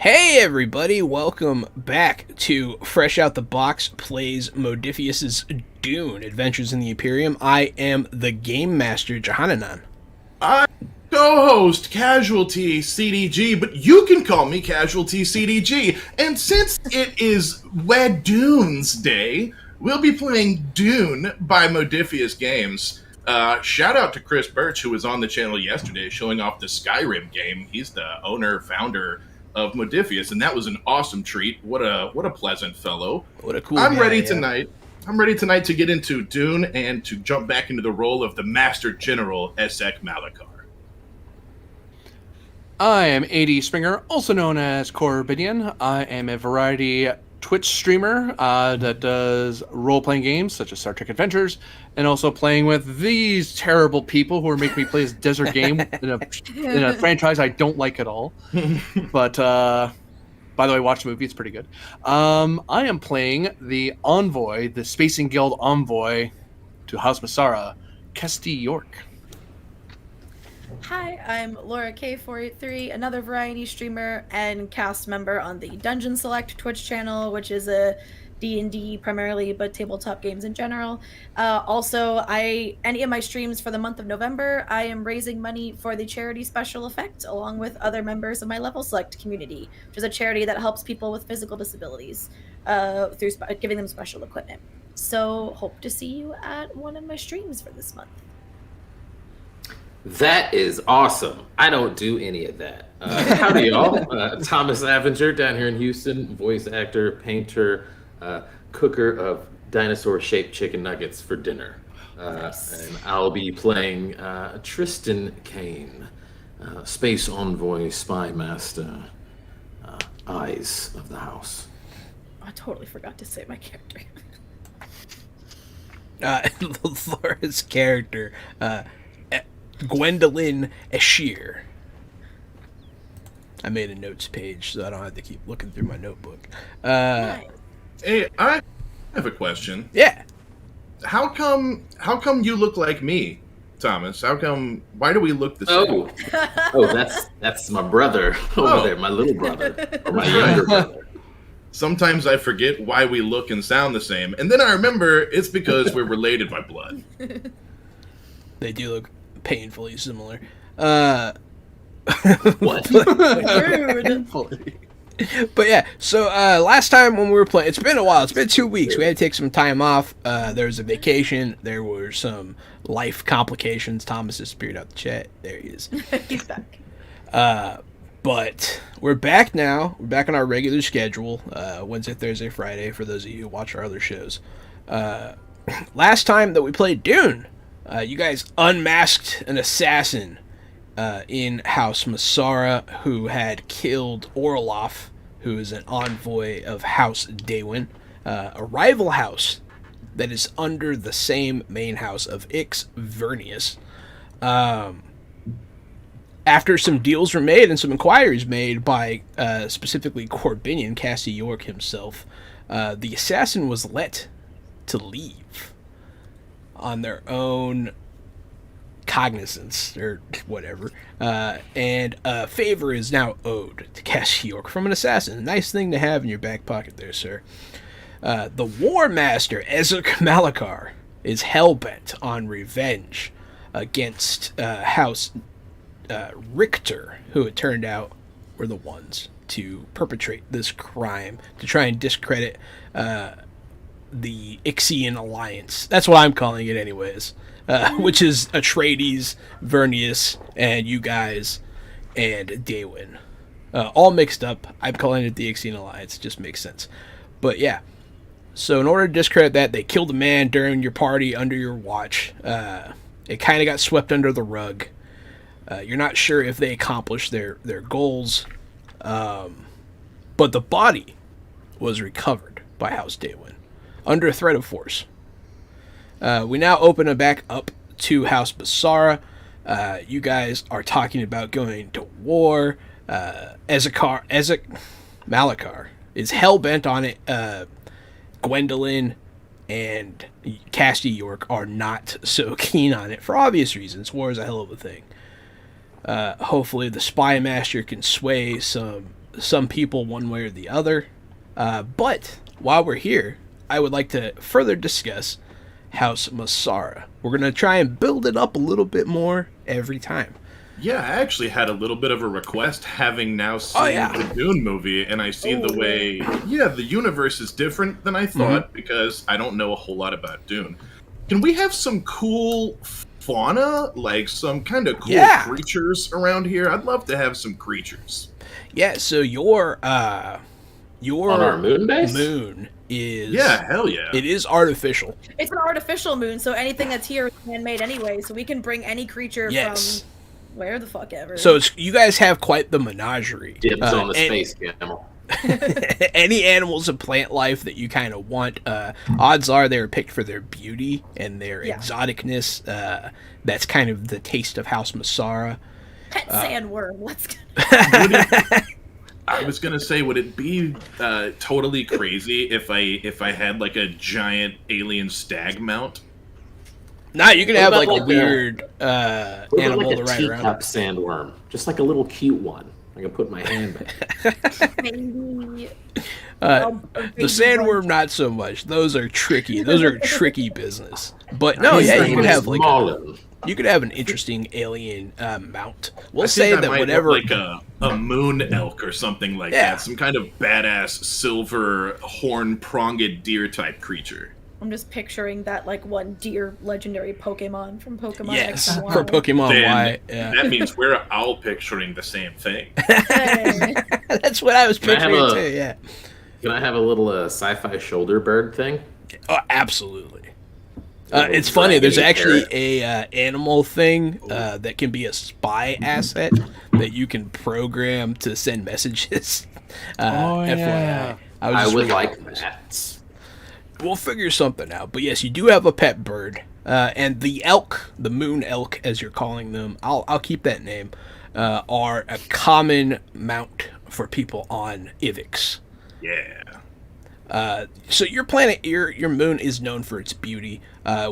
Hey everybody, welcome back to Fresh Out the Box Plays Modifius's Dune, Adventures in the Imperium. I am the Game Master, Johananan. I'm co-host, Casualty CDG, but you can call me Casualty CDG. And since it is Wed Dunes Day, we'll be playing Dune by Modifius Games. Shout out to Chris Birch, who was on the channel yesterday showing off the Skyrim game. He's the owner, founder of Modifius, and that was an awesome treat. What a pleasant fellow. What a cool I'm guy, ready yeah. tonight. I'm ready tonight to get into Dune and to jump back into the role of the Master General Essek Malachar. I am AD Springer, also known as Corbinian. I am a variety Twitch streamer that does role-playing games such as Star Trek Adventures, and also playing with these terrible people who are making me play this desert game in a franchise I don't like at all. But by the way, watch the movie; it's pretty good. I am playing the envoy, the Spacing Guild envoy to House Masarrah, Kesty York. Hi, I'm Laura K483, another variety streamer and cast member on the Dungeon Select Twitch channel, which is a D&D primarily, but tabletop games in general. Also, any of my streams for the month of November, I am raising money for the charity Special Effect, along with other members of my Level Select community, which is a charity that helps people with physical disabilities through giving them special equipment. So hope to see you at one of my streams for this month. That is awesome. I don't do any of that. Howdy, y'all. Thomas Avenger down here in Houston, voice actor, painter, cooker of dinosaur-shaped chicken nuggets for dinner. Nice. And I'll be playing Tristan Kane, space envoy, spy master, eyes of the house. I totally forgot to say my character. Laura's character, Gwendolyn Ashir. I made a notes page so I don't have to keep looking through my notebook. Nice. Hey, I have a question. Yeah. How come you look like me, Thomas? Why do we look the same? That's my brother over there, my little brother, or my younger brother. Sometimes I forget why we look and sound the same, and then I remember it's because we're related by blood. They do look painfully similar. What? Rude. But yeah, so last time when we were playing, it's been a while. It's been 2 weeks. We had to take some time off. There was a vacation. There were some life complications. Thomas disappeared out the chat. There he is. He's back. But we're back now. We're back on our regular schedule. Wednesday, Thursday, Friday, for those of you who watch our other shows. Last time that we played Dune, you guys unmasked an assassin in House Masarrah who had killed Orloff, who is an envoy of House Dune, a rival house that is under the same main house of Ix Vernius. After some deals were made and some inquiries made by specifically Corbinian, Cassie York himself, the assassin was let to leave on their own cognizance or whatever, and a favor is now owed to Cassie York from an assassin. A nice thing to have in your back pocket there, sir. The War Master, Ezek Malakar, is hell-bent on revenge against House Richter, who it turned out were the ones to perpetrate this crime, to try and discredit the Ixian Alliance. That's what I'm calling it anyways. Which is Atreides, Vernius, and you guys, and Daewin. All mixed up. I'm calling it the Ixian Alliance. It just makes sense. But yeah. So in order to discredit that, they killed a man during your party under your watch. It kind of got swept under the rug. You're not sure if they accomplished their goals. But the body was recovered by House Daewin under threat of force. We now open it back up to House Masarrah. You guys are talking about going to war. Ezek Malakar is hell-bent on it. Gwendolyn and Cassie York are not so keen on it for obvious reasons. War is a hell of a thing. Hopefully the Spy Master can sway some people one way or the other. But while we're here, I would like to further discuss House Masarrah. We're going to try and build it up a little bit more every time. Yeah, I actually had a little bit of a request, having now seen the Dune movie, and I see the way, the universe is different than I thought, because I don't know a whole lot about Dune. Can we have some cool fauna, like some kind of cool creatures around here? I'd love to have some creatures. Yeah, so your on our moon base? Moon is... Yeah, hell yeah. It is artificial. It's an artificial moon, so anything that's here is man-made anyway, so we can bring any creature from where the fuck ever. So you guys have quite the menagerie. Dibs on the space camel. Any animals of plant life that you kind of want, odds are they're picked for their beauty and their exoticness. That's kind of the taste of House Masarrah. Pet sandworm, let's go. I was gonna say, would it be totally crazy if I had like a giant alien stag mount? Nah, you can have like a a weird animal to ride around. Teacup sandworm, just like a little cute one. I can put my hand back. Maybe. The sandworm, not so much. Those are tricky. Those are tricky business. But no, you could have like you could have an interesting alien mount. We'll say that whatever, like a moon elk or something like that, some kind of badass silver horn pronged deer type creature. I'm just picturing that like one deer legendary Pokemon from Pokemon X Yes, and Y. for Pokemon Then Y. Yeah. that means we're all picturing the same thing. Hey. That's what I was Can I have picturing a- too. Yeah. Can I have a little sci-fi shoulder bird thing? Oh, absolutely. Little It's funny. There's dragon actually parrot. a animal thing that can be a spy asset that you can program to send messages. FYI. I just would really like curious. that. We'll figure something out. But yes, you do have a pet bird, and the elk, the moon elk, as you're calling them. I'll keep that name. Are a common mount for people on Ivix. Yeah. So your planet, your moon is known for its beauty.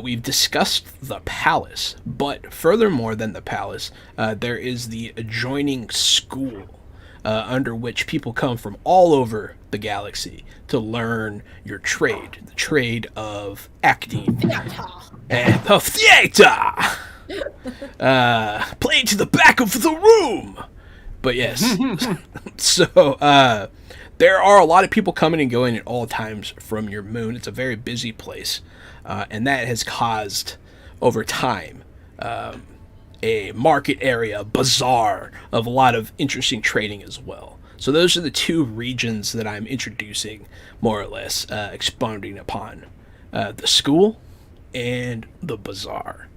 We've discussed the palace, but furthermore than the palace, there is the adjoining school, under which people come from all over the galaxy to learn your trade, the trade of acting and of theater. Play to the back of the room. But yes, so there are a lot of people coming and going at all times from your moon. It's a very busy place, and that has caused, over time, a market area, bazaar of a lot of interesting trading as well. So those are the two regions that I'm introducing, more or less, expounding upon. The school and the bazaar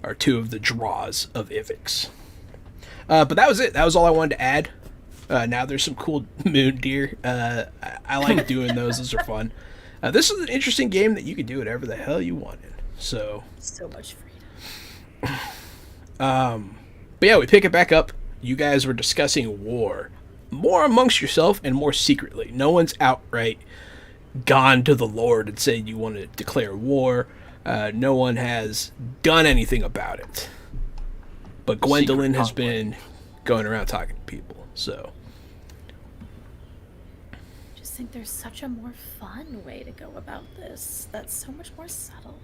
are two of the draws of Ivix. But that was it. That was all I wanted to add. Now there's some cool moon deer. I like doing those. Those are fun. This is an interesting game that you could do whatever the hell you wanted. So much freedom. but yeah, we pick it back up. You guys were discussing war, more amongst yourself and more secretly. No one's outright gone to the Lord and said you want to declare war. No one has done anything about it. But Gwendolyn has been going around talking to people, so. I just think there's such a more fun way to go about this. That's so much more subtle.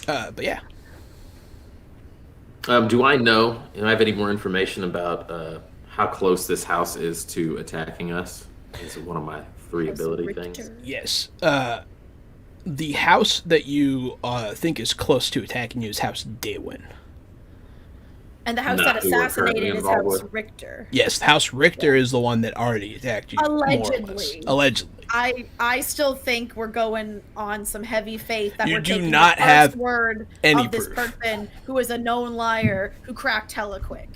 But yeah. Do I know? Do I have any more information about how close this house is to attacking us? Is it one of my 3 House ability Richter. things? Yes. The house that you think is close to attacking you is House Daywin. And the house Not that who we're assassinated currently is involved House with. Richter. Yes, House Richter is the one that already attacked you. More or less. Allegedly. Allegedly. I still think we're going on some heavy faith that You we're do taking not the have first word any of this proof. person who is a known liar who cracked hella quick.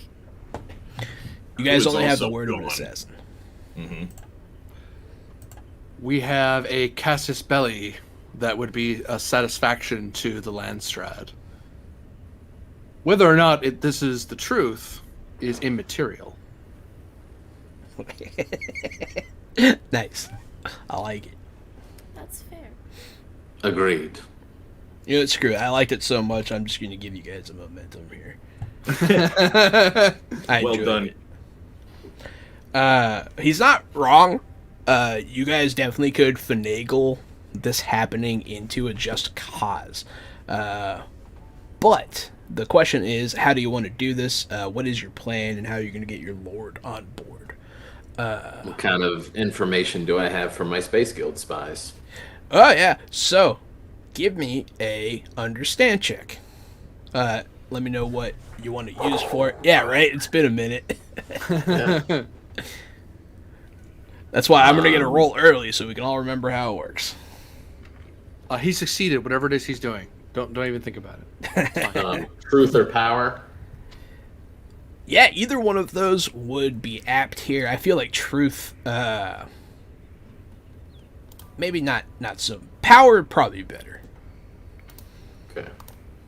You guys Who is only have the also word of an gone. assassin. Mm-hmm. We have a Casus Belli that would be a satisfaction to the Landstrad. Whether or not this is the truth is immaterial. Nice. I like it. That's fair. Agreed. You know what, screw it. I liked it so much, I'm just going to give you guys a momentum here. I Well enjoyed done. it. He's not wrong. You guys definitely could finagle this happening into a just cause. But the question is, how do you want to do this? What is your plan, and how are you going to get your lord on board? What kind of information do I have from my Space Guild spies? Oh, yeah. So, give me a understand check. Let me know what you want to use for it. Yeah, right? It's been a minute. That's why I'm going to get a roll early so we can all remember how it works. He succeeded, whatever it is he's doing. Don't even think about it. It's fine. Truth or power? Yeah, either one of those would be apt here. I feel like truth, maybe not so. Power would probably be better. Okay.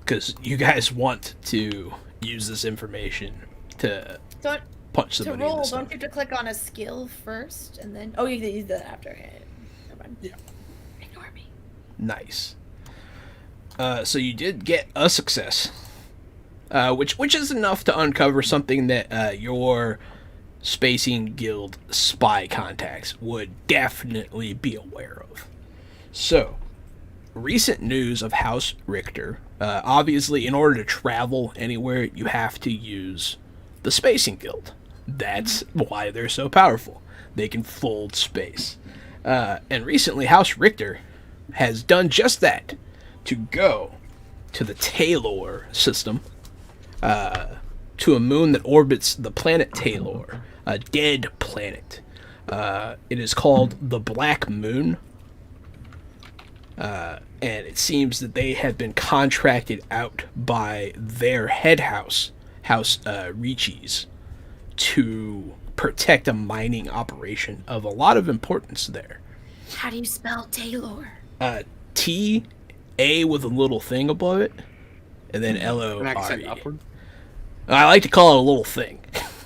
Because you guys want to use this information to Don't punch to somebody in roll. the Don't stomach. you have to click on a skill first and then? Oh, you can use that after. Never mind. Yeah. Ignore me. Nice. So you did get a success, which is enough to uncover something that your Spacing Guild spy contacts would definitely be aware of. So, recent news of House Richter. Obviously, in order to travel anywhere, you have to use the Spacing Guild. That's why they're so powerful. They can fold space. And recently, House Richter has done just that, to go to the Taylor system, to a moon that orbits the planet Taylor, a dead planet. It is called the Black Moon, and it seems that they have been contracted out by their head house, House Ricci's, to protect a mining operation of a lot of importance there. How do you spell Taylor? T-A with a little thing above it, and then An accent L-O-R-E. upward. I like to call it a little thing.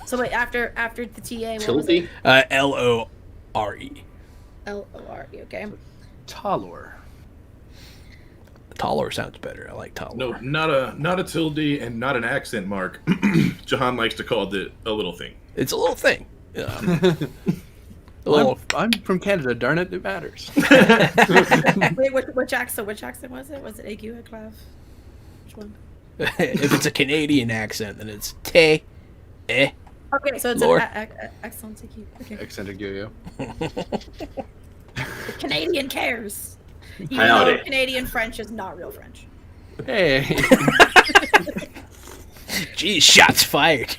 So wait, after the TA, what was Tilde? it? L-O-R-E. L-O-R-E, okay. Talor. Taller sounds better. I like taller. No, not a tilde and not an accent mark. Jahan likes to call it a little thing. It's a little thing. A little. I'm from Canada, darn it, it matters. Wait, which accent was it? Was it AQ Clav? Which one? If it's a Canadian accent, then it's te, eh. Okay, so it's Lord. an accent AQ. Okay. Accented yo-yo. Canadian cares. Even Howdy. though Canadian French is not real French. Hey. Geez, shots fired.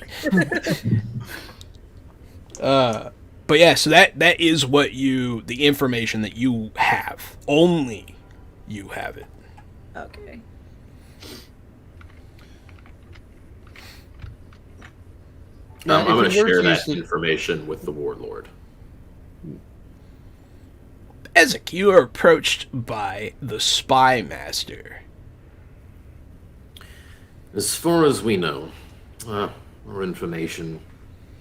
But yeah, so that is what the information that you have. Only you have it. Okay. I'm going to If it were share to that use information with the warlord. Ezek, you are approached by the Spy Master. As far as we know, our information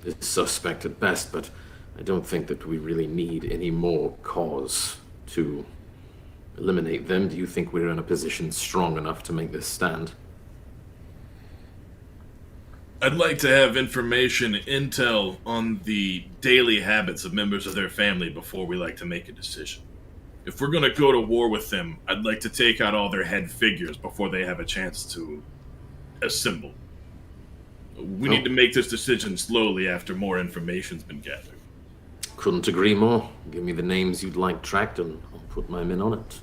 is suspect at best, but I don't think that we really need any more cause to eliminate them. Do you think we're in a position strong enough to make this stand? I'd like to have intel on the daily habits of members of their family before we like to make a decision. If we're going to go to war with them, I'd like to take out all their head figures before they have a chance to assemble. We need to make this decision slowly after more information's been gathered. Couldn't agree more. Give me the names you'd like tracked and I'll put my men on it.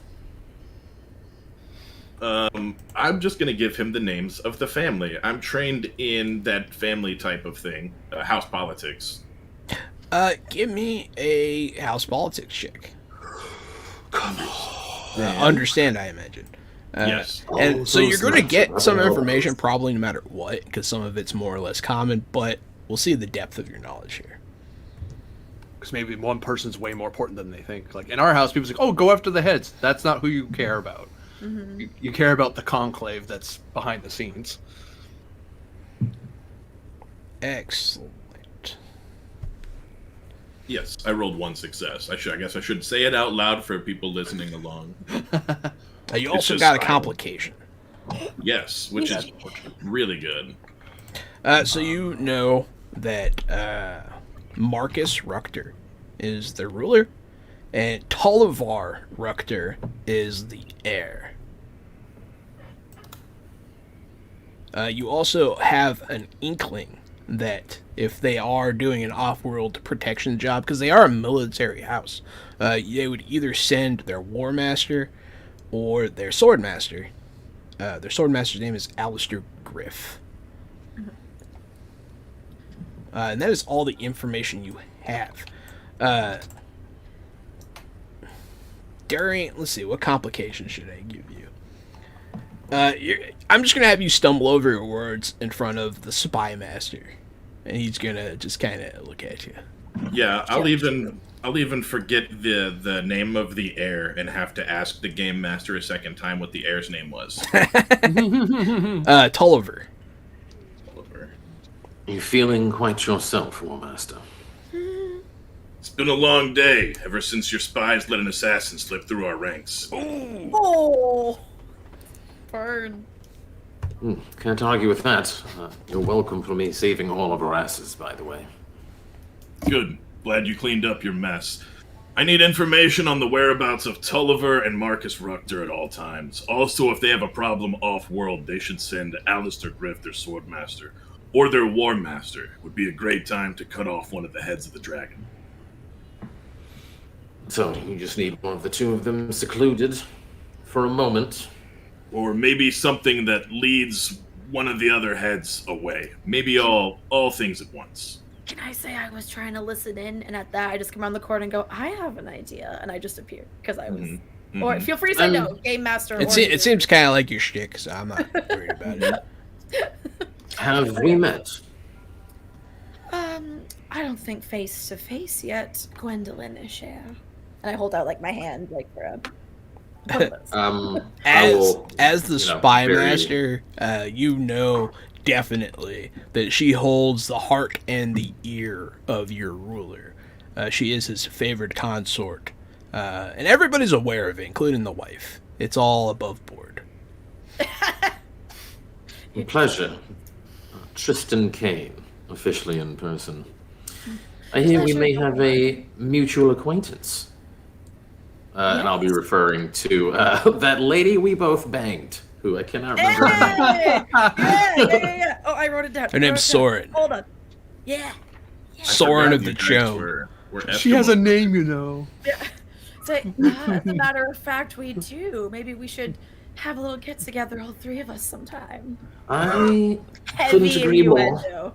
I'm just going to give him the names of the family. I'm trained in that family type of thing, house politics. Give me a house politics check. Come on. Understand, I imagine. Yes. And so you're those going to nuts get are some rubbing information elbows. probably no matter what, because some of it's more or less common, but we'll see the depth of your knowledge here. Because maybe one person's way more important than they think. Like in our house, people's like, "Oh, go after the heads." That's not who you care about. Mm-hmm. You care about the conclave that's behind the scenes. Excellent. Yes, I rolled one success. I guess I should say it out loud for people listening along. You also just got a silent. complication. Yes, which is really good. So you know that Marcus Ruchter is the ruler, and Tollivar Ruchter is the heir. You also have an inkling that if they are doing an off-world protection job, because they are a military house, they would either send their war master or their sword master. Their sword master's name is Alistair Griff. And that is all the information you have. Let's see, what complications should I give you? I'm just going to have you stumble over your words in front of the spy master. And he's going to just kind of look at you. Yeah, I'll even forget the name of the heir and have to ask the game master a second time what the heir's name was. Tolliver. Oliver. You feeling quite yourself, War Master? It's been a long day ever since your spies let an assassin slip through our ranks. Oh, burn. Can't argue with that. You're welcome for me saving all of our asses, by the way. Good. Glad you cleaned up your mess. I need information on the whereabouts of Tulliver and Marcus Ruchter at all times. Also, if they have a problem off-world, they should send Alistair Griff, their swordmaster, or their war master. It would be a great time to cut off one of the heads of the dragon. So you just need one of the two of them secluded for a moment. Or maybe something that leads one of the other heads away. Maybe all things at once. Can I say I was trying to listen in, and at that I just come around the corner and go, I have an idea, and I just appear because I was. Mm-hmm. Or feel free to say no, game master. It seems kind of like your shtick, so I'm not worried about it. Have we met? I don't think face to face yet, Gwendolyn Isher. And I hold out like my hand, like for a. As the spy master, you know definitely that she holds the heart and the ear of your ruler. She is his favored consort, and everybody's aware of it, including the wife. It's all above board. Pleasure. Tristan Kane, officially in person. I hear we may have a mutual acquaintance. Yes. And I'll be referring to that lady we both banged, who I cannot remember. Hey! Yeah. Oh, I wrote it down. Her name's Soren. Hold on. Yeah. Soren of the You guys Cho. were She has a name, you know. Yeah. Say, as a matter of fact, we do. Maybe we should have a little get together, all three of us, sometime. I couldn't Heavy agree more. innuendo.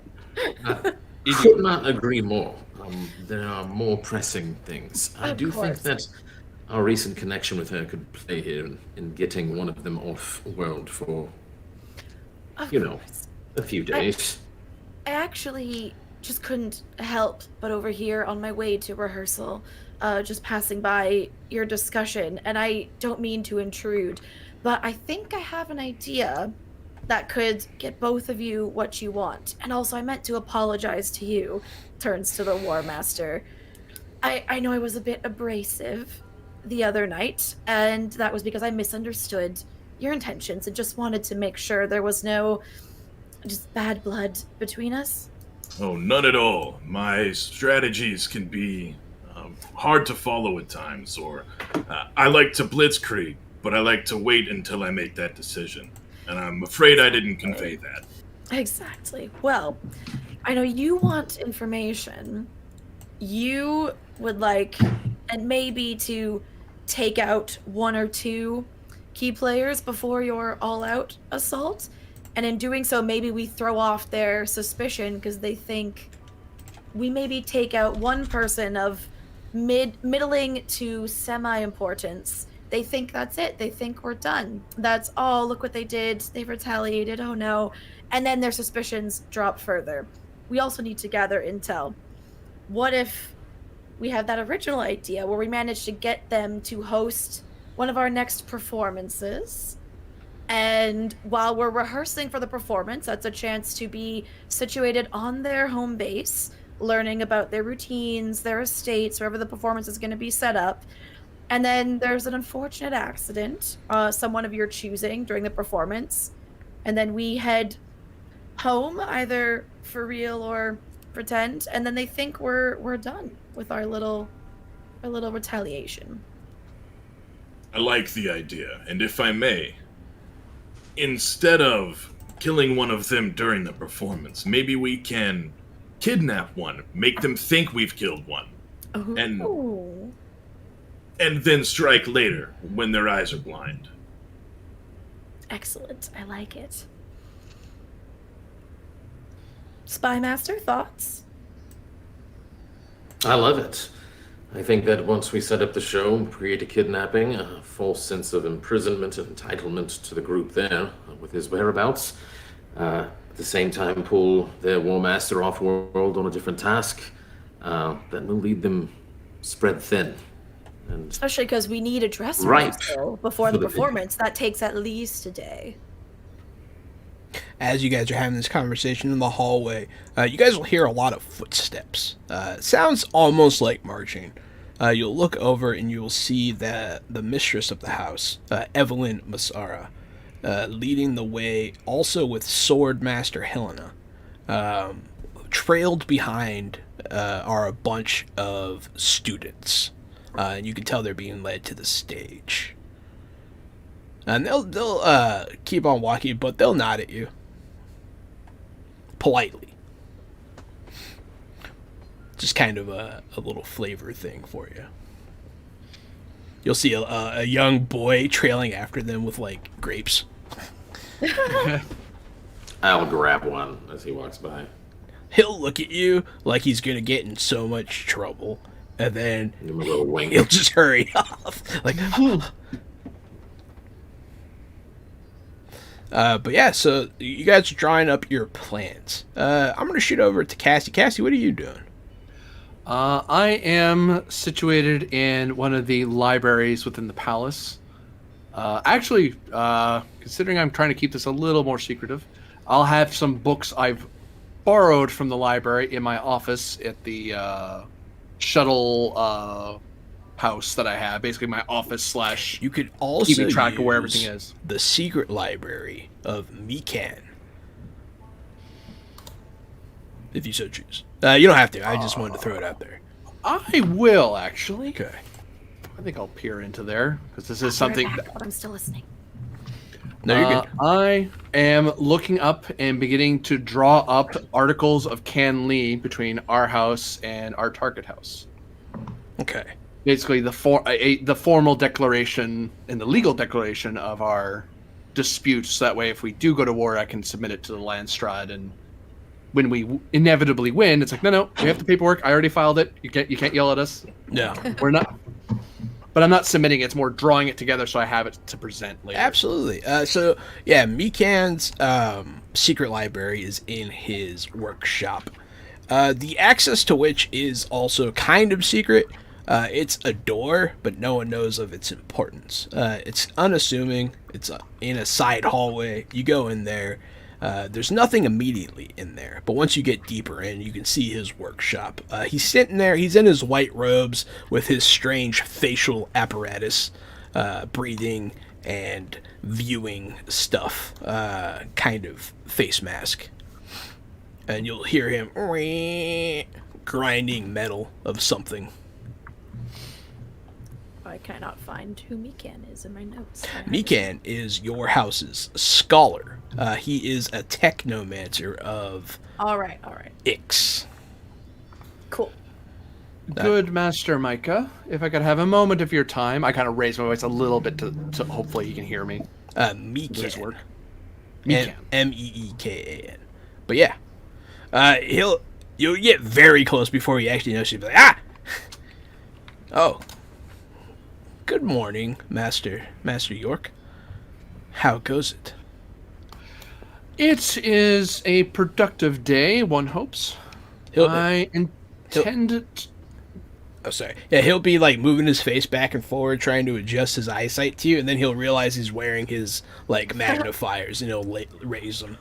Could not agree more. There are more pressing things. I Of do course. think that our recent connection with her could play here in getting one of them off world for, Of you know, course. a few days. I actually just couldn't help but overhear on my way to rehearsal, just passing by your discussion, and I don't mean to intrude, but I think I have an idea that could get both of you what you want. And also, I meant to apologize to you, turns to the War Master. I know I was a bit abrasive the other night, and that was because I misunderstood your intentions and just wanted to make sure there was no just bad blood between us. Oh, none at all. My strategies can be hard to follow at times, or I like to blitzkrieg, but I like to wait until I make that decision. And I'm afraid I didn't convey that. Exactly. Well, I know you want information. You would like, and maybe to take out one or two key players before your all-out assault. And in doing so, maybe we throw off their suspicion because they think we maybe take out one person of middling to semi-importance. They think that's it. They think we're done. That's all. Look what they did. They retaliated. Oh no. And then their suspicions drop further. We also need to gather intel. What if we have that original idea where we manage to get them to host one of our next performances? And while we're rehearsing for the performance, that's a chance to be situated on their home base, learning about their routines, their estates, wherever the performance is going to be set up. And then there's an unfortunate accident, someone of your choosing during the performance. And then we head home, either for real or pretend. And then they think we're done with our little retaliation. I like the idea, and if I may, instead of killing one of them during the performance, maybe we can kidnap one, make them think we've killed one, Ooh. and then strike later when their eyes are blind. Excellent. I like it. Spy Master, thoughts? I love it. I think that once we set up the show and create a kidnapping, a false sense of imprisonment and entitlement to the group there with his whereabouts, at the same time pull their War Master off world on a different task, that will lead them spread thin. And Especially because we need a dress Right. rehearsal before the For the performance. That takes at least a day. As you guys are having this conversation in the hallway, you guys will hear a lot of footsteps. It sounds almost like marching. You'll look over and you will see that the mistress of the house, Evelyn Masarrah, leading the way, also with Sword Master Helena. Trailed behind are a bunch of students. And you can tell they're being led to the stage. And they'll keep on walking, but they'll nod at you. Politely. Just kind of a little flavor thing for you. You'll see a young boy trailing after them with like grapes. I'll grab one as he walks by. He'll look at you like he's gonna get in so much trouble, and then Give him a little wink. he'll just hurry off. Like, but yeah, so you guys are drawing up your plans. I'm gonna shoot over to Cassie. Cassie, what are you doing? I am situated in one of the libraries within the palace. Actually, considering I'm trying to keep this a little more secretive, I'll have some books I've borrowed from the library in my office at the shuttle house that I have. Basically, my office slash You could also keeping track of where use everything is. the secret library of Mikan, if you so choose. You don't have to. I just wanted to throw it out there. I will actually. Okay. I think I'll peer into there because this is something. But I'm still listening. No, you're good. I am looking up and beginning to draw up articles of Can Lee between our house and our target house. Okay. Basically, the formal declaration and the legal declaration of our disputes. So that way, if we do go to war, I can submit it to the Landstrad, and when we inevitably win, it's like, no, we have the paperwork. I already filed it. You can't yell at us. No. We're not. But I'm not submitting it. It's more drawing it together so I have it to present later. Absolutely. So, yeah, Mikan's secret library is in his workshop. The access to which is also kind of secret. It's a door, but no one knows of its importance. It's unassuming. It's in a side hallway. You go in there. There's nothing immediately in there, but once you get deeper in, you can see his workshop. He's sitting there. He's in his white robes with his strange facial apparatus, breathing and viewing stuff, kind of face mask. And you'll hear him grinding metal of something. I cannot find who Mikan is in my notes. Mikan is your house's scholar. He is a technomancer of All right. Ix. Cool. Good, Master Micah. If I could have a moment of your time, I kind of raise my voice a little bit to hopefully you can hear me. Mikan. Work. Mikan. Meekan. But yeah, you'll get very close before he actually knows. You'll be like, ah! Oh. Good morning, Master York. How goes it? It is a productive day, one hopes. I intend... Oh, sorry. Yeah, he'll be like moving his face back and forward, trying to adjust his eyesight to you, and then he'll realize he's wearing his like magnifiers, and he'll raise them.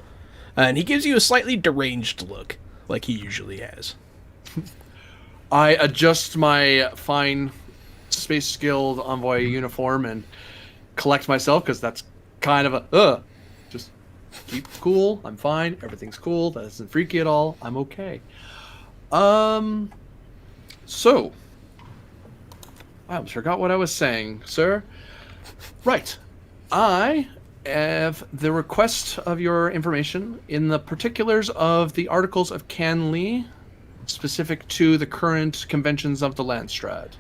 And he gives you a slightly deranged look, like he usually has. I adjust my fine Space Guild Envoy uniform and collect myself, because that's kind of a... Just keep cool. I'm fine. Everything's cool. That isn't freaky at all. I'm okay. So... I almost forgot what I was saying, sir. Right. I have the request of your information in the particulars of the articles of Can Lee, specific to the current conventions of the Landstrad.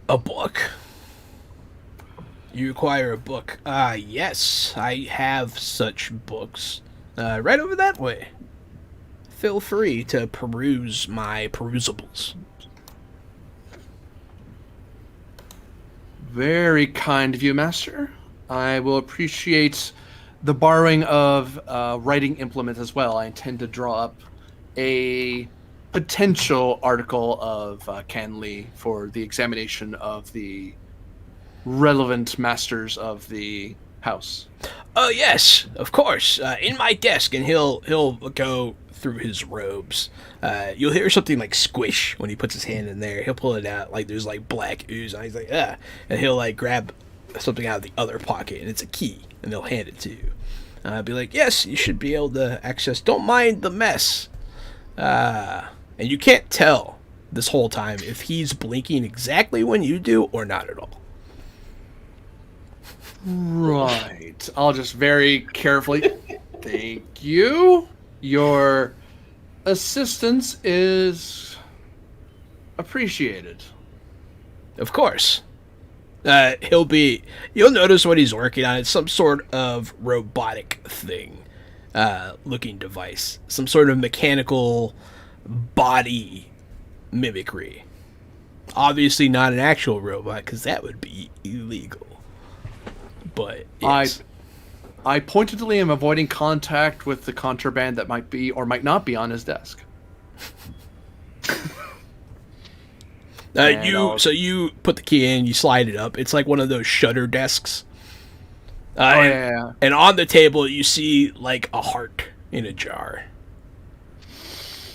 A book? You require a book. Yes, I have such books. Right over that way. Feel free to peruse my perusables. Very kind of you, Master. I will appreciate the borrowing of writing implement as well. I intend to draw up a potential article of Can Lee for the examination of the relevant masters of the house. Oh yes, of course. In my desk, and he'll go through his robes. You'll hear something like squish when he puts his hand in there. He'll pull it out, like there's like black ooze, and he's like, ah, and he'll like grab something out of the other pocket, and it's a key, and they'll hand it to you. Be like, yes, you should be able to access. Don't mind the mess. And you can't tell this whole time if he's blinking exactly when you do or not at all. Right. I'll just very carefully... Thank you. Your assistance is appreciated. Of course. You'll notice what he's working on. It's some sort of robotic thing, looking device. Some sort of mechanical body mimicry. Obviously not an actual robot, because that would be illegal. But yes. I pointedly am avoiding contact with the contraband that might be or might not be on his desk. So you put the key in, you slide it up. It's like one of those shutter desks. And on the table you see like a heart in a jar.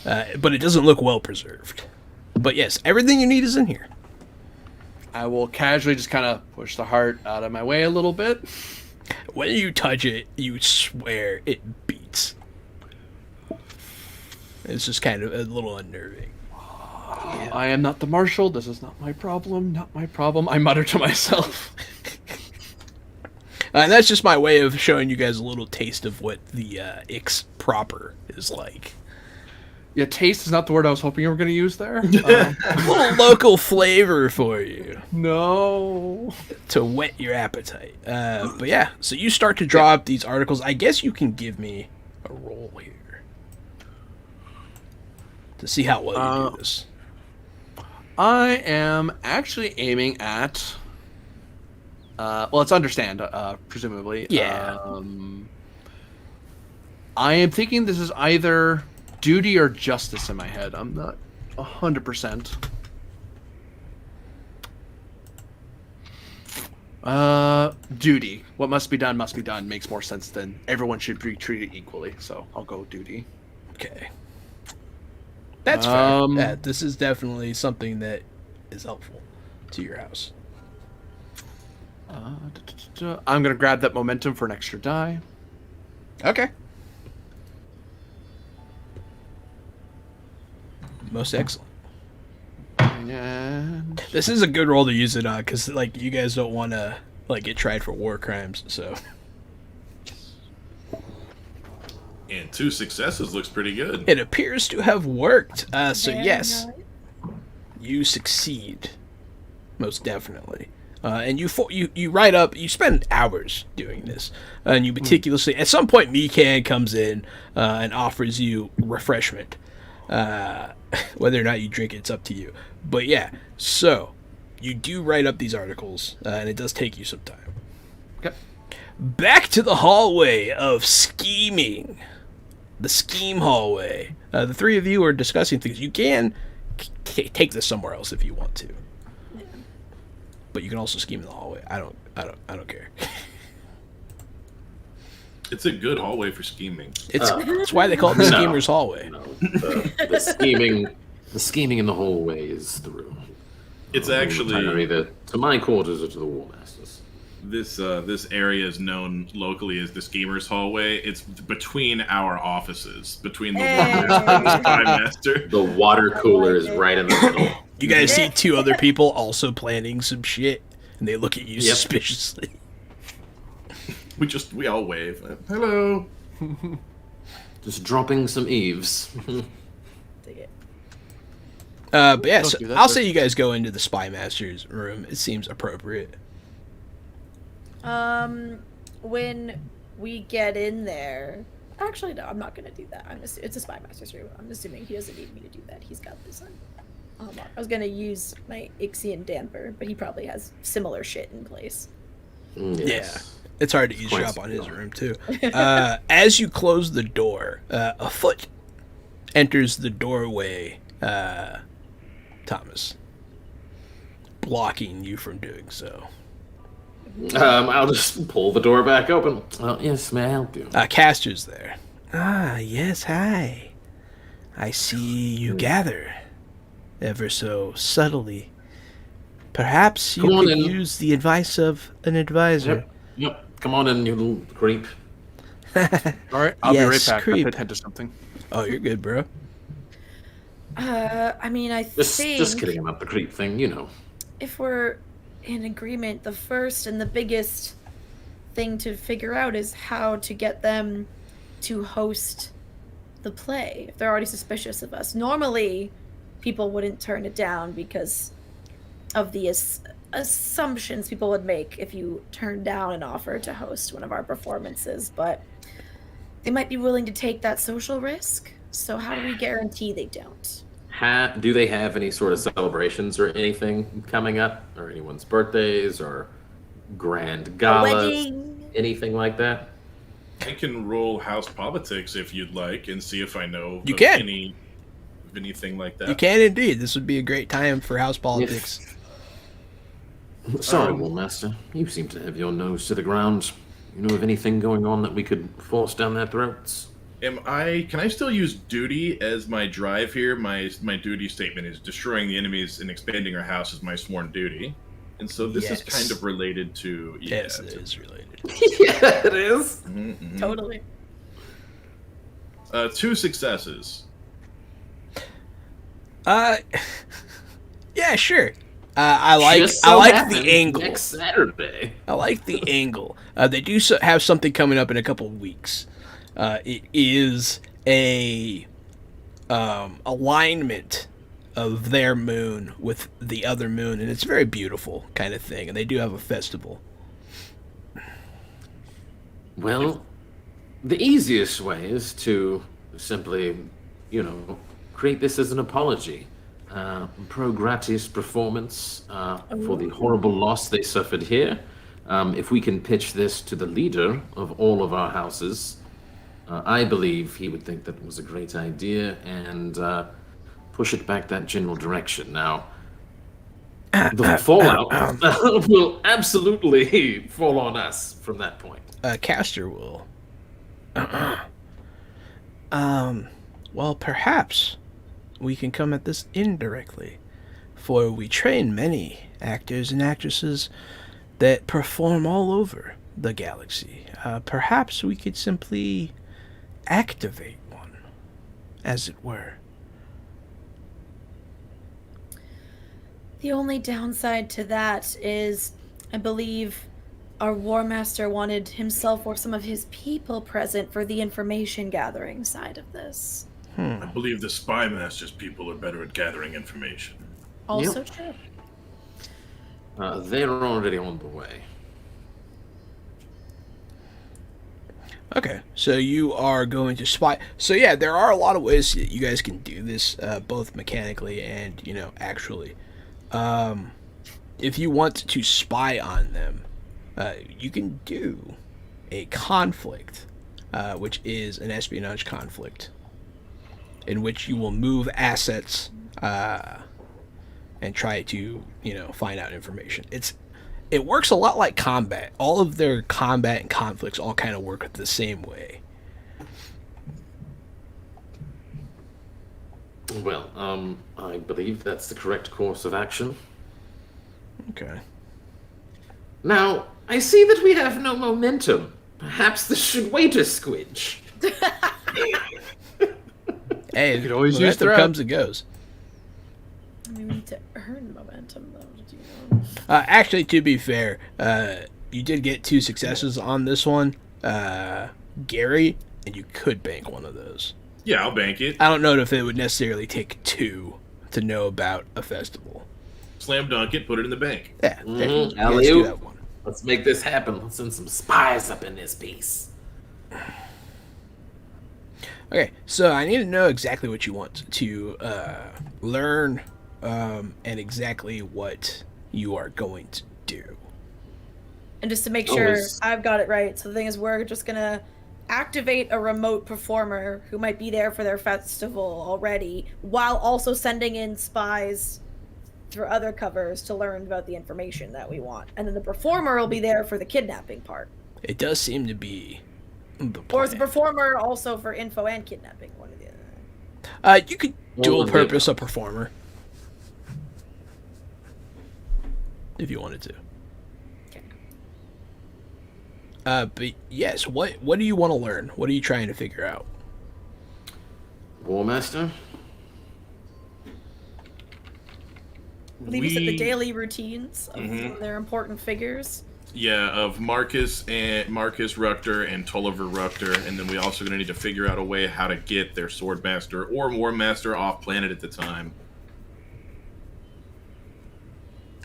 But it doesn't look well preserved. But yes, everything you need is in here. I will casually just kind of push the heart out of my way a little bit. When you touch it, you swear it beats. It's just kind of a little unnerving. I am not the marshal. This is not my problem. Not my problem. I mutter to myself. And that's just my way of showing you guys a little taste of what the Ix proper is like. Yeah, taste is not the word I was hoping you were going to use there. A little local flavor for you. No. To whet your appetite. But yeah, so you start to draw up these articles. I guess you can give me a roll here. To see how well you do this. I am actually aiming at... well, it's understand, presumably. Yeah. I am thinking this is either duty or justice in my head. I'm not 100%. Duty. What must be done makes more sense than everyone should be treated equally. So I'll go duty. Okay. That's fair. Yeah, this is definitely something that is helpful to your house. I'm going to grab that momentum for an extra die. Okay. Most excellent. And This is a good roll to use it on, because like you guys don't want to like get tried for war crimes. So. And 2 successes looks pretty good. It appears to have worked. So Very yes, nice. you succeed, most definitely. And you write up. You spend hours doing this, and you meticulously. At some point, Mikan comes in and offers you refreshment. Whether or not you drink it, it's up to you. But yeah, so you do write up these articles, and it does take you some time. okay. Back to the hallway of scheming. The scheme hallway. The three of you are discussing things. You can take this somewhere else if you want to. But you can also scheme in the hallway. I don't care. It's a good hallway for scheming. It's why they call it the schemer's hallway. No, the scheming in the hallway is through. It's actually either to my quarters or to the War Masters. this area is known locally as the Schemer's Hallway. It's between our offices, between the War Master and the Spy Master. The water cooler is right in the middle. You guys see 2 other people also planning some shit, and they look at you suspiciously. We all wave. Hello. Just dropping some eaves. Take it. But yeah, Don't so do that, I'll but- say you guys go into the Spy Master's room. It seems appropriate. When we get in there, actually no, I'm not gonna do that. It's a Spy Master's room. I'm assuming he doesn't need me to do that. He's got this on. I was gonna use my Ixian damper, but he probably has similar shit in place. Yeah. It's hard to eavesdrop on his similar. room, too. As you close the door, a foot enters the doorway, Thomas, blocking you from doing so. I'll just pull the door back open. Yes, may I help you? Caster's there. Ah, yes, hi. I see you gather, ever so subtly. Perhaps you Come on could in. use the advice of an advisor. Yep. Come on in, you little creep. All right, I'll be right Yes, back. creep. I attend to something. Oh, you're good, bro. I mean, I Just think kidding about the creep thing, you know. if we're in agreement, the first and the biggest thing to figure out is how to get them to host the play if they're already suspicious of us. Normally, people wouldn't turn it down because of the assumptions people would make if you turned down an offer to host one of our performances, but they might be willing to take that social risk. So how do we guarantee they don't? Do they have any sort of celebrations or anything coming up, or anyone's birthdays or grand galas, Wedding? anything like that? I can roll house politics if you'd like and see if I know You of can. anything like that. You can indeed. This would be a great time for house politics. Sorry, Warmaster. You seem to have your nose to the ground. You know of anything going on that we could force down their throats? Can I still use duty as my drive here? My duty statement is destroying the enemies and expanding our house is my sworn duty. And so this is kind of related to... Yes, it is related. Yeah, it is. Mm-hmm. Totally. 2 successes. Yeah, sure. I like the angle. Next Saturday. I like the angle. They do have something coming up in a couple of weeks. It is a alignment of their moon with the other moon, and it's very beautiful kind of thing. And they do have a festival. Well, the easiest way is to simply, create this as an apology. Pro gratis performance for the horrible loss they suffered here. If we can pitch this to the leader of all of our houses, I believe he would think that was a great idea and push it back that general direction. Now, the fallout will absolutely fall on us from that point. Caster will. Well, perhaps we can come at this indirectly, for we train many actors and actresses that perform all over the galaxy. Perhaps we could simply activate one, as it were. The only downside to that is, I believe, our War Master wanted himself or some of his people present for the information gathering side of this. I believe the Spy Master's people are better at gathering information. Also true. They're already on the way. Okay, so you are going to spy. So yeah, there are a lot of ways that you guys can do this, both mechanically and, actually. If you want to spy on them, you can do a conflict, which is an espionage conflict, in which you will move assets and try to, find out information. It works a lot like combat. All of their combat and conflicts all kind of work the same way. Well, I believe that's the correct course of action. Okay. Now, I see that we have no momentum. Perhaps this should wait a squidge. Hey, You could always use momentum threat. comes and goes. We need to earn momentum, though. Did you know? Actually, to be fair, you did get 2 successes on this one, Gary, and you could bank one of those. Yeah, I'll bank it. I don't know if it would necessarily take 2 to know about a festival. Slam dunk it, put it in the bank. Yeah, there, you guys do Alley-oop. have one. Let's make this happen. Let's send some spies up in this piece. Okay, so I need to know exactly what you want to learn, and exactly what you are going to do. And just to make sure yes. I've got it right, so the thing is, we're just gonna activate a remote performer who might be there for their festival already, while also sending in spies through other covers to learn about the information that we want. And then the performer will be there for the kidnapping part. It does seem to be the Or is the plan. performer also for info and kidnapping? One or the other. You could Well, dual they- purpose a performer. If you wanted to. Okay. But yes, what do you want to learn? What are you trying to figure out? Warmaster? I believe you said the daily routines of their important figures. Yeah, of Marcus Rukter and Tolliver Rukter, and then we also gonna need to figure out a way how to get their Swordmaster or War Master off planet at the time.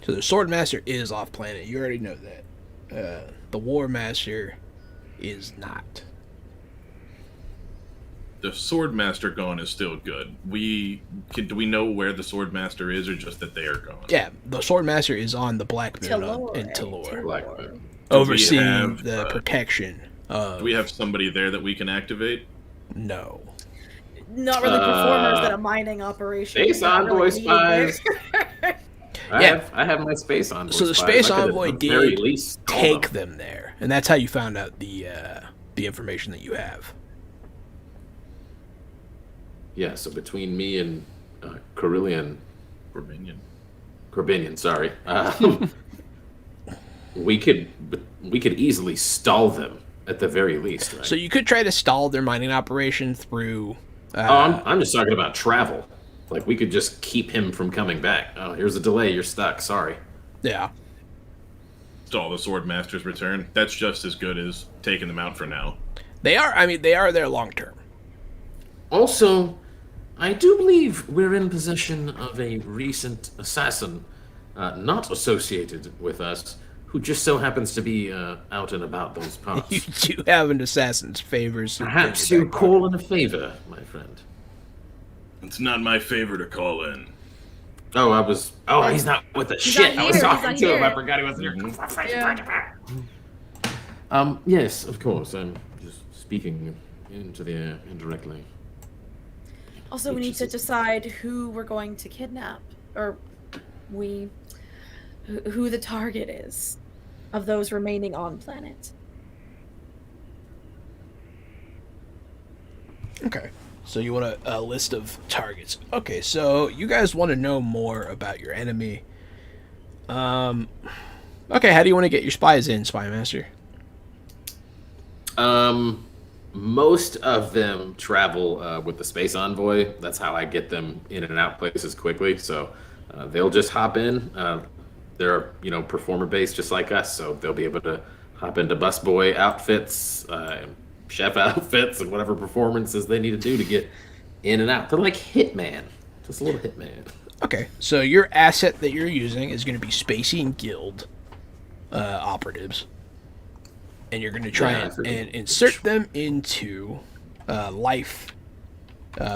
So the Sword Master is off planet. You already know that. The War Master is not. The Swordmaster gone is still good. Do we know where the Swordmaster is, or just that they are gone? Yeah, the Sword Master is on the Black Moon in Talor. Talor, Black Moon. overseeing the protection of. Do we have somebody there that we can activate? No. Not really performers that a mining operation. Space Envoy spies. Yeah. I have my Space Envoy So the spies. Space I could Envoy at the very did least call take them. them there, and that's how you found out the information that you have. Yeah, so between me and Corbinian, sorry, we could easily stall them at the very least, right? So you could try to stall their mining operation through. I'm just talking about travel. Like, we could just keep him from coming back. Oh, here's a delay. You're stuck. Sorry. Yeah. Stall the Swordmaster's return. That's just as good as taking them out for now. They are. I mean, they are there long term. Also, I do believe we're in possession of a recent assassin, not associated with us, who just so happens to be out and about those parts. You do have an assassin's favors. Perhaps you call in a favor, my friend. It's not my favor to call in. Oh, he's not with us. Shit, I was here, talking he's to not him. I here. forgot he wasn't here. Yeah. Yes, of course. I'm just speaking into the air indirectly. Also, we need to decide who we're going to kidnap, or who the target is of those remaining on planet. Okay. So you want a list of targets. Okay, so you guys want to know more about your enemy. Okay, how do you want to get your spies in, Spy Master? Most of them travel with the Space Envoy. That's how I get them in and out places quickly. So they'll just hop in. They're performer based just like us, so they'll be able to hop into busboy outfits, chef outfits, and whatever performances they need to do to get in and out. They're like Hitman, just a little Hitman. Okay, so your asset that you're using is going to be Spacey and Guild operatives. And you're going to try and insert them into life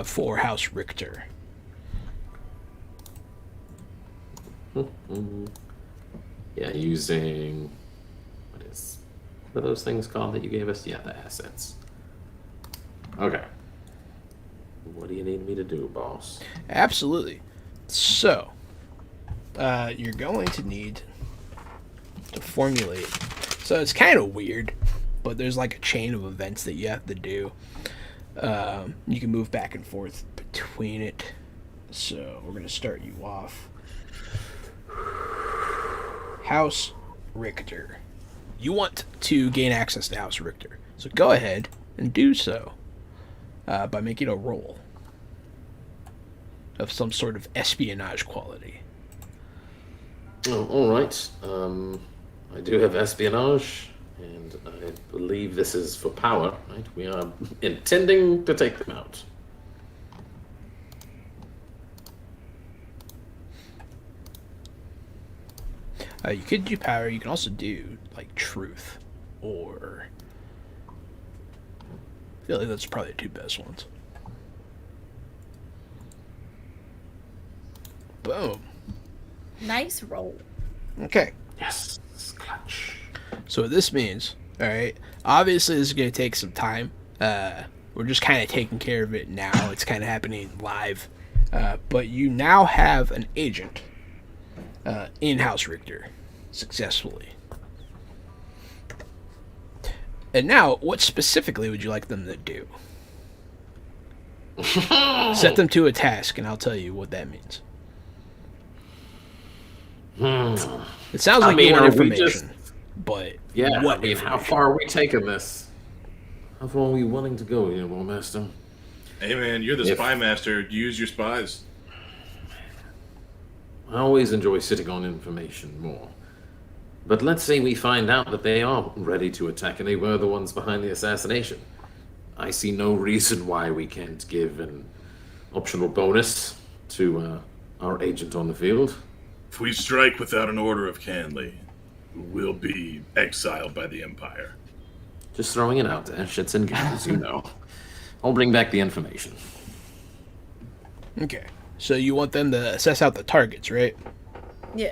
for House Richter. Yeah, using what are those things called that you gave us? Yeah, the assets. Okay. What do you need me to do, boss? Absolutely. So, you're going to need to formulate. So it's kind of weird, but there's like a chain of events that you have to do. You can move back and forth between it. So we're going to start you off. House Richter. You want to gain access to House Richter. So go ahead and do so by making a roll of some sort of espionage quality. Oh, all right. I do have espionage, and I believe this is for power, right? We are intending to take them out. You could do power. You can also do like truth, or I feel like that's probably the two best ones. Boom. Nice roll. Okay. Yes, clutch. So what this means, all right. Obviously, this is going to take some time. We're just kind of taking care of it now. It's kind of happening live, but you now have an agent in House Richter successfully. And now, what specifically would you like them to do? Set them to a task, and I'll tell you what that means. It sounds like you want information, but yeah, what how far are we taking this? How far are we willing to go, War Master? Hey man, you're the spy master. Use your spies. I always enjoy sitting on information more. But let's say we find out that they are ready to attack and they were the ones behind the assassination. I see no reason why we can't give an optional bonus to our agent on the field. If we strike without an order of Canley, we'll be exiled by the Empire. Just throwing it out there. Shits and giggles, you know. I'll bring back the information. Okay. So you want them to assess out the targets, right? Yeah.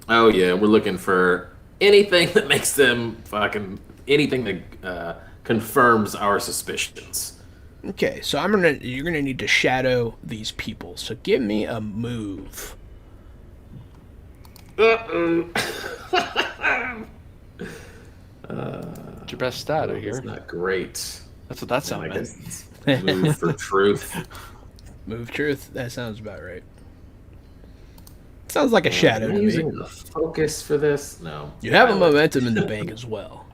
Oh yeah, we're looking for anything that makes them fucking anything that confirms our suspicions. Okay, so you're gonna need to shadow these people. So give me a move. It's your best stat, I hear. It's not great. That's what that I sounded guess it's move for truth. Move truth. That sounds about right. Sounds like a shadow Am I to me. using the focus for this? No. You have a momentum in the bank as well.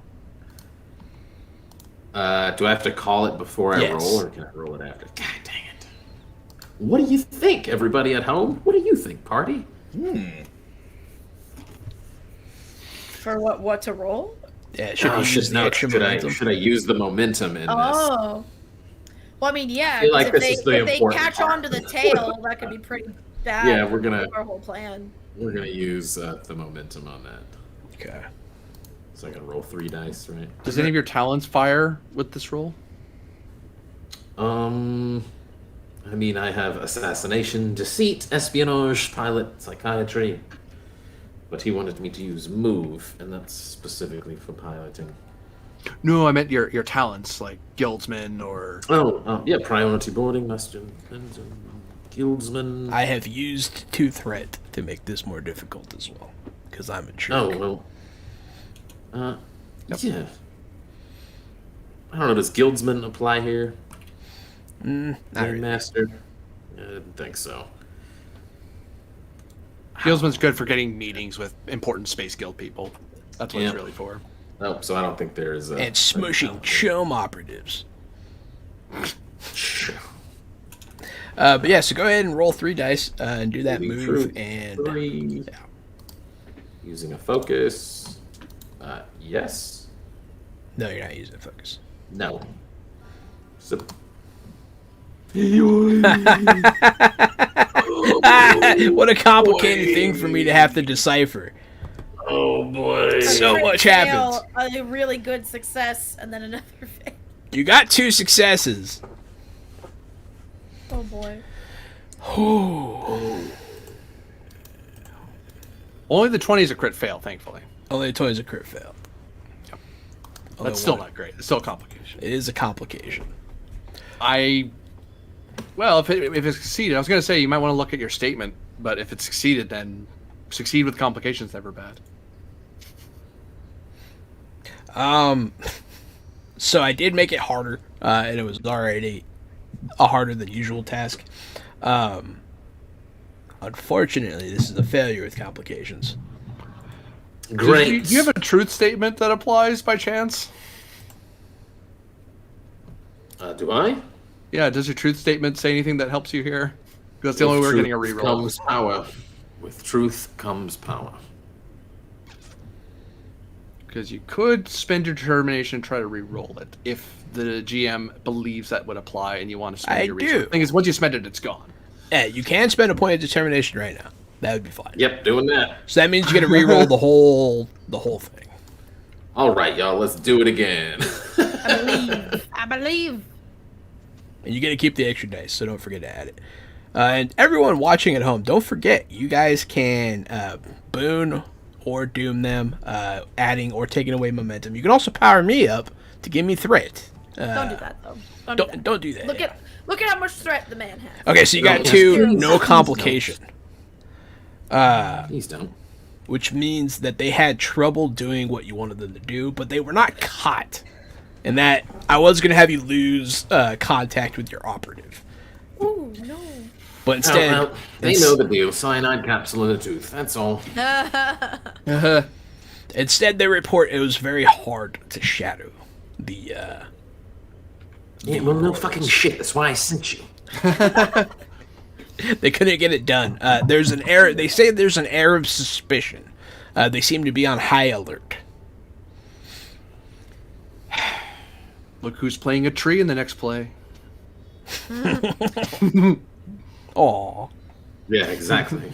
Do I have to call it before I Yes. roll, or can I roll it after? God dang it! What do you think, everybody at home? What do you think, party? For what to roll? Yeah, should you use the extra momentum? Should I use the momentum in this? Oh. Well, I mean, yeah. feel like 'cause this is if the they important catch part. on to the tail, that could be pretty bad. Yeah, we're gonna- for our whole plan. We're gonna use the momentum on that. Okay. So I gotta roll 3 dice, right? Does any of your talents fire with this roll? I mean, I have assassination, deceit, espionage, pilot, psychiatry. But he wanted me to use move, and that's specifically for piloting. No, I meant your talents, like guildsman or. Yeah, priority boarding, master, guildsman. I have used 2 threat to make this more difficult as well, because I'm a jerk. Oh, well. Yeah. I don't know, does guildsman apply here? Not really. Master? I didn't think so. Guildsman's good for getting meetings with important Space Guild people. That's what it's Yeah. really for. Oh, so I don't think there is a... And smushing chum operatives. But yeah, so go ahead and roll 3 dice and do that Moving move. through And 3. yeah. Using a focus. Yes. No, you're not using focus. No. So... What a complicated thing for me to have to decipher. Oh boy. So Crit much fail, happens. A really good success, and then another fail. You got 2 successes. Oh boy. Only the 20 is a crit fail, thankfully. Only a toy's a crit fail. Although That's still one- not great. It's still a complication. It is a complication. Well, if it succeeded, I was going to say you might want to look at your statement, but if it succeeded, then succeed with complications never bad. So I did make it harder, and it was already a harder than usual task. Unfortunately, this is a failure with complications. Great. Do you have a truth statement that applies by chance? Do I? Yeah, does your truth statement say anything that helps you here? Because that's the only way we're getting a With truth reroll. comes power. With truth comes power. Because you could spend your determination and try to re-roll it if the GM believes that would apply and you want to spend I your do. resource. The thing is, once you spend it, it's gone. Yeah, you can spend a point of determination right now. That would be fine. Yep, doing that. So that means you get to re-roll the whole thing. All right, y'all, let's do it again. I believe. And you get to keep the extra dice, so don't forget to add it. And everyone watching at home, don't forget, you guys can boon or doom them, adding or taking away momentum. You can also power me up to give me threat. Don't do that though. Don't do that. Look yeah. at how much threat the man has. Okay, so you got No, 2, please no don't. complication. Please don't. Which means that they had trouble doing what you wanted them to do, but they were not caught. And that I was going to have you lose contact with your operative. Ooh, no. But instead, Well, they know the deal. Cyanide capsule in a tooth. That's all. instead they report it was very hard to shadow the. Yeah, well, no fucking shit. That's why I sent you. They couldn't get it done. There's an air. They say there's an air of suspicion. They seem to be on high alert. Look who's playing a tree in the next play. Aw. Yeah, exactly.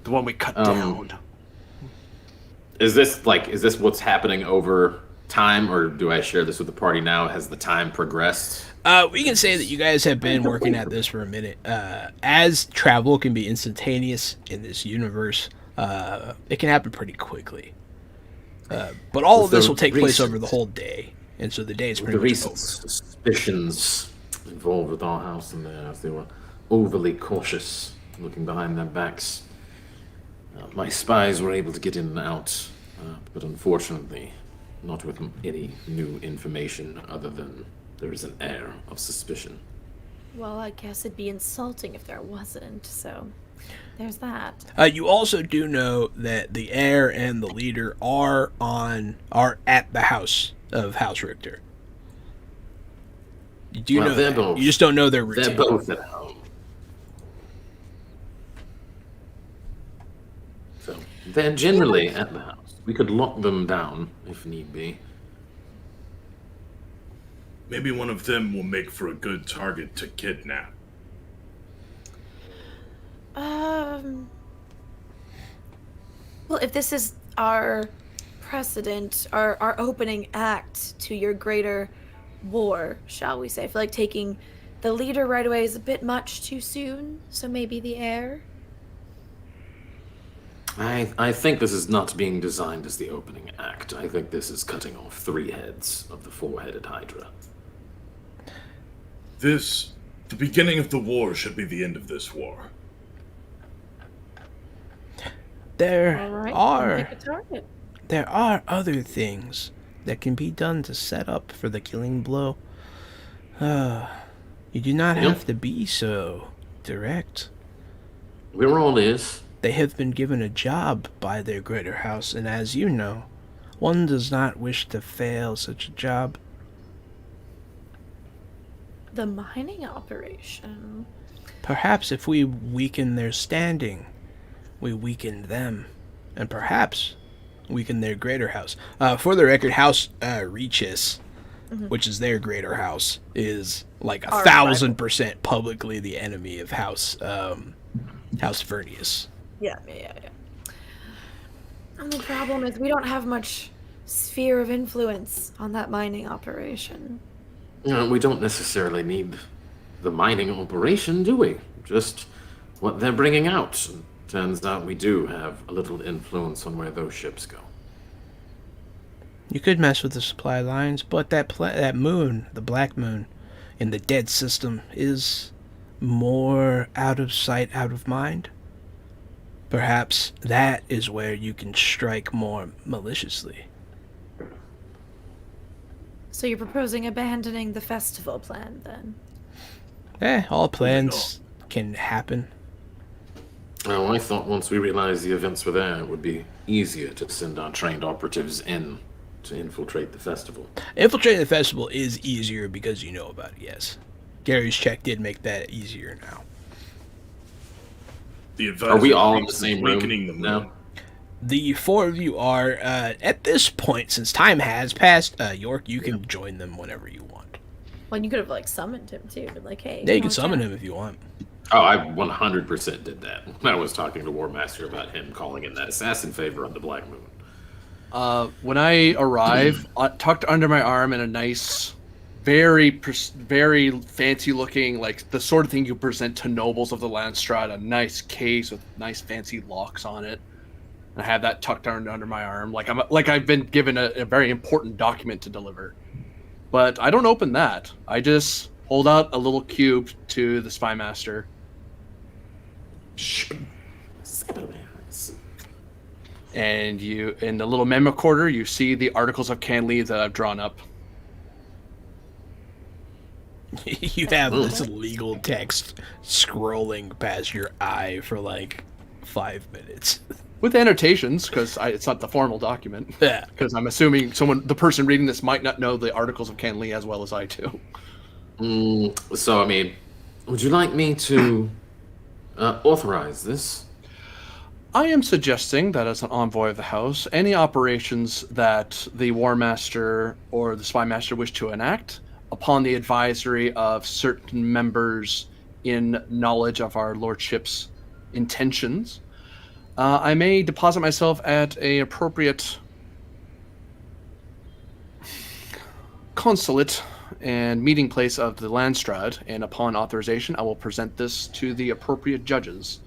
The one we cut down. Is this what's happening over time, or do I share this with the party now? Has the time progressed? We can say that you guys have been working at this for a minute. As travel can be instantaneous in this universe, it can happen pretty quickly. But all of this will take place over the whole day, and so the day is pretty The much recent over. suspicions involved with our house and theirs, they were overly cautious, looking behind their backs. My spies were able to get in and out, but unfortunately, not with any new information other than there is an air of suspicion. Well, I guess it'd be insulting if there wasn't, so there's that. You also do know that the heir and the leader are at the house of House Richter. You do know that. Both, you just don't know their routine. They're both at home. So they're generally at the house. We could lock them down if need be. Maybe one of them will make for a good target to kidnap. Well, if this is our precedent, our opening act to your greater war, shall we say? I feel like taking the leader right away is a bit much too soon, so maybe the heir? I think this is not being designed as the opening act. I think this is cutting off 3 heads of the 4-headed Hydra. The beginning of the war should be the end of this war. There All right, are pick a target. there are other things that can be done to set up for the killing blow. You do not have to be so direct. We're all ears. They have been given a job by their greater house, and as you know, one does not wish to fail such a job. The mining operation. Perhaps if we weaken their standing, we weaken them, and perhaps weaken their greater house. For the record, House Regis, which is their greater house, is like 1,000% publicly the enemy of House Vernius. Yeah. And the problem is we don't have much sphere of influence on that mining operation. We don't necessarily need the mining operation, do we? Just what they're bringing out. Turns out we do have a little influence on where those ships go. You could mess with the supply lines, but that moon, the black moon, in the dead system is more out of sight, out of mind. Perhaps that is where you can strike more maliciously. So you're proposing abandoning the festival plan, then? All plans can happen. Oh, I thought once we realized the events were there, it would be easier to send our trained operatives in to infiltrate the festival. Infiltrating the festival is easier because you know about it, yes. Gary's check did make that easier now. Are we all in the same room now? The 4 of you are, at this point, since time has passed, York, you can join them whenever you want. Well, you could have, summoned him, too. Been like, hey. Yeah, you can summon him if you want. Oh, I 100% did that. I was talking to War Master about him calling in that assassin favor on the Black Moon. When I arrive, tucked under my arm in a nice, very fancy-looking, the sort of thing you present to nobles of the Landstrad, a nice case with nice fancy locks on it. I have that tucked under my arm, I've been given a very important document to deliver. But I don't open that. I just hold out a little cube to the spy master. And you, in the little memo quarter, you see the articles of Canley that I've drawn up. You have this legal text scrolling past your eye for 5 minutes. With annotations, because it's not the formal document. Yeah. Because I'm assuming the person reading this might not know the articles of Canley as well as I do. So, would you like me to authorize this? I am suggesting that as an envoy of the House, any operations that the War Master or the Spy Master wish to enact, upon the advisory of certain members in knowledge of our Lordship's intentions, I may deposit myself at a appropriate consulate and meeting place of the Landstrad, and upon authorization, I will present this to the appropriate judges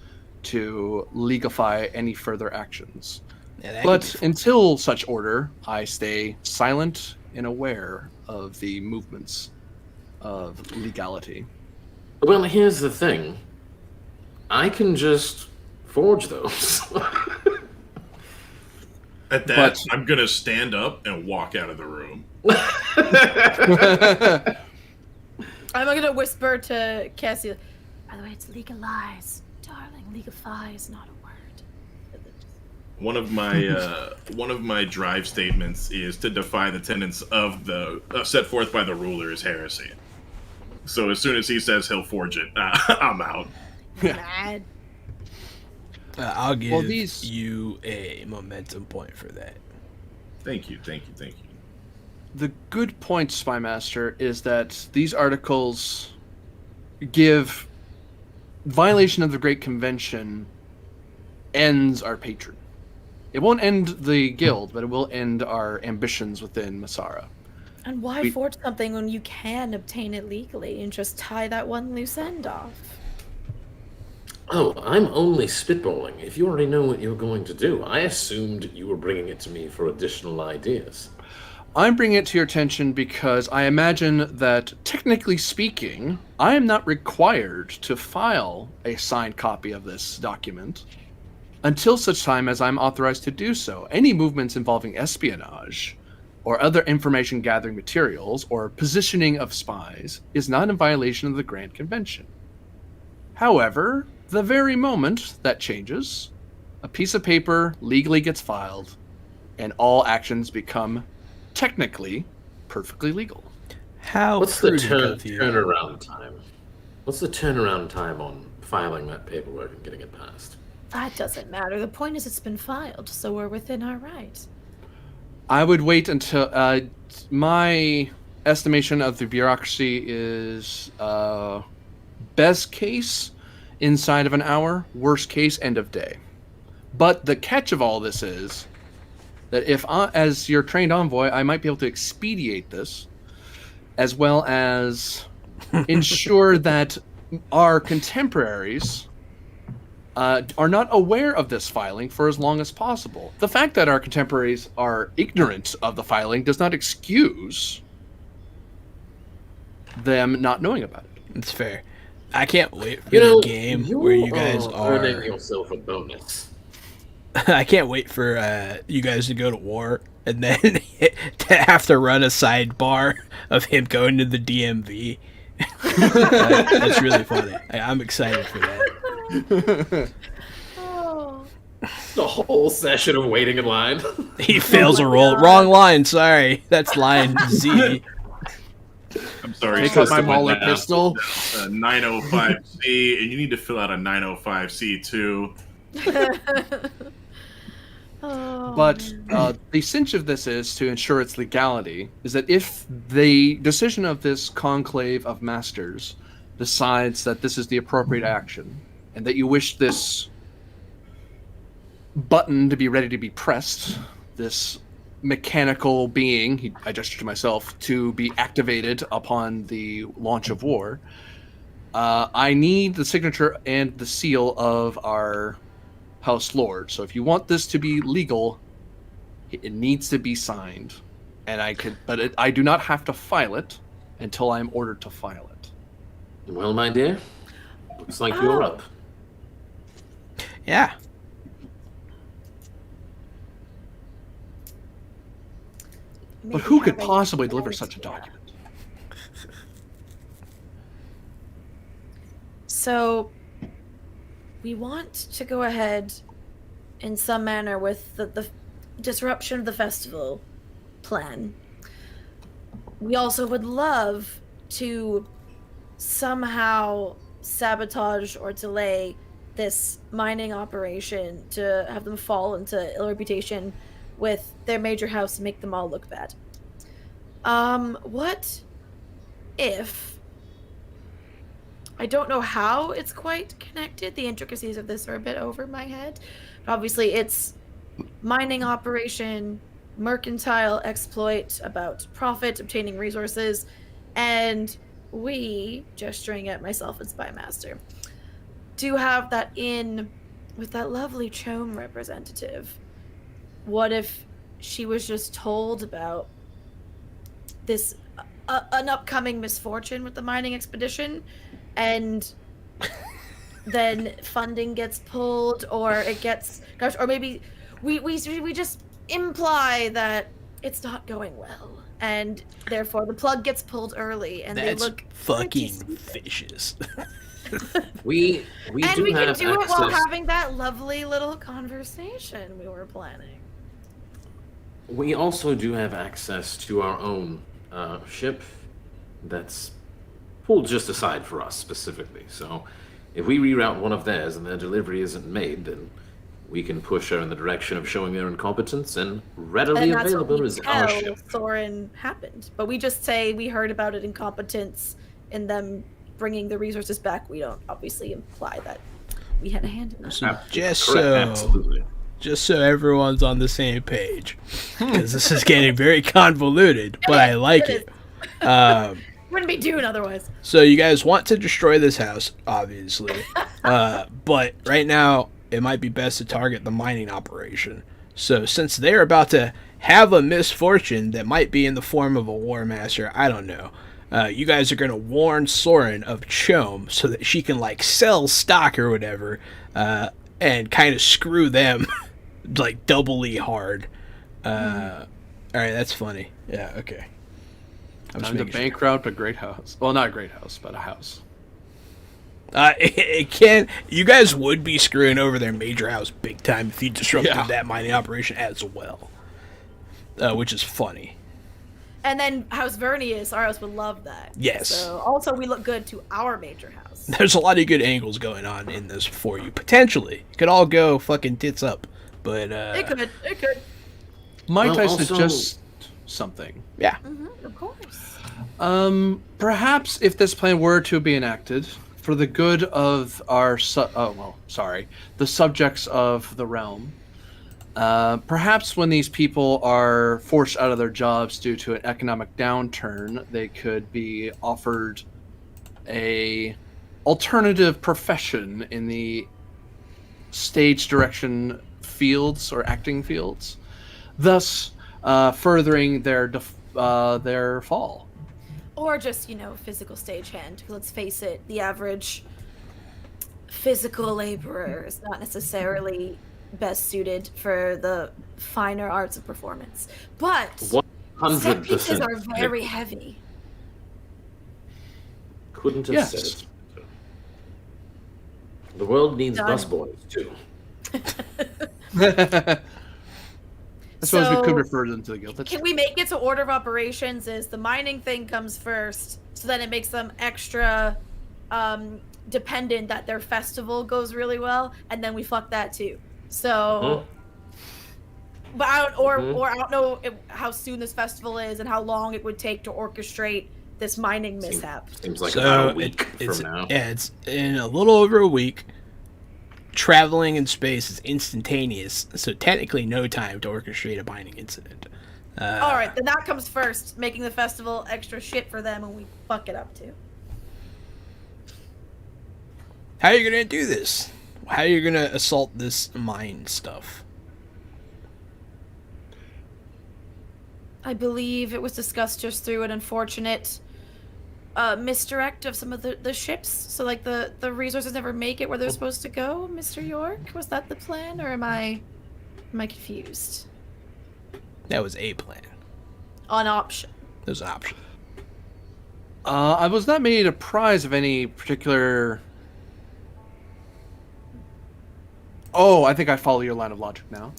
to legify any further actions. Yeah, that could be But fun. until such order, I stay silent and aware of the movements of legality. Well, here's the thing. I can just forge those. At that, But- I'm gonna stand up and walk out of the room. I'm gonna whisper to Cassie. By the way, it's legalize, darling. Legify is not a word. One of my drive statements is to defy the tenets of the set forth by the ruler is heresy. So as soon as he says he'll forge it, I'm out. Mad. I'll give Well, these- you a momentum point for that. Thank you, thank you, thank you. The good point, Spymaster, is that these articles give violation of the Great Convention ends our patron. It won't end the guild, but it will end our ambitions within Masarrah. And why We- forge something when you can obtain it legally and just tie that one loose end off? Oh, I'm only spitballing. If you already know what you're going to do, I assumed you were bringing it to me for additional ideas. I'm bringing it to your attention because I imagine that, technically speaking, I am not required to file a signed copy of this document until such time as I'm authorized to do so. Any movements involving espionage or other information gathering materials or positioning of spies is not in violation of the Grand Convention. However, the very moment that changes, a piece of paper legally gets filed and all actions become technically perfectly legal. How What's the prudent of you. turnaround time? What's the turnaround time on filing that paperwork and getting it passed? That doesn't matter. The point is it's been filed, so we're within our rights. I would wait until my estimation of the bureaucracy is best case inside of an hour, worst case end of day. But the catch of all this is that if as your trained envoy, I might be able to expedite this, as well as ensure that our contemporaries are not aware of this filing for as long as possible. The fact that our contemporaries are ignorant of the filing does not excuse them not knowing about it. It's fair. I can't wait for You know, the game where you guys earning are. yourself a bonus. I can't wait for you guys to go to war and then to have to run a sidebar of him going to the DMV. That's really funny. I'm excited for that. Oh. The whole session of waiting in line. He fails a roll. Wrong line. Sorry, that's line Z. I'm sorry. Take out my system went Mauler down. pistol. 905C, and you need to fill out a 905C too. Oh, But man. the cinch of this is to ensure its legality, is that if the decision of this conclave of masters decides that this is the appropriate action, and that you wish this button to be ready to be pressed, this mechanical being, I gesture to myself, to be activated upon the launch of war, I need the signature and the seal of our House Lord. So if you want this to be legal, it needs to be signed, and I do not have to file it until I am ordered to file it. Well, my dear, looks like you're Oh. up. Yeah. But Maybe who could having possibly deliver friends, such a yeah. document? So, we want to go ahead in some manner with the disruption of the festival plan. We also would love to somehow sabotage or delay this mining operation to have them fall into ill reputation with their major house and make them all look bad. What if I don't know how it's quite connected. The intricacies of this are a bit over my head. But obviously, it's mining operation, mercantile exploit, about profit, obtaining resources, and we, gesturing at myself as Spymaster, do have that in with that lovely Chome representative. What if she was just told about this an upcoming misfortune with the mining expedition, and then funding gets pulled, or it gets, gosh, or maybe we just imply that it's not going well, and therefore the plug gets pulled early, and That's they look fucking vicious. We and do we can have do it while access. having that lovely little conversation we were planning. We also do have access to our own ship that's pulled just aside for us specifically. So if we reroute one of theirs and their delivery isn't made, then we can push her in the direction of showing their incompetence, and readily And that's what available we is our tell ship. Thorin happened. But we just say we heard about it, incompetence in them bringing the resources back. We don't obviously imply that we had a hand in that. So just Correct, so absolutely. just so everyone's on the same page, because this is getting very convoluted, but I like it. Wouldn't be Dune otherwise. So you guys want to destroy this house, obviously, but right now it might be best to target the mining operation. So since they're about to have a misfortune that might be in the form of a war master, I don't know. You guys are going to warn Soren of Chome so that she can like sell stock or whatever, and kind of screw them like doubly hard. All right, that's funny. Yeah, okay. Time to bankrupt a great house. Well, not a great house, but a house. It can. You guys would be screwing over their major house big time if you disrupted that mining operation as well, which is funny. And then House Vernius, our house would love that. Yes. So also we look good to our major house. There's a lot of good angles going on in this for you. Potentially, it could all go fucking tits up, but It could. Might Well, I also- suggest something? yeah. Of course. Perhaps if this plan were to be enacted, for the good of our the subjects of the realm, perhaps when these people are forced out of their jobs due to an economic downturn, they could be offered a alternative profession in the stage direction fields or acting fields, thus furthering their fall. Or just, physical stagehand. Because let's face it, the average physical laborer is not necessarily best suited for the finer arts of performance. But set pieces 100%. are very heavy. Couldn't have Yes. said it. The world needs Done. busboys too. I suppose we could So, refer them to the guild. That's Can we make it to order of operations is the mining thing comes first, so then it makes them extra dependent that their festival goes really well, and then we fuck that too. So, but I don't know how soon this festival is and how long it would take to orchestrate this mining mishap. Seems like So about a week it's from now. yeah, it's in a little over a week. Traveling in space is instantaneous, so technically no time to orchestrate a mining incident. All right, then that comes first, making the festival extra shit for them, and we fuck it up too. How are you gonna do this? How are you gonna assault this mine stuff? I believe it was discussed just through an unfortunate misdirect of some of the ships. So, like, the resources never make it where they're supposed to go, Mr. York? Was that the plan, or am I confused? That was a plan. On option. That was an option. I was not made apprised of any particular. Oh, I think I follow your line of logic now.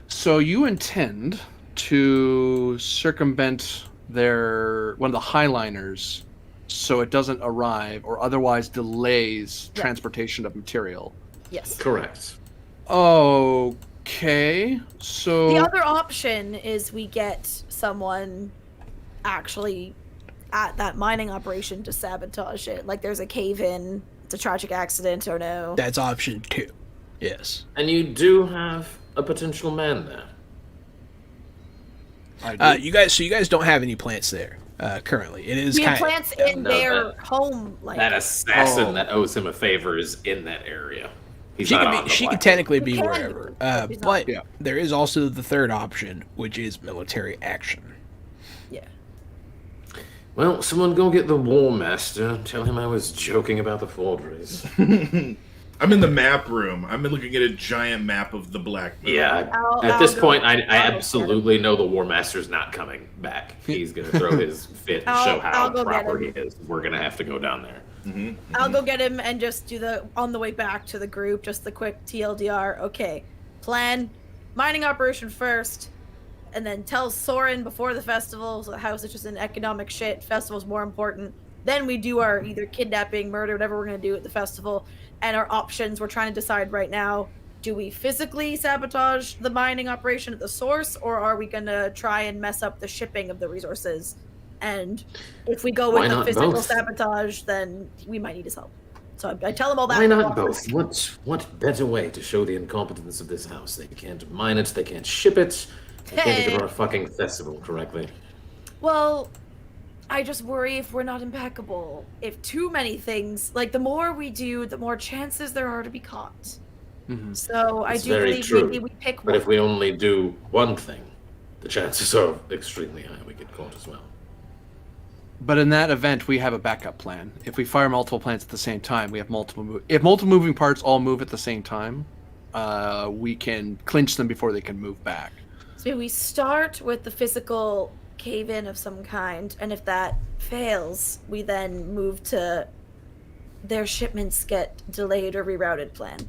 So you intend to circumvent one of the highliners so it doesn't arrive or otherwise delays transportation of material. Yes. Correct. Okay, so The other option is we get someone actually at that mining operation to sabotage it. Like there's a cave in, it's a tragic accident, or no. That's option 2. Yes. And you do have a potential man there. You guys don't have any plants there currently. It is We have kind plants in no, their that- home. Like That assassin that owes him a favor is in that area. He's she not could on be, the she could black technically be He can wherever. be, but he's not. But Yeah. there is also the third option, which is military action. yeah. Well, someone go get the War Master. Tell him I was joking about the forgeries. I'm in the map room. I'm looking at a giant map of the Black Moon. Yeah. I'll At this go- point, I I'll go absolutely know the War Master's not coming back. He's going to throw his fit and show how I'll go get proper he him. is. We're going to have to go down there. I'll go get him and just do on the way back to the group, just the quick TLDR. Okay, plan, mining operation first, and then tell Soren before the festival, so the house is just in economic shit, festival's more important. Then we do our either kidnapping, murder, whatever we're gonna do at the festival, and our options we're trying to decide right now. Do we physically sabotage the mining operation at the source, or are we gonna try and mess up the shipping of the resources? And if we go Why with the not physical both? sabotage, then we might need his help. So I tell him all that. Why in the not office. both? What better way to show the incompetence of this house? They can't mine it, they can't ship it, they can't even Hey. run a fucking festival correctly. Well, I just worry if we're not impeccable. If too many things, like the more we do, the more chances there are to be caught. So I It's do very believe true. maybe we pick But one. if we only do one thing, the chances are extremely high we get caught as well. But in that event, we have a backup plan. If we fire multiple plants at the same time, we have if multiple moving parts all move at the same time, we can clinch them before they can move back. So we start with the physical cave-in of some kind, and if that fails, we then move to their shipments get delayed or rerouted plan.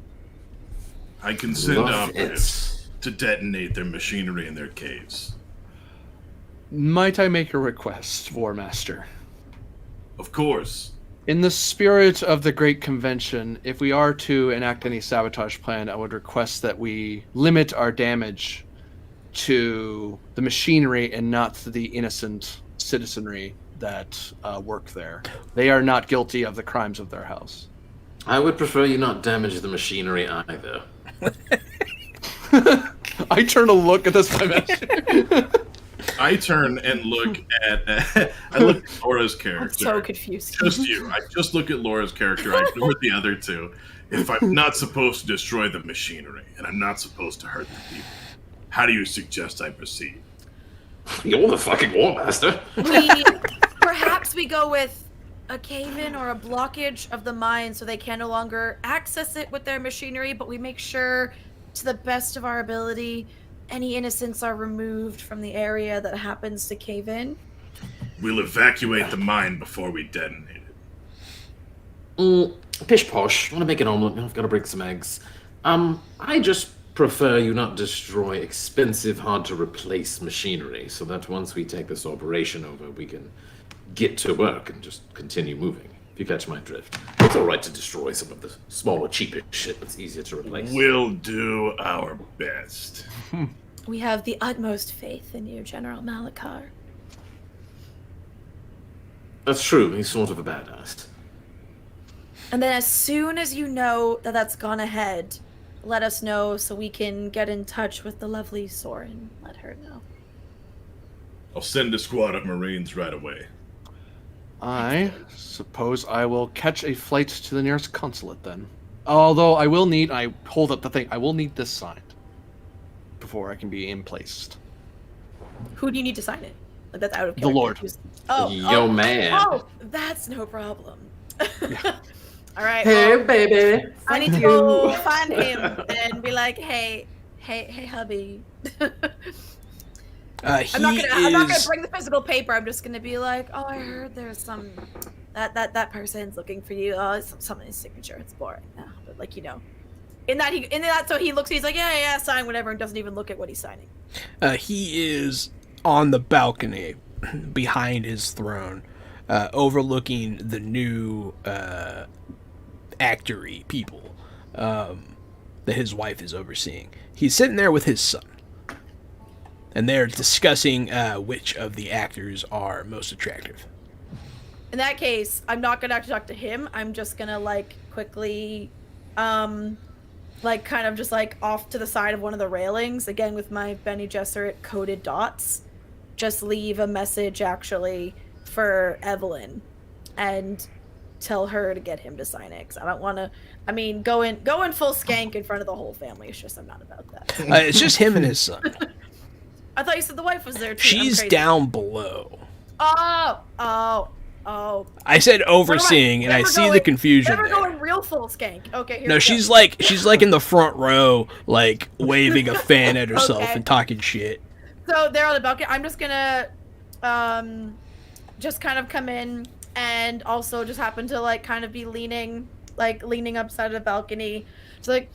I can send Love operatives to detonate their machinery in their caves. Might I make a request, War Master? Of course. In the spirit of the Great Convention, if we are to enact any sabotage plan, I would request that we limit our damage to the machinery and not to the innocent citizenry that work there. They are not guilty of the crimes of their house. I would prefer you not damage the machinery either. I turn to look at this, my master. I turn and look at I look at Laura's character. I'm so confused. Just you. I just look at Laura's character. I ignore the other two. If I'm not supposed to destroy the machinery and I'm not supposed to hurt the people, how do you suggest I proceed? You're the fucking War Master. Perhaps we go with a cave-in or a blockage of the mine so they can no longer access it with their machinery, but we make sure, to the best of our ability, any innocents are removed from the area that happens to cave in. We'll evacuate the mine before we detonate it. Pish posh. Want to make an omelet? I've got to break some eggs. I just prefer you not destroy expensive, hard to replace machinery, so that once we take this operation over, we can get to work and just continue moving. If you catch my drift, it's all right to destroy some of the smaller, cheaper shit that's easier to replace. We'll do our best. We have the utmost faith in you, General Malachar. That's true. He's sort of a badass. And then as soon as you know that that's gone ahead, let us know so we can get in touch with the lovely Soren. Let her know. I'll send a squad of Marines right away. I suppose I will catch a flight to the nearest consulate then. Although I will need, I hold up the thing, I will need this signed before I can be emplaced. Who do you need to sign it? Like that's out of The character. Lord. Yo, man. Oh, that's no problem. All right. Hey, well, baby. I need to go find him and be like, hey, hubby. I'm not gonna bring the physical paper. I'm just gonna be like, oh, I heard there's some that person's looking for you. Oh, it's something in his signature. It's boring. No, but like in that so he looks. He's like, yeah, sign whatever, and doesn't even look at what he's signing. He is on the balcony behind his throne, overlooking the new actory people that his wife is overseeing. He's sitting there with his son, and they're discussing which of the actors are most attractive. in that case, I'm not gonna actually talk to him. I'm just gonna like quickly, like kind of just like off to the side of one of the railings again with my Bene Gesserit coded dots. Just leave a message actually for Evelyn, and tell her to get him to sign it. Because I don't want to. I mean, going full skank in front of the whole family. It's just I'm not about that. It's just him and his son. I thought you said the wife was there too. She's down below. Oh. I said overseeing, and I see the confusion. Never there. going real full skank. Okay, here No, we she's go. like in the front row, like waving a fan at herself Okay. and talking shit. So they're on the balcony. I'm just gonna, just kind of come in and also just happen to like kind of be leaning upside of the balcony. It's like,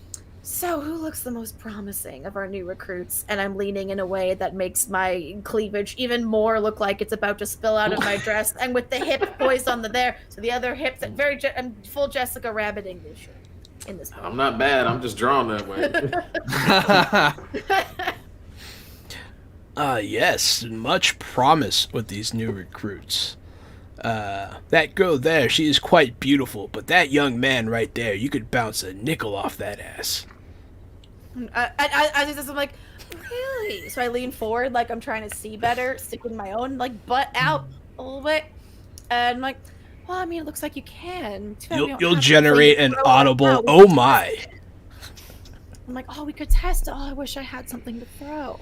so who looks the most promising of our new recruits? And I'm leaning in a way that makes my cleavage even more look like it's about to spill out of my dress, and with the hip poised on the there, so the other hip that I'm full Jessica Rabbit English in this moment. I'm not bad. I'm just drawn that way. Yes, much promise with these new recruits. That girl there, she is quite beautiful, but that young man right there, you could bounce a nickel off that ass. I'm like, really? So I lean forward, like I'm trying to see better, sticking my own like butt out a little bit, and I'm like, well, I mean, it looks like you can. Too bad we don't You'll have generate something an to throw right audible, now. oh my. I'm like, oh, we could test. Oh, I wish I had something to throw.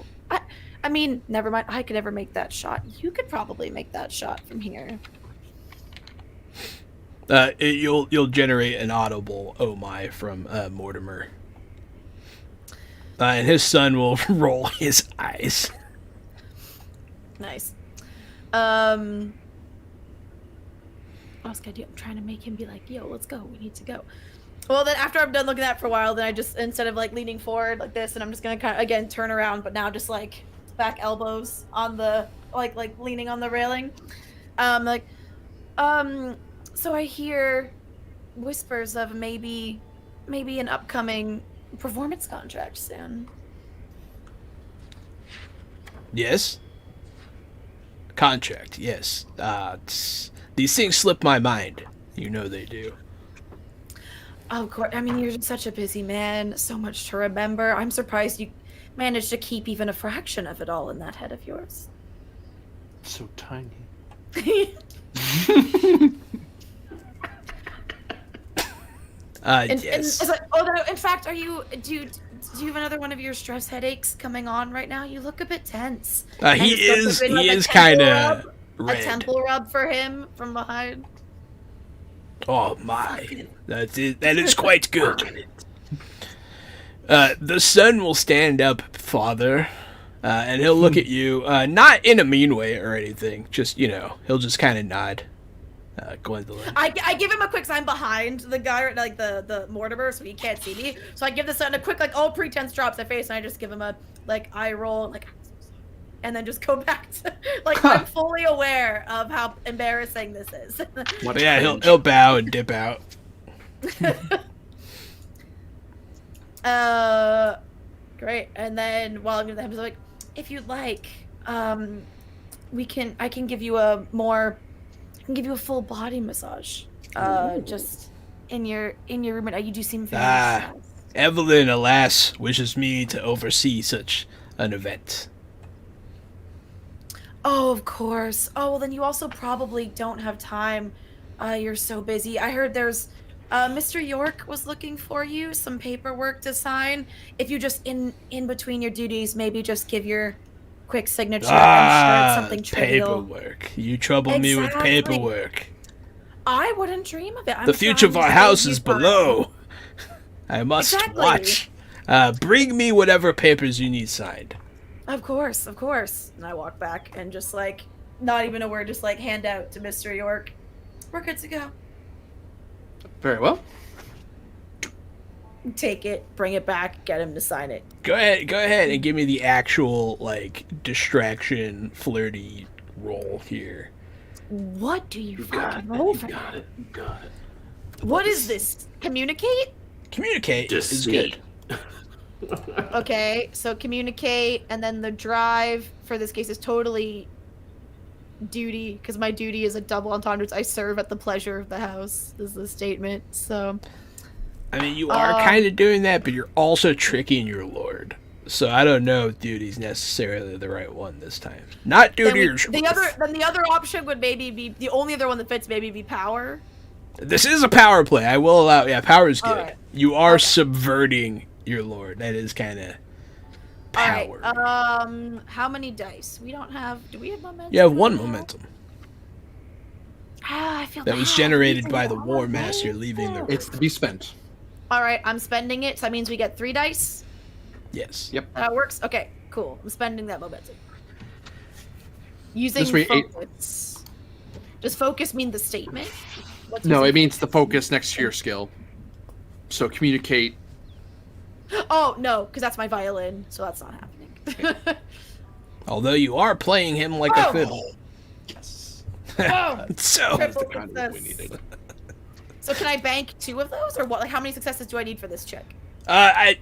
I mean, never mind. I could never make that shot. You could probably make that shot from here. You'll generate an audible oh my from Mortimer. And his son will roll his eyes. Nice. What else can I do? I'm trying to make him be like, yo, let's go. We need to go. Well, then after I'm done looking at that for a while, then I just, instead of like leaning forward like this, and I'm just going to kind of, again, turn around, but now just like back elbows on the, like leaning on the railing. So I hear whispers of maybe an upcoming performance contract soon. Yes? Contract, yes. These things slip my mind. You know they do. Oh, of course. I mean, you're such a busy man. So much to remember. I'm surprised you managed to keep even a fraction of it all in that head of yours. So tiny. And Yes. it's like, in fact, do you have another one of your stress headaches coming on right now? You look a bit tense. He is kind of a red. temple rub for him from behind. Oh my, that is quite good. The son will stand up, father, and he'll look at you, not in a mean way or anything. Just he'll just kind of nod. Gwendolyn. I give him a quick sign behind the guy, like the Mortimer, so he can't see me. So I give the son a quick, like, all pretense drops their face, and I just give him a, like, eye roll, like, and then just go back to, like, I'm fully aware of how embarrassing this is. Yeah, he'll bow and dip out. Great. And then while I'm giving him, like, if you'd like, I can give you a full body massage. Just in your room. You do seem very stressed. Evelyn, alas, wishes me to oversee such an event. Oh, of course. Oh, well, then you also probably don't have time. You're so busy. I heard there's Mr. York was looking for you, some paperwork to sign. If you just in between your duties, maybe just give your quick signature. I'm sure it's something trivial. Paperwork. You trouble me with paperwork. I wouldn't dream of it. The future of our house is below. I must watch. Bring me whatever papers you need signed. Of course. And I walk back and just like, not even a word, just like hand out to Mr. York. We're good to go. Very well. Take it, bring it back, get him to sign it. Go ahead and give me the actual, like, distraction, flirty roll here. What do you fucking roll for? You got it. What is this? Communicate? Communicate is good. Okay, so communicate, and then the drive for this case is totally duty, because my duty is a double entendre. I serve at the pleasure of the house, is the statement. So, I mean, you are kind of doing that, but you're also tricking your lord. So I don't know if duty's necessarily the right one this time. Not duty or then the other option would maybe be the only other one that fits. Maybe be power. This is a power play. I will allow. Yeah, power is good. Right. You are subverting your lord. That is kind of power. All right. How many dice? We don't have. Do we have momentum? You have one momentum. I feel That was bad. generated by the War Master leaving the room. It's to be spent. All right, I'm spending it. So that means we get 3 dice. Yes. Yep. That works. Okay, cool. I'm spending that momentum. Using This way, focus. Does focus mean the statement? What's No, using it means the focus next to your skill. So communicate. Oh no, because that's my violin, so that's not happening. Although you are playing him like a fiddle. Yes. Oh, So triple kind of what we success. needed. So can I bank 2 of those, or what? Like, how many successes do I need for this check?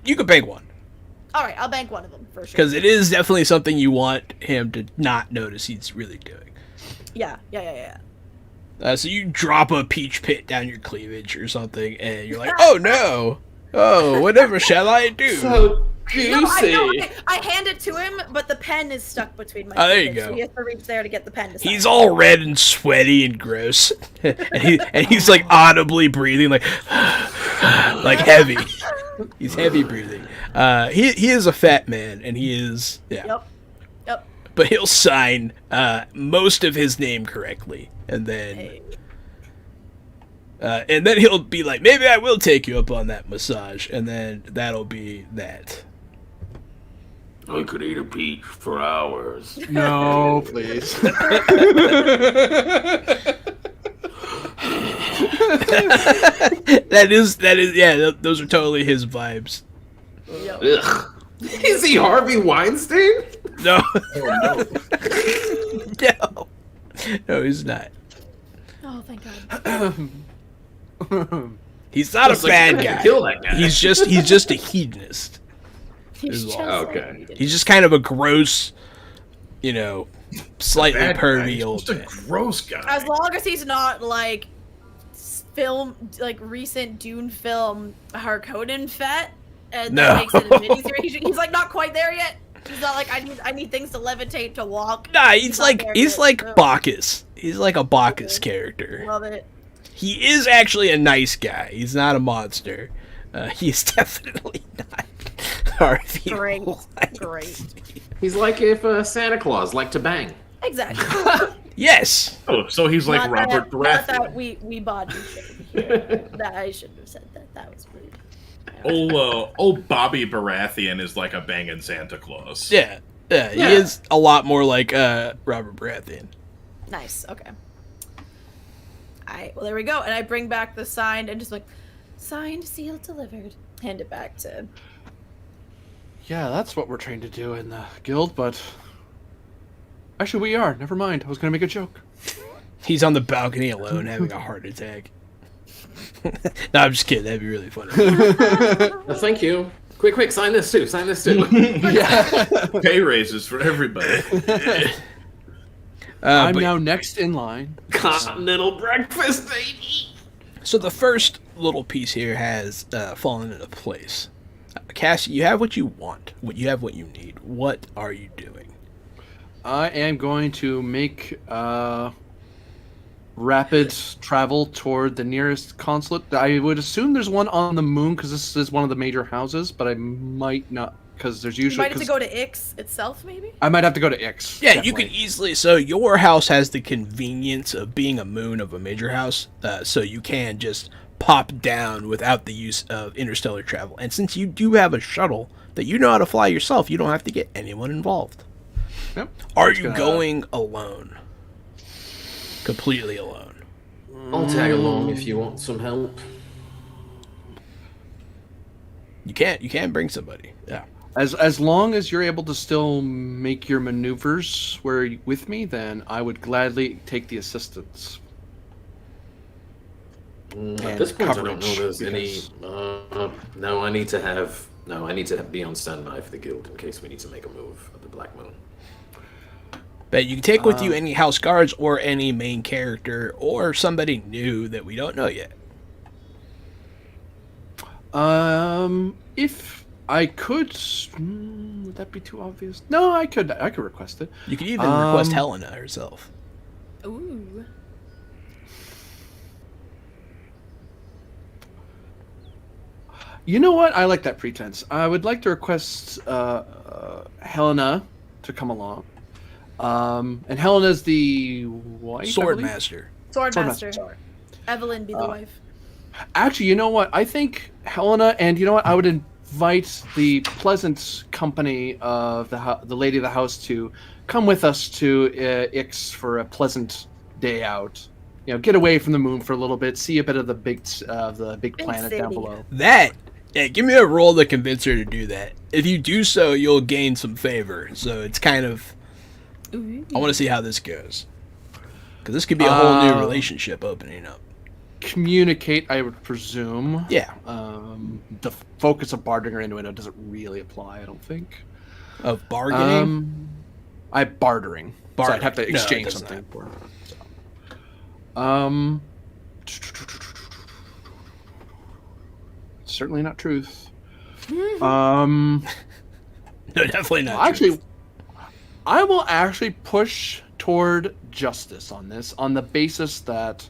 you could bank one. All right, I'll bank 1 of them for sure. Because it is definitely something you want him to not notice he's really doing. Yeah. So you drop a peach pit down your cleavage or something, and you're like, oh no! Oh, whatever shall I do? So juicy. No, I hand it to him, but the pen is stuck between my Oh, there you fingers, go. So he has to reach there to get the pen to sign. He's all red and sweaty and gross. and he's like audibly breathing like heavy. He's heavy breathing. He is a fat man, and he is Yep. But he'll sign most of his name correctly, and then he'll be like, maybe I will take you up on that massage, and then that'll be that. I could eat a peach for hours. No, please. That is yeah. Those are totally his vibes. Yep. Ugh. Is he Harvey Weinstein? No, Oh, no, no, he's not. Oh, thank God. He's not Looks a like bad I could guy. Kill that guy. He's just a hedonist. He's Is just all. Okay. He's just kind of a gross, slightly Bad guy. pervy He's old just a man. gross guy. As long as he's not like recent Dune film Harkonnen fat, and No. that makes it a miniseries. He's like not quite there yet. He's not like I need things to levitate to walk. Nah, he's not like there he's yet, like so- Bacchus. He's like a Bacchus Okay. character. Love it. He is actually a nice guy. He's not a monster. He's definitely not Harvey Great, Weinstein. great. He's like if Santa Claus liked to bang. Exactly. Yes. Oh, so he's like Not Robert that, not Baratheon. that we body shame here. That I shouldn't have said that. That was rude. Old Bobby Baratheon is like a banging Santa Claus. Yeah. He is a lot more like Robert Baratheon. Nice. Okay. Well, there we go. And I bring back the signed and just like, signed, sealed, delivered. Hand it back to. yeah, that's what we're trained to do in the guild, but actually we are. Never mind. I was gonna make a joke. He's on the balcony alone having a heart attack. No, I'm just kidding. That'd be really funny. Thank you. Quick, sign this too. Sign this too. Pay raises for everybody. I'm but- now next in line. Continental breakfast, baby. So the first little piece here has fallen into place. Cassie, you have what you want. You have what you need. What are you doing? I am going to make rapid travel toward the nearest consulate. I would assume there's one on the moon because this is one of the major houses, but I might not because there's You usually. might have to go to Ix itself, maybe. I might have to go to Ix. Yeah, you definitely. can easily. So your house has the convenience of being a moon of a major house, so you can just pop down without the use of interstellar travel. And since you do have a shuttle that you know how to fly yourself, you don't have to get anyone involved. Yep. Are Just you gonna- going alone? Completely alone. I'll tag along if you want some help. You can bring somebody. Yeah. As long as you're able to still make your maneuvers with me, then I would gladly take the assistance. At And this point, I don't know coverage, there's any. because- No, I need to be on standby for the guild in case we need to make a move at the Black Moon. But you can take with you any house guards or any main character or somebody new that we don't know yet. If I could, would that be too obvious? No, I could request it. You could even request Helena herself. Ooh. You know what? I like that pretense. I would like to request Helena to come along. And Helena's the wife, Swordmaster. Swordmaster. Sorry. Evelyn be the wife. Actually, you know what? I think Helena, and you know what? I would invite the pleasant company of the lady of the house to come with us to Ix for a pleasant day out. You know, get away from the moon for a little bit, see a bit of the big planet down city. below. Yeah, give me a roll to convince her to do that. If you do so, you'll gain some favor. So it's kind of... Ooh. I want to see how this goes. Because this could be a whole new relationship opening up. Communicate, I would presume. Yeah. The focus of bartering or innuendo doesn't really apply, I don't think. Of bargaining? Bartering. So I'd have to No, it exchange does something not. for it. So. Certainly not truth. No, definitely not. Actually, I will actually push toward justice on this, on the basis that,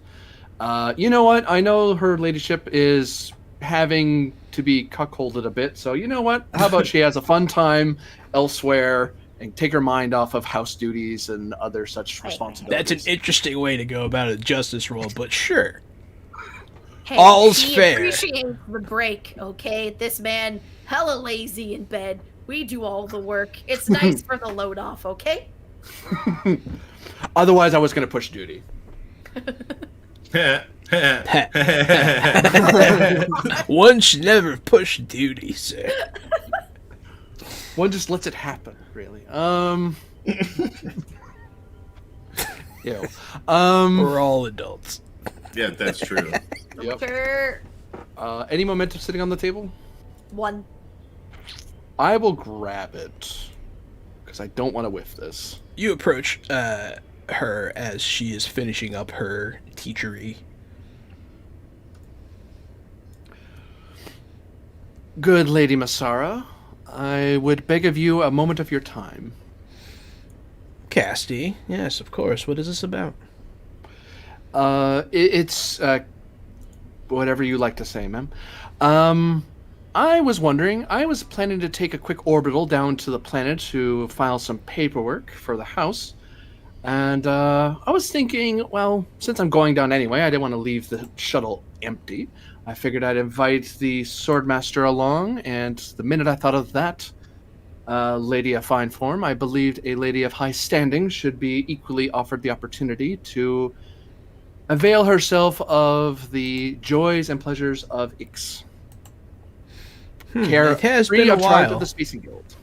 you know what? I know her ladyship is having to be cuckolded a bit, so you know what? How about she has a fun time elsewhere and take her mind off of house duties and other such responsibilities? That's an interesting way to go about a justice roll, but sure. Hey, All's she fair. appreciates the break, okay? This man, hella lazy in bed. We do all the work. It's nice for the load off, okay? Otherwise, I was going to push duty. One should never push duty, sir. One just lets it happen, really. Ew. We're all adults. Yeah, that's true. Yep. Sure. Any momentum sitting on the table? One. I will grab it because I don't want to whiff this. You approach her as she is finishing up her teachery. Good Lady Masarrah, I would beg of you a moment of your time. Casty, yes, of course. What is this about? It's whatever you like to say, ma'am. I was wondering, I was planning to take a quick orbital down to the planet to file some paperwork for the house. And I was thinking, well, since I'm going down anyway, I didn't want to leave the shuttle empty. I figured I'd invite the Swordmaster along, and the minute I thought of that lady of fine form, I believed a lady of high standing should be equally offered the opportunity to avail herself of the joys and pleasures of Ix. It has free been a of charge while. of the Spacing Guild.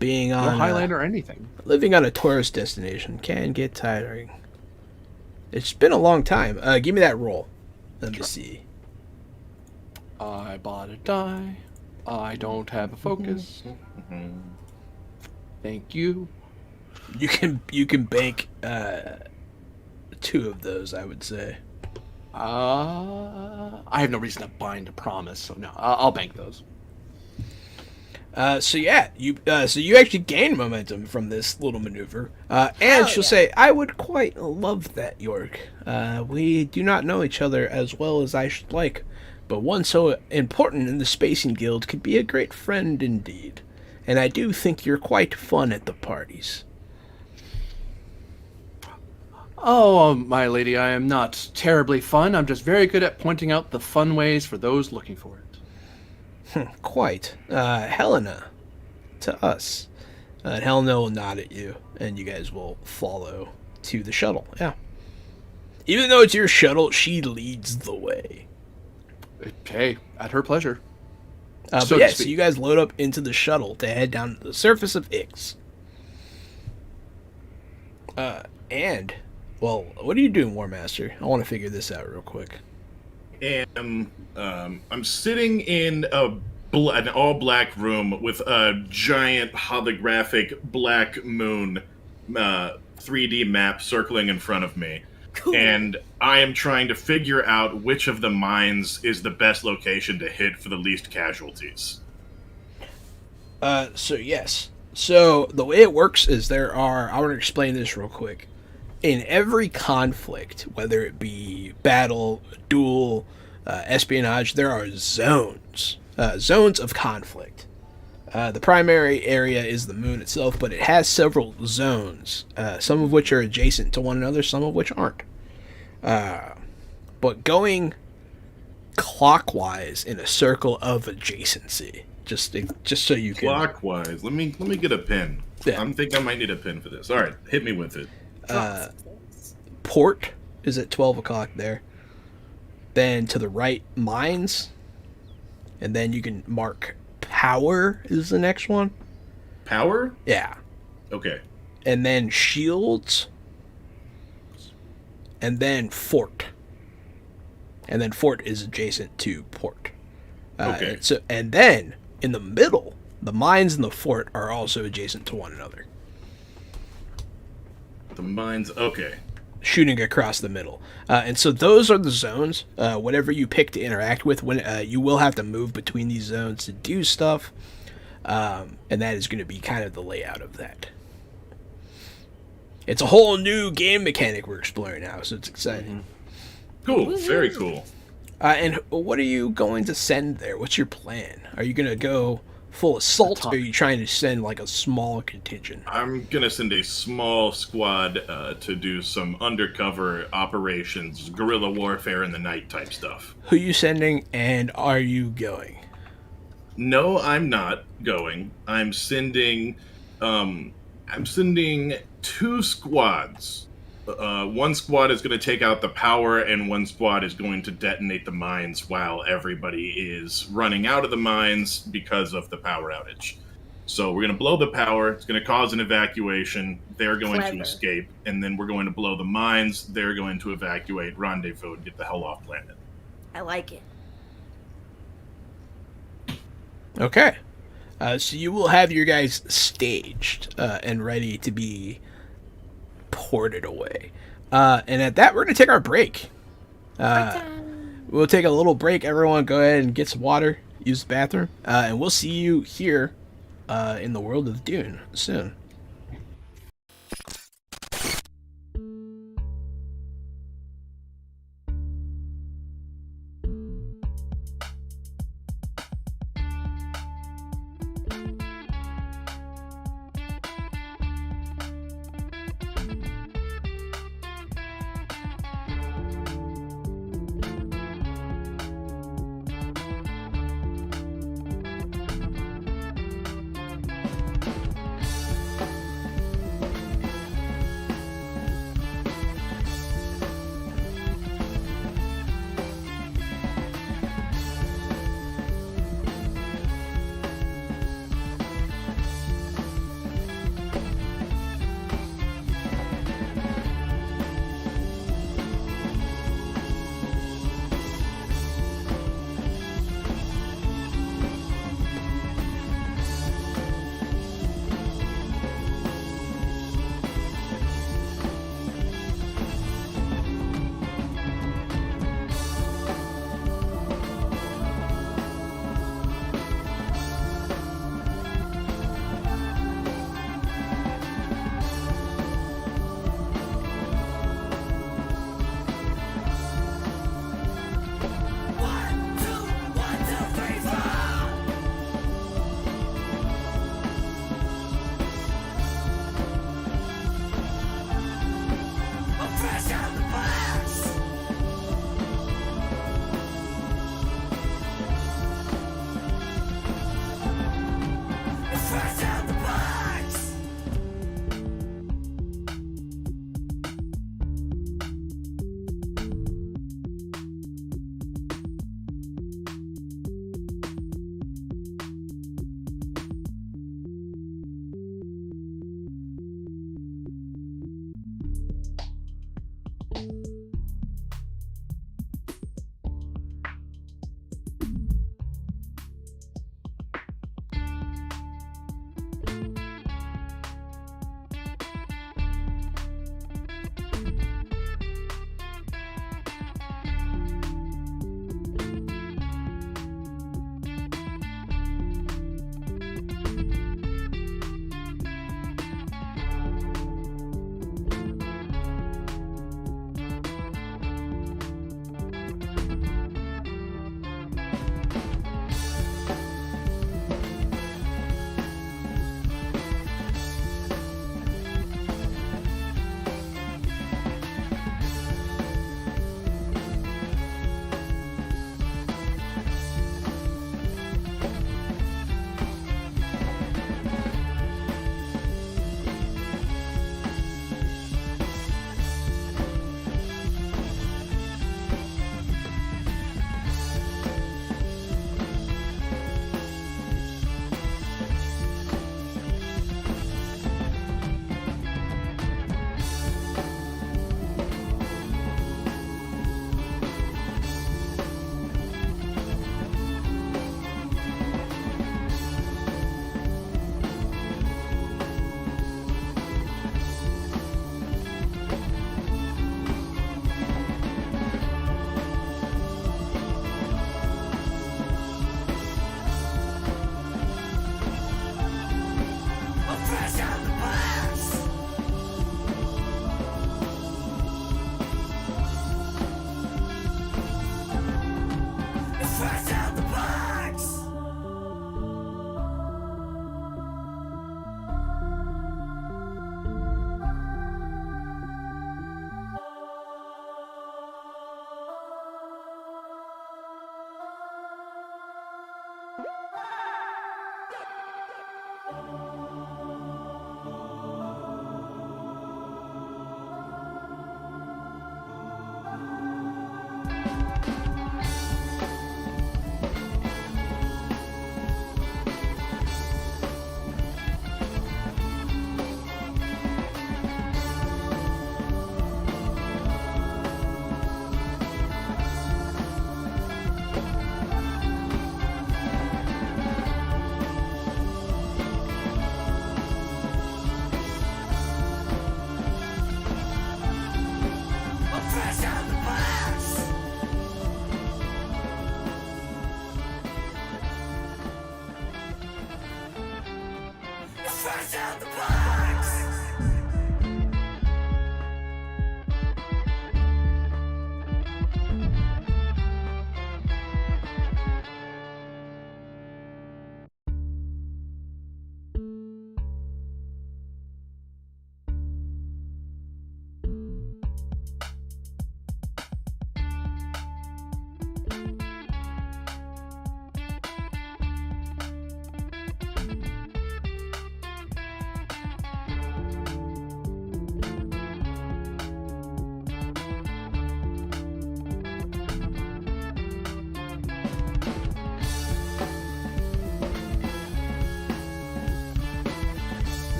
Being No on highlight or anything. living on a tourist destination can get tiring. It's been a long time. Give me that roll. Let me see. I bought a die. I don't have a focus. Thank you. You can bank 2 of those, I would say. I have no reason to bind a promise, so no, I'll bank those. So you actually gain momentum from this little maneuver, and she'll say, "I would quite love that, York. We do not know each other as well as I should like, but one so important in the Spacing Guild could be a great friend indeed. And I do think you're quite fun at the parties." Oh, my lady, I am not terribly fun. I'm just very good at pointing out the fun ways for those looking for it. Quite. Helena, to us. And Helena will nod at you, and you guys will follow to the shuttle. Yeah. Even though it's your shuttle, she leads the way. Hey, at her pleasure. But So to yeah, so speak. you guys load up into the shuttle to head down to the surface of Ix. Well, what are you doing, War Master? I want to figure this out real quick. And I'm sitting in a an all black room with a giant holographic black moon 3D map circling in front of me. Cool. And I am trying to figure out which of the mines is the best location to hit for the least casualties. So yes. So the way it works is I want to explain this real quick. In every conflict, whether it be battle, duel, espionage, there are zones. Zones of conflict. The primary area is the moon itself, but it has several zones, some of which are adjacent to one another, some of which aren't. But going clockwise in a circle of adjacency, just so you can... Clockwise. Let me get a pin. Yeah. I think I might need a pin for this. All right, hit me with it. Port is at 12 o'clock there. Then to the right, mines. And then you can mark power is the next one. Power? Yeah. Okay. And then shields. And then fort. And then fort is adjacent to port. Okay. And then in the middle, the mines and the fort are also adjacent to one another. The mines. Okay. Shooting across the middle. And so those are the zones. Whatever you pick to interact with, when you will have to move between these zones to do stuff. And that is going to be kind of the layout of that. It's a whole new game mechanic we're exploring now, so it's exciting. Cool. Very cool. And what are you going to send there? What's your plan? Are you going to go full assault, or are you trying to send like a small contingent? I'm gonna send a small squad to do some undercover operations, guerrilla warfare in the night type stuff. Who are you sending, and are you going? No, I'm not going. I'm sending two squads. One squad is going to take out the power, and one squad is going to detonate the mines while everybody is running out of the mines because of the power outage. So we're going to blow the power. It's going to cause an evacuation. They're going to escape, and then we're going to blow the mines. They're going to evacuate, rendezvous, and get the hell off planet. I like it. Okay. So you will have your guys staged and ready to be ported away. And at that, we're going to take our break. We'll take a little break. Everyone go ahead and get some water, use the bathroom, and we'll see you here in the world of Dune soon. Fresh out the box.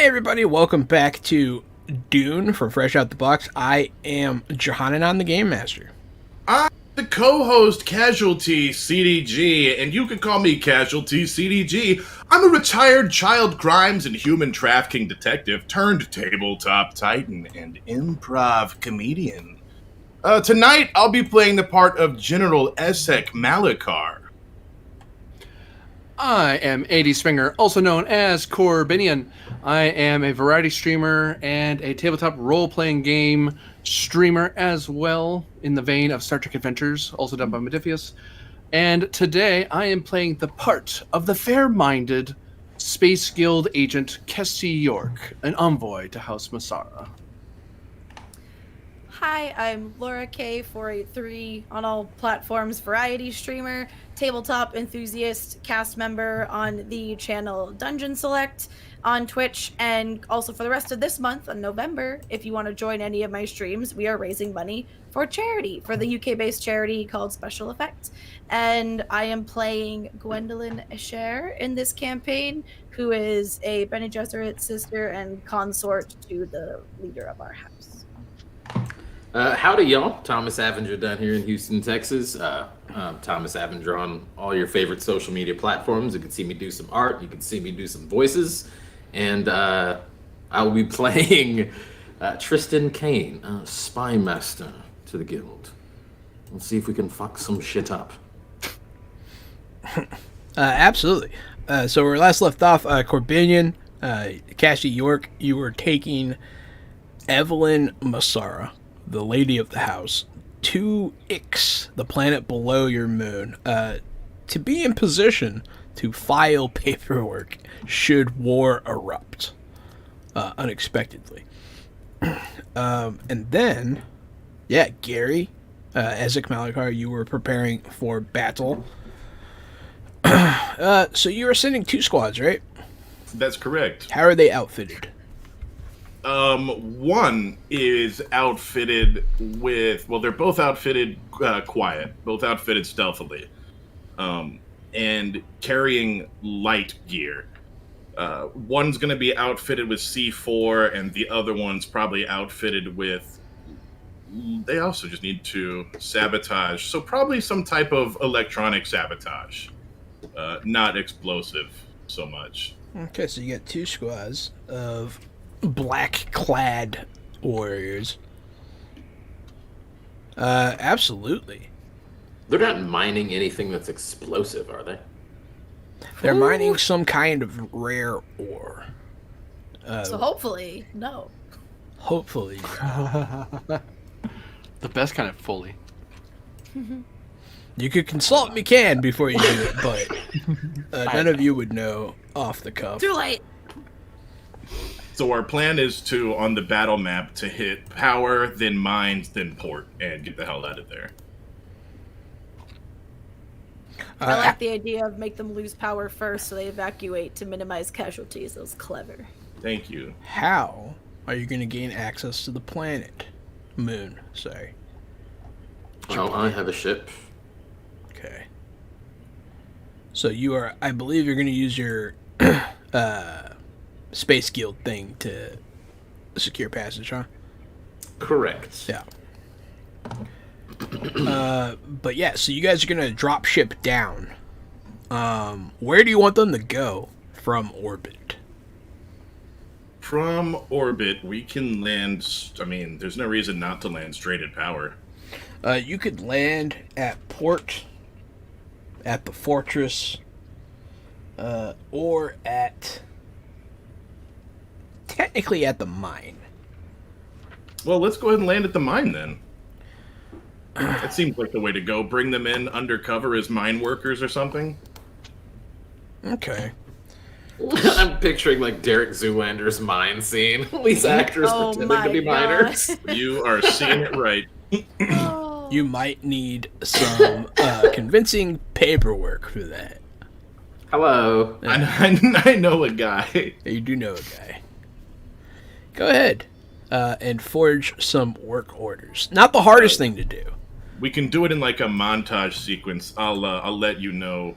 everybody, welcome back to Dune from Fresh Out the Box. I am Johanan, the Game Master. I'm the co-host Casualty CDG, and you can call me Casualty CDG. I'm a retired child crimes and human trafficking detective turned tabletop titan and improv comedian. Tonight, I'll be playing the part of General Essek Malakar. I am AD Springer, also known as Corbinian. I am a variety streamer and a tabletop role-playing game streamer as well, in the vein of Star Trek Adventures, also done by Modifius. And today I am playing the part of the fair-minded Space Guild agent Kessie York, an envoy to House Masarrah. Hi, I'm Laura K483 on all platforms, variety streamer, tabletop enthusiast, cast member on the channel Dungeon Select on Twitch, and also for the rest of this month in November, if you want to join any of my streams, we are raising money for charity, for the UK-based charity called Special Effect. And I am playing Gwendolyn Asher in this campaign, who is a Bene Gesserit sister and consort to the leader of our house. Howdy, y'all. Thomas Avenger down here in Houston, Texas. Thomas Avenger on all your favorite social media platforms. You can see me do some art. You can see me do some voices. And I will be playing Tristan Kane, spy master to the guild. Let's see if we can fuck some shit up. Absolutely. So where we last left off, Corbinian, Kessie York, you were taking Evelyn Masarrah, the lady of the house, to Ix, the planet below your moon, to be in position to file paperwork should war erupt unexpectedly. And then, Gary, Essek Malakar, you were preparing for battle. So you were sending 2 squads, right? That's correct. How are they outfitted? One is outfitted with, well, they're both outfitted quiet, both outfitted stealthily, and carrying light gear. One's going to be outfitted with C4, and the other one's probably outfitted with, they also just need to sabotage, so probably some type of electronic sabotage, not explosive so much. Okay, so you got 2 squads of black-clad warriors. Absolutely. They're not mining anything that's explosive, are they? They're mining some kind of rare ore. So hopefully, no. Hopefully. The best kind of fully. You could consult me before you do it, but none of you would know off the cuff. Too late. So our plan is to, on the battle map, to hit power, then mines, then port, and get the hell out of there. I like the idea of make them lose power first so they evacuate to minimize casualties. That was clever. Thank you. How are you going to gain access to the planet? Moon, sorry. Oh, I have a ship. Okay. So you are, I believe you're going to use your Space Guild thing to secure passage, huh? Correct. Yeah. But yeah, so you guys are gonna drop ship down. Where do you want them to go from orbit? From orbit, we can land, I mean, there's no reason not to land straight at power. You could land at port, at the fortress, or technically at the mine. Well, let's go ahead and land at the mine then. That seems like the way to go. Bring them in undercover as mine workers or something. Okay. I'm picturing like Derek Zoolander's mine scene. These actors pretending to be miners. You are seeing it right. You might need some convincing paperwork for that. Hello. I know a guy. You do know a guy. Go ahead and forge some work orders. Not the hardest thing to do. We can do it in like a montage sequence. I'll let you know.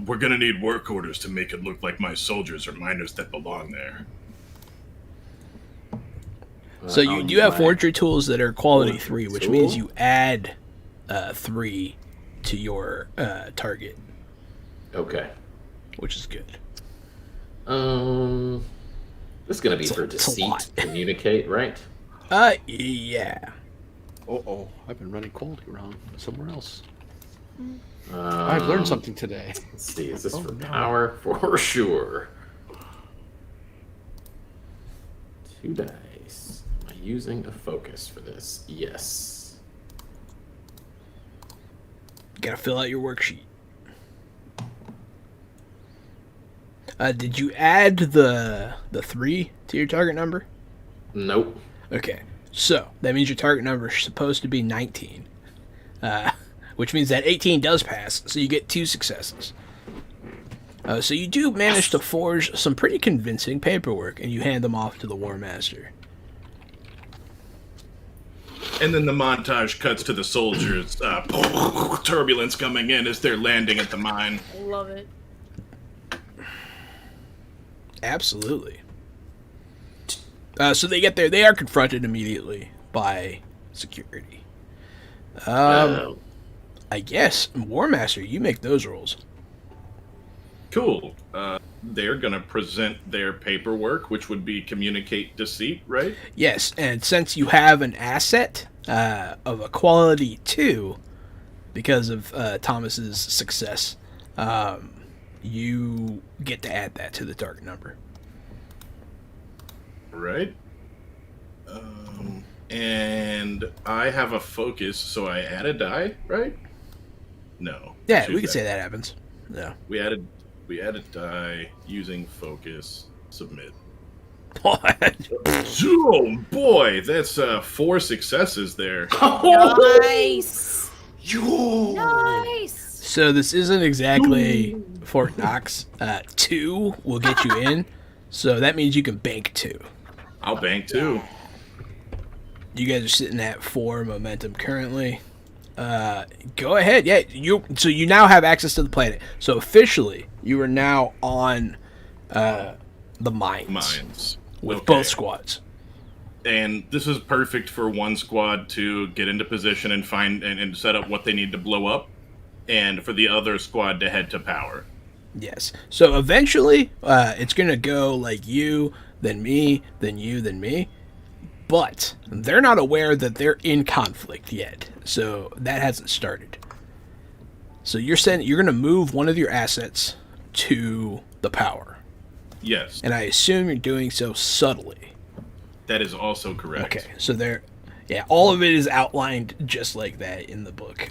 We're gonna need work orders to make it look like my soldiers are miners that belong there. So you I'll do use have my forgery tools that are quality forgery 3, which tool. means you add 3 to your target, Okay. which is good. This is gonna be It's a- for it's a deceit, lot. communicate, right? Yeah. Oh, I've been running quality wrong somewhere else. Um, I've learned something today. Let's see, is this Oh, for no. power? For sure. 2 dice. Am I using a focus for this? Yes. Gotta fill out your worksheet. Did you add the 3 to your target number? Nope. Okay, so that means your target number is supposed to be 19, which means that 18 does pass, so you get 2 successes. So you do manage to forge some pretty convincing paperwork, and you hand them off to the War Master. And then the montage cuts to the soldiers. Turbulence coming in as they're landing at the mine. Love it. Absolutely. So they get there. They are confronted immediately by security. I guess, War Master, you make those rolls. Cool. They're gonna present their paperwork, which would be communicate deceit, right? Yes, and since you have an asset of a quality 2, because of Thomas's success, you get to add that to the target number. Right. And I have a focus, so I add a die, right? No. Yeah, Choose we could that. say that happens. Yeah. We added a die using focus. Submit. What? Oh boy, that's 4 successes there. Nice. Nice. So this isn't exactly Fort Knox. 2 will get you in, so that means you can bank 2. I'll bank 2. You guys are sitting at 4 momentum currently. Go ahead. Yeah, so you now have access to the planet. So officially, you are now on the mines with Okay. both squads. And this is perfect for one squad to get into position and find and set up what they need to blow up, and for the other squad to head to power. Yes. So eventually, it's going to go like you, then me, then you, then me. But they're not aware that they're in conflict yet. So that hasn't started. So you're going to move one of your assets to the power. Yes, And I assume you're doing so subtly. that is also correct. Okay. So all of it is outlined just like that in the book.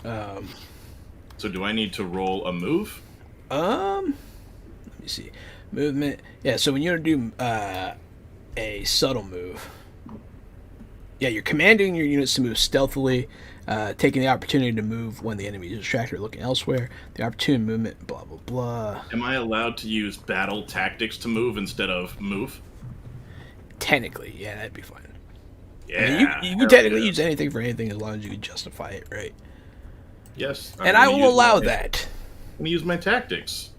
So do I need to roll a move? Let me see. Movement. Yeah, so when you're going to do a subtle move, yeah, you're commanding your units to move stealthily, taking the opportunity to move when the enemy is distracted or looking elsewhere. The opportune movement, blah, blah, blah. Am I allowed to use battle tactics to move instead of move? Technically, yeah, that'd be fine. Yeah. I mean, you can technically use anything for anything as long as you can justify it, right? Yes. And I will allow that. I'm going to use my tactics.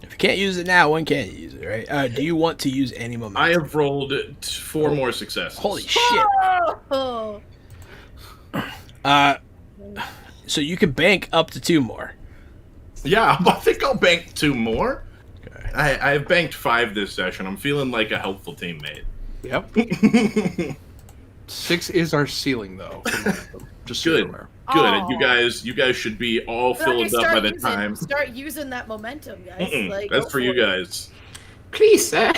If you can't use it now, when can you use it, right? Do you want to use any momentum? I have rolled 4 more successes. Holy shit. Oh. So you can bank up to 2 more. Yeah, I think I'll bank 2 more. Okay. I've banked 5 this session. I'm feeling like a helpful teammate. Yep. 6 is our ceiling, though. Just so you're Good. aware. Good. Aw. You guys should be all I feel like filled up by the using- time. Start using that momentum, guys. Mm-mm, Like, that's go for you it. guys. Please, sir.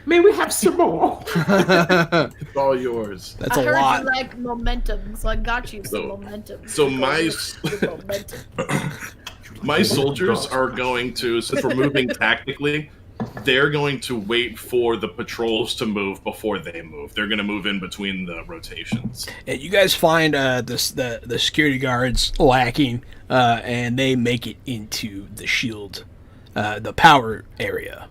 May we have some more? It's all yours. That's I a heard lot. you like momentum, so I got you some So- momentum. so Go my- with momentum. My soldiers are going to, since we're moving tactically, they're going to wait for the patrols to move before they move. They're going to move in between the rotations. And you guys find the security guards lacking, and they make it into the shield, the power area.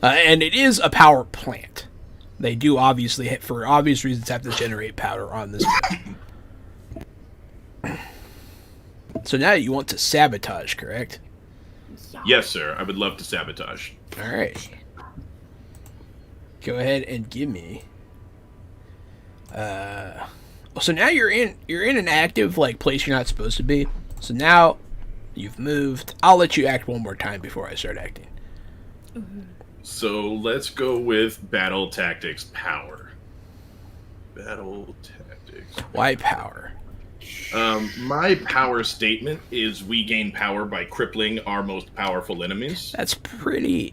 And it is a power plant. They do obviously, for obvious reasons, have to generate power on this. So now you want to sabotage, correct? Yes, sir. I would love to sabotage. All right. Go ahead and give me So now you're in an active like place you're not supposed to be. So now you've moved. I'll let you act one more time before I start acting. So let's go with battle tactics power. Battle tactics. Why power? My power statement is we gain power by crippling our most powerful enemies. That's pretty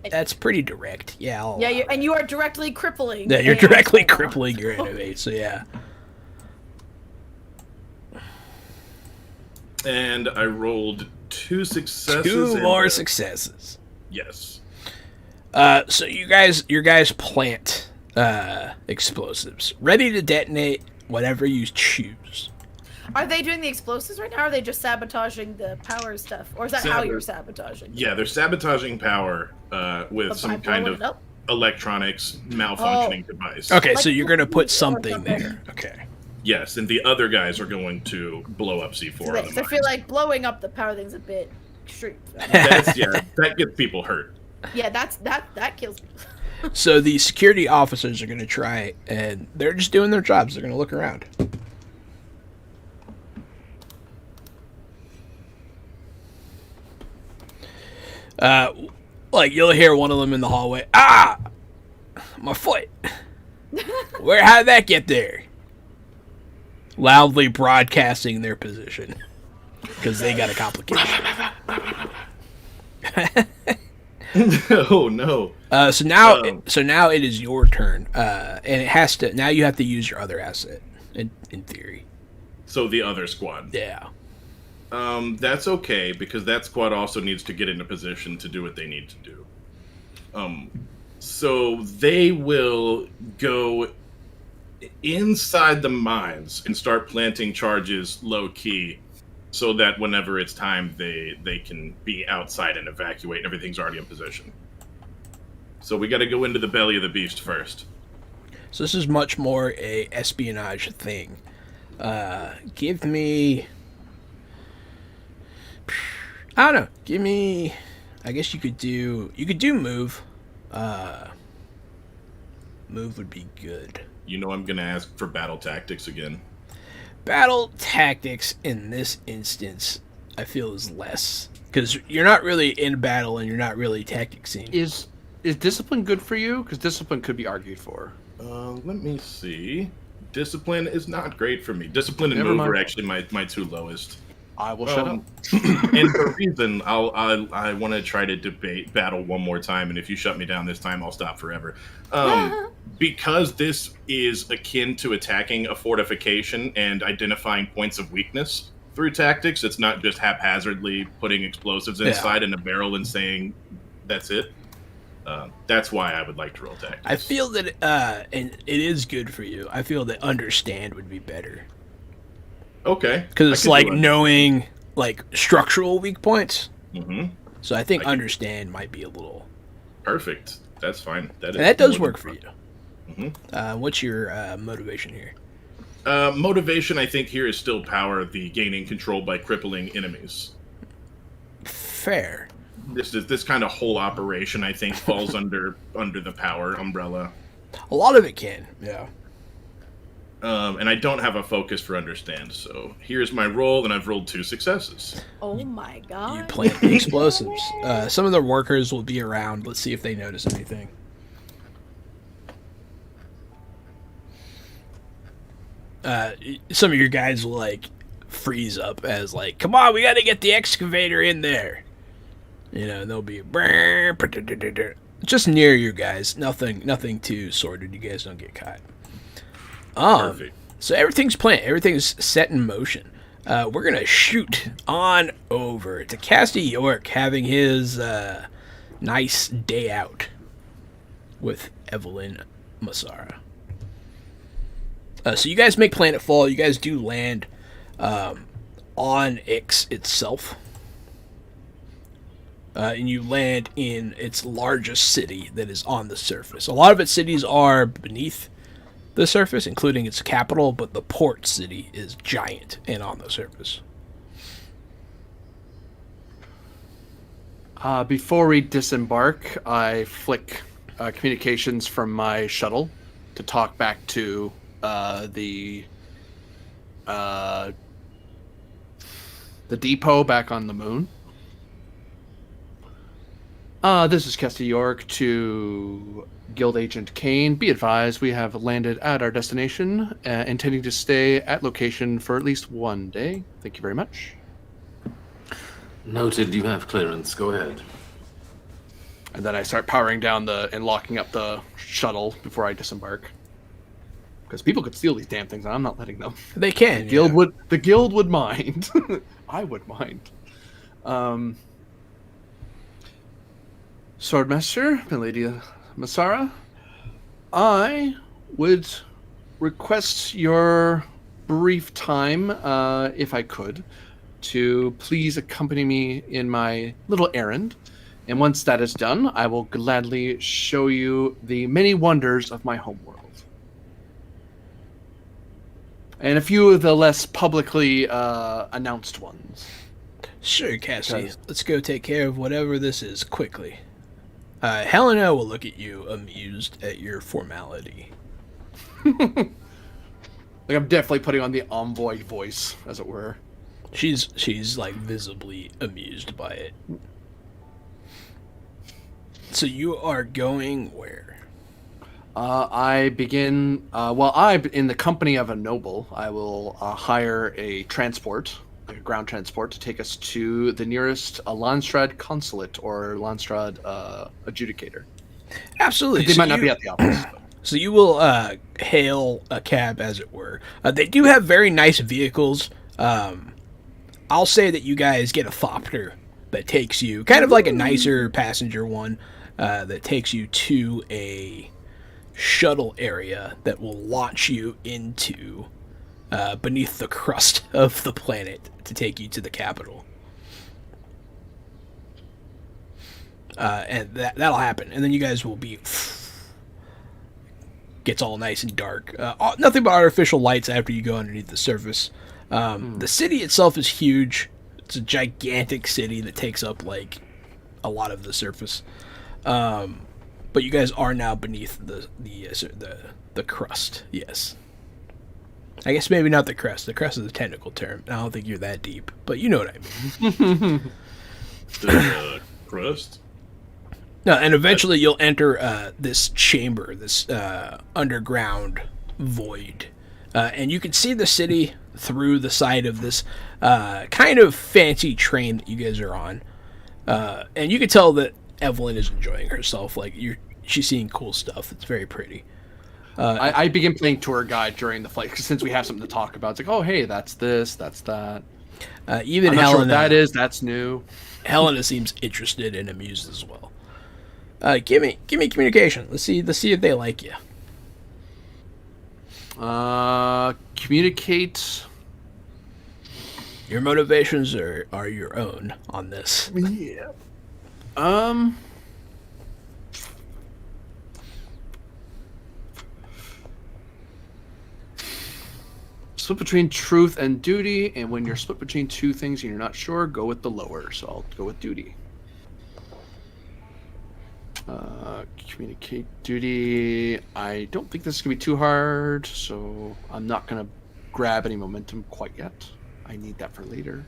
direct. Yeah. And you are directly crippling. Yeah, you're directly crippling your enemy. So yeah. And I rolled 2 successes. 2 more successes. Yes. So you guys plant explosives, ready to detonate whatever you choose. Are they doing the explosives right now, or are they just sabotaging the power stuff? Or is that how you're sabotaging? Yeah, they're sabotaging power with some kind of electronics malfunctioning device. Okay, so you're going to put something there. Okay. Yes, and the other guys are going to blow up C4 on the I feel like blowing up the power thing's a bit extreme. That gets people hurt. Yeah, that kills people. So the security officers are going to try, and they're just doing their jobs. They're going to look around. Like you'll hear one of them in the hallway. Ah, my foot. How did that get there? Loudly broadcasting their position because they got a complication. Oh no. So now it is your turn, and it has to. Now you have to use your other asset. In theory. So the other squad. Yeah. That's okay because that squad also needs to get into position to do what they need to do. So they will go inside the mines and start planting charges low key, so that whenever it's time, they can be outside and evacuate. And everything's already in position. So we got to go into the belly of the beast first. So this is much more a espionage thing. Give me. I don't know. Give me. I guess you could do move. Move would be good. You know I'm gonna ask for battle tactics again. Battle tactics in this instance, I feel is less because you're not really in battle and you're not really tacticsing. Is discipline good for you? Because discipline could be argued for. Let me see. Discipline is not great for me. Discipline and Never move mind. are actually my 2 lowest. I will shut up. And the reason I want to try to debate battle one more time, and if you shut me down this time, I'll stop forever. Because this is akin to attacking a fortification and identifying points of weakness through tactics. It's not just haphazardly putting explosives inside in a barrel and saying that's it. That's why I would like to roll tactics. I feel that, and it is good for you. I feel that understand would be better. Okay. Because it's like knowing like structural weak points. Mm-hmm. So I think understand might be a little perfect. That's fine. That does work for you. Mm-hmm. What's your motivation here? Motivation, I think, here is still power. The gaining control by crippling enemies. Fair. This kind of whole operation, I think, falls under the power umbrella. A lot of it can. Yeah. And I don't have a focus for understand, so here's my roll, and I've rolled 2 successes. Oh my god. You plant the explosives. Some of the workers will be around. Let's see if they notice anything. Some of your guys will, like, freeze up as, like, come on, we gotta get the excavator in there. You know, they'll be just near you guys. Nothing too sordid. You guys don't get caught. Perfect. So everything's planned. Everything's set in motion. We're gonna shoot on over to Casty York having his nice day out with Evelyn Masarrah. So you guys make planetfall. You guys do land on Ix itself. And you land in its largest city that is on the surface. A lot of its cities are beneath the surface, including its capital, but the port city is giant and on the surface. Before we disembark, I flick communications from my shuttle to talk back to the depot back on the moon. This is Kesty York to Guild Agent Kane. Be advised, we have landed at our destination, intending to stay at location for at least one day. Thank you very much. Noted, you have clearance. Go ahead. And then I start powering down and locking up the shuttle before I disembark. Because people could steal these damn things, and I'm not letting them. They can. The guild would mind. I would mind. Swordmaster, Milady Masarrah, I would request your brief time, if I could, to please accompany me in my little errand. And once that is done, I will gladly show you the many wonders of my homeworld. And a few of the less publicly announced ones. Sure, Cassie. Let's go take care of whatever this is quickly. Helena will look at you, amused at your formality. Like, I'm definitely putting on the envoy voice, as it were. She's like visibly amused by it. So you are going where? I begin. I'm in the company of a noble. I will hire a transport, like a ground transport, to take us to the nearest Landstrad consulate or Landstrad adjudicator. Absolutely. They might not be at the office. So you will hail a cab, as it were. They do have very nice vehicles. I'll say that you guys get a Thopter that takes you, kind of like a nicer passenger one, that takes you to a shuttle area that will launch you into beneath the crust of the planet to take you to the capital. And that'll happen. And then you guys will be... Gets all nice and dark. Nothing but artificial lights after you go underneath the surface. The city itself is huge. It's a gigantic city that takes up, like, a lot of the surface. But you guys are now beneath the crust, yes. I guess maybe not the crust. The crust is a technical term. I don't think you're that deep, but you know what I mean. The crust? No, and eventually you'll enter this chamber, this underground void. And you can see the city through the side of this kind of fancy train that you guys are on. And you can tell that Evelyn is enjoying herself. Like, she's seeing cool stuff. It's very pretty. I begin playing tour guide during the flight, because since we have something to talk about, it's like, oh, hey, that's this, that's that. Even I'm not Helena, sure what that is. That's new. Helena seems interested and amused as well. Give me communication. Let's see if they like you. Communicate. Your motivations are your own on this. Yeah. Split between truth and duty, and when you're split between two things and you're not sure, go with the lower. So I'll go with duty. Communicate duty. I don't think this is gonna be too hard, so I'm not gonna grab any momentum quite yet. I need that for later.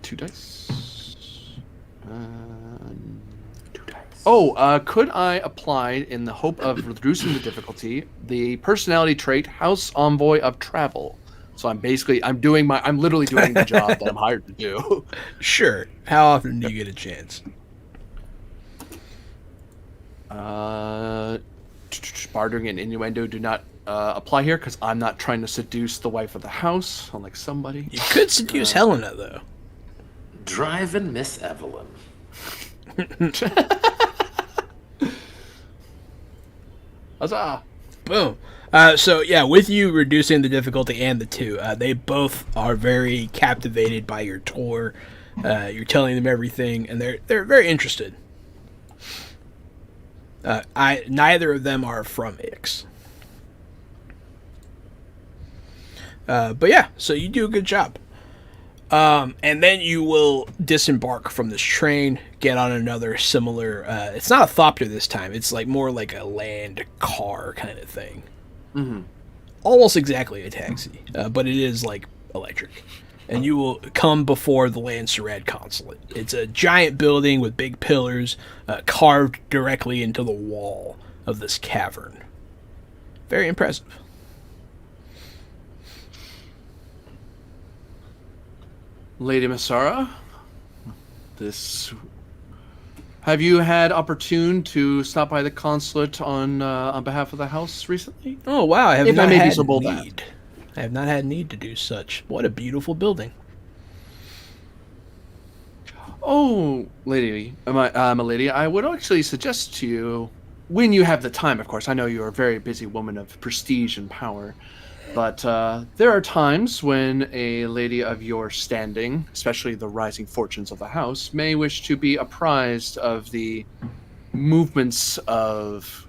2 dice. 2 dice. Oh, could I apply, in the hope of reducing the difficulty, the personality trait House Envoy of Travel? So I'm literally doing the job that I'm hired to do. Sure. How often do you get a chance? Bartering and innuendo do not apply here, because I'm not trying to seduce the wife of the house, unlike somebody. You could seduce Helena, though. Driving Miss Evelyn. Huzzah! Boom. So yeah, with you reducing the difficulty and the 2, they both are very captivated by your tour. You're telling them everything, and they're very interested. Neither of them are from Ix. But yeah, so you do a good job. And then you will disembark from this train, get on another similar. It's not a thopter this time. It's like more like a land car kind of thing. Mm-hmm. Almost exactly a taxi, but it is like electric. And you will come before the Lancerad consulate. It's a giant building with big pillars carved directly into the wall of this cavern. Very impressive. Lady Masarrah, have you had opportune to stop by the consulate on behalf of the house recently? Oh wow! I have If I not may be had so bold to need. I have not had need to do such. What a beautiful building. Oh, lady, milady, I would actually suggest to you, when you have the time, of course. I know you are a very busy woman of prestige and power. But there are times when a lady of your standing, especially the rising fortunes of the house, may wish to be apprised of the movements of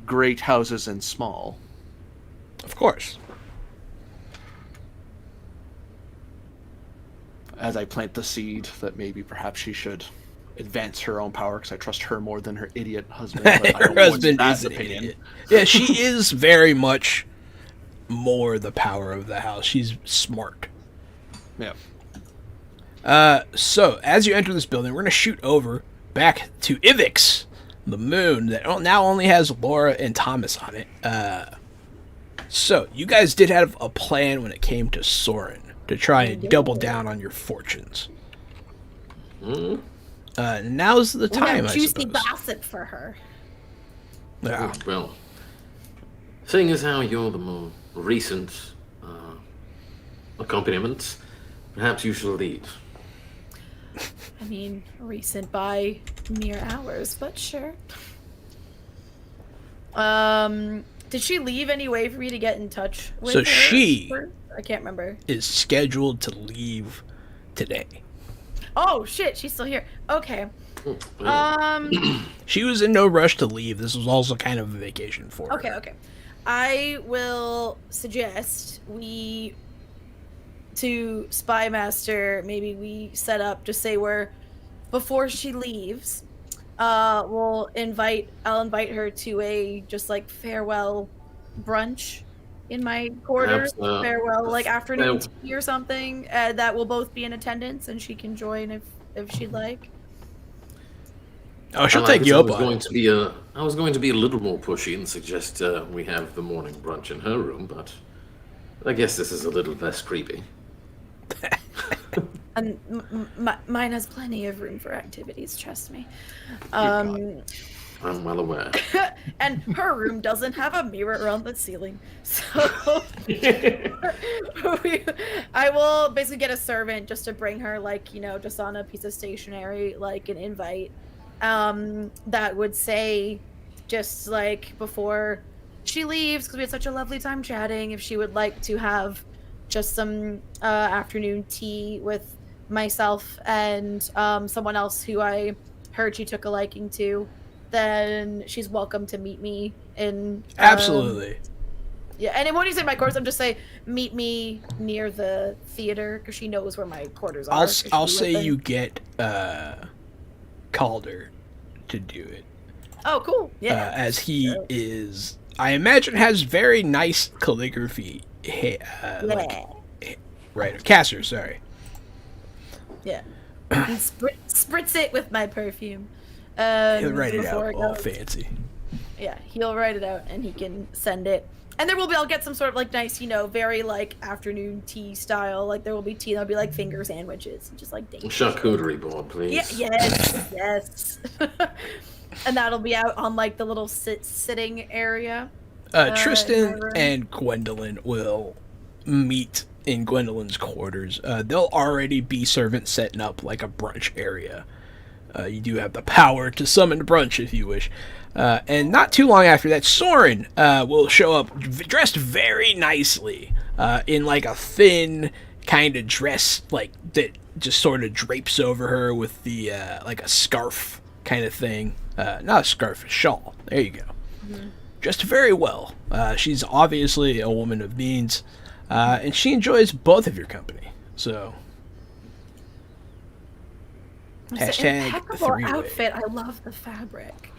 great houses and small. Of course. As I plant the seed that maybe perhaps she should advance her own power, because I trust her more than her idiot husband. But I Her don't want husband that is an opinion. idiot. Yeah, she is very much more the power of the house. She's smart. Yeah. So, as you enter this building, we're going to shoot over back to Ivix, the moon that now only has Laura and Thomas on it. So, you guys did have a plan when it came to Soren to try and double down on your fortunes. Now's the time, I juicy suppose. gossip for her. Yeah. Well, seeing as how you're the more recent accompaniment, perhaps you shall lead. I mean, recent by mere hours, but sure. Did she leave any way for me to get in touch with So her? she I can't remember. is scheduled to leave today. Oh shit, she's still here. Okay. Well, She was in no rush to leave. This was also kind of a vacation for her. Okay. I will suggest to Spy Master, maybe we set up, just say before she leaves, I'll invite her to a just like farewell brunch in my quarters. Perhaps, Farewell, like afternoon farewell. tea or something, that will both be in attendance and she can join if she'd like. Oh, she'll Well, I take guess you I up was on going it. to be I was going to be a little more pushy and suggest we have the morning brunch in her room, but I guess this is a little less creepy. And mine has plenty of room for activities, trust me. I'm well aware. And her room doesn't have a mirror on the ceiling, so I will basically get a servant just to bring her, like, just on a piece of stationery, like an invite, that would say, just like before she leaves, because we had such a lovely time chatting, if she would like to have just some afternoon tea with myself and someone else who I heard she took a liking to, then she's welcome to meet me in Absolutely. yeah. And when you say my quarters, I'm just say meet me near the theater, because she knows where my quarters are. I'll say you get Calder to do it. Oh, cool. Yeah. As he is, I imagine, has very nice calligraphy. Right, Casser, sorry. Yeah. And spritz it with my perfume. He'll write it before out it all goes. fancy. Yeah, he'll write it out and he can send it. And I'll get some sort of like nice, very like afternoon tea style. Like there will be tea, there'll be like finger sandwiches, and just like dainty. Charcuterie board, please. Yeah, yes. And that'll be out on like the little sitting area. Tristan and Gwendolyn will meet in Gwendolyn's quarters. They'll already be servants setting up like a brunch area. You do have the power to summon brunch if you wish. And not too long after that, Soren will show up dressed very nicely in like a thin kind of dress like that just sort of drapes over her with the like a scarf kind of thing. Not a scarf, a shawl. There you go. Mm-hmm. Dressed very well. She's obviously a woman of means, and she enjoys both of your company. So It's an Hashtag impeccable three-way. outfit. I love the fabric.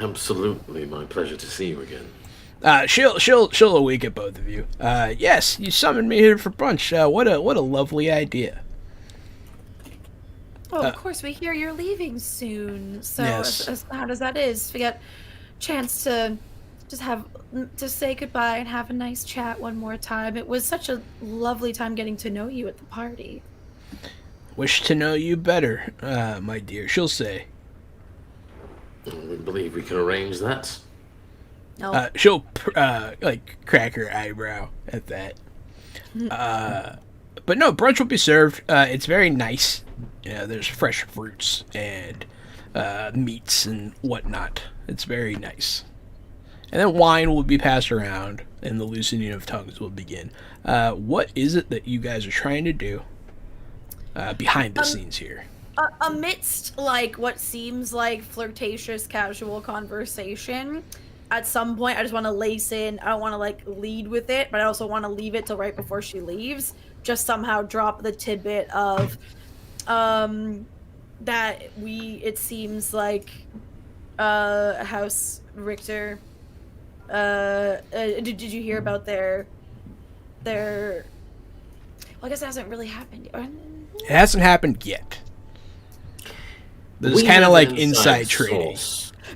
Absolutely, my pleasure to see you again. She'll wink at both of you. Yes, you summoned me here for brunch. What a lovely idea. Oh, of course, we hear you're leaving soon. So, Yes. as hard as that is, we get chance to just say goodbye and have a nice chat one more time. It was such a lovely time getting to know you at the party. Wish to know you better, my dear. She'll say. We believe we can arrange that. No, She'll like crack her eyebrow at that. But no, brunch will be served. It's very nice. There's fresh fruits and meats and whatnot. It's very nice. And then wine will be passed around, and the loosening of tongues will begin. What is it that you guys are trying to do behind the scenes here? amidst like what seems like flirtatious casual conversation, at some point I just want to lace in. I don't want to like lead with it, but I also want to leave it till right before she leaves. Just somehow drop the tidbit of that it seems like House Richter did you hear about their well, I guess it hasn't really happened. It hasn't happened yet. There's kind of like inside trading.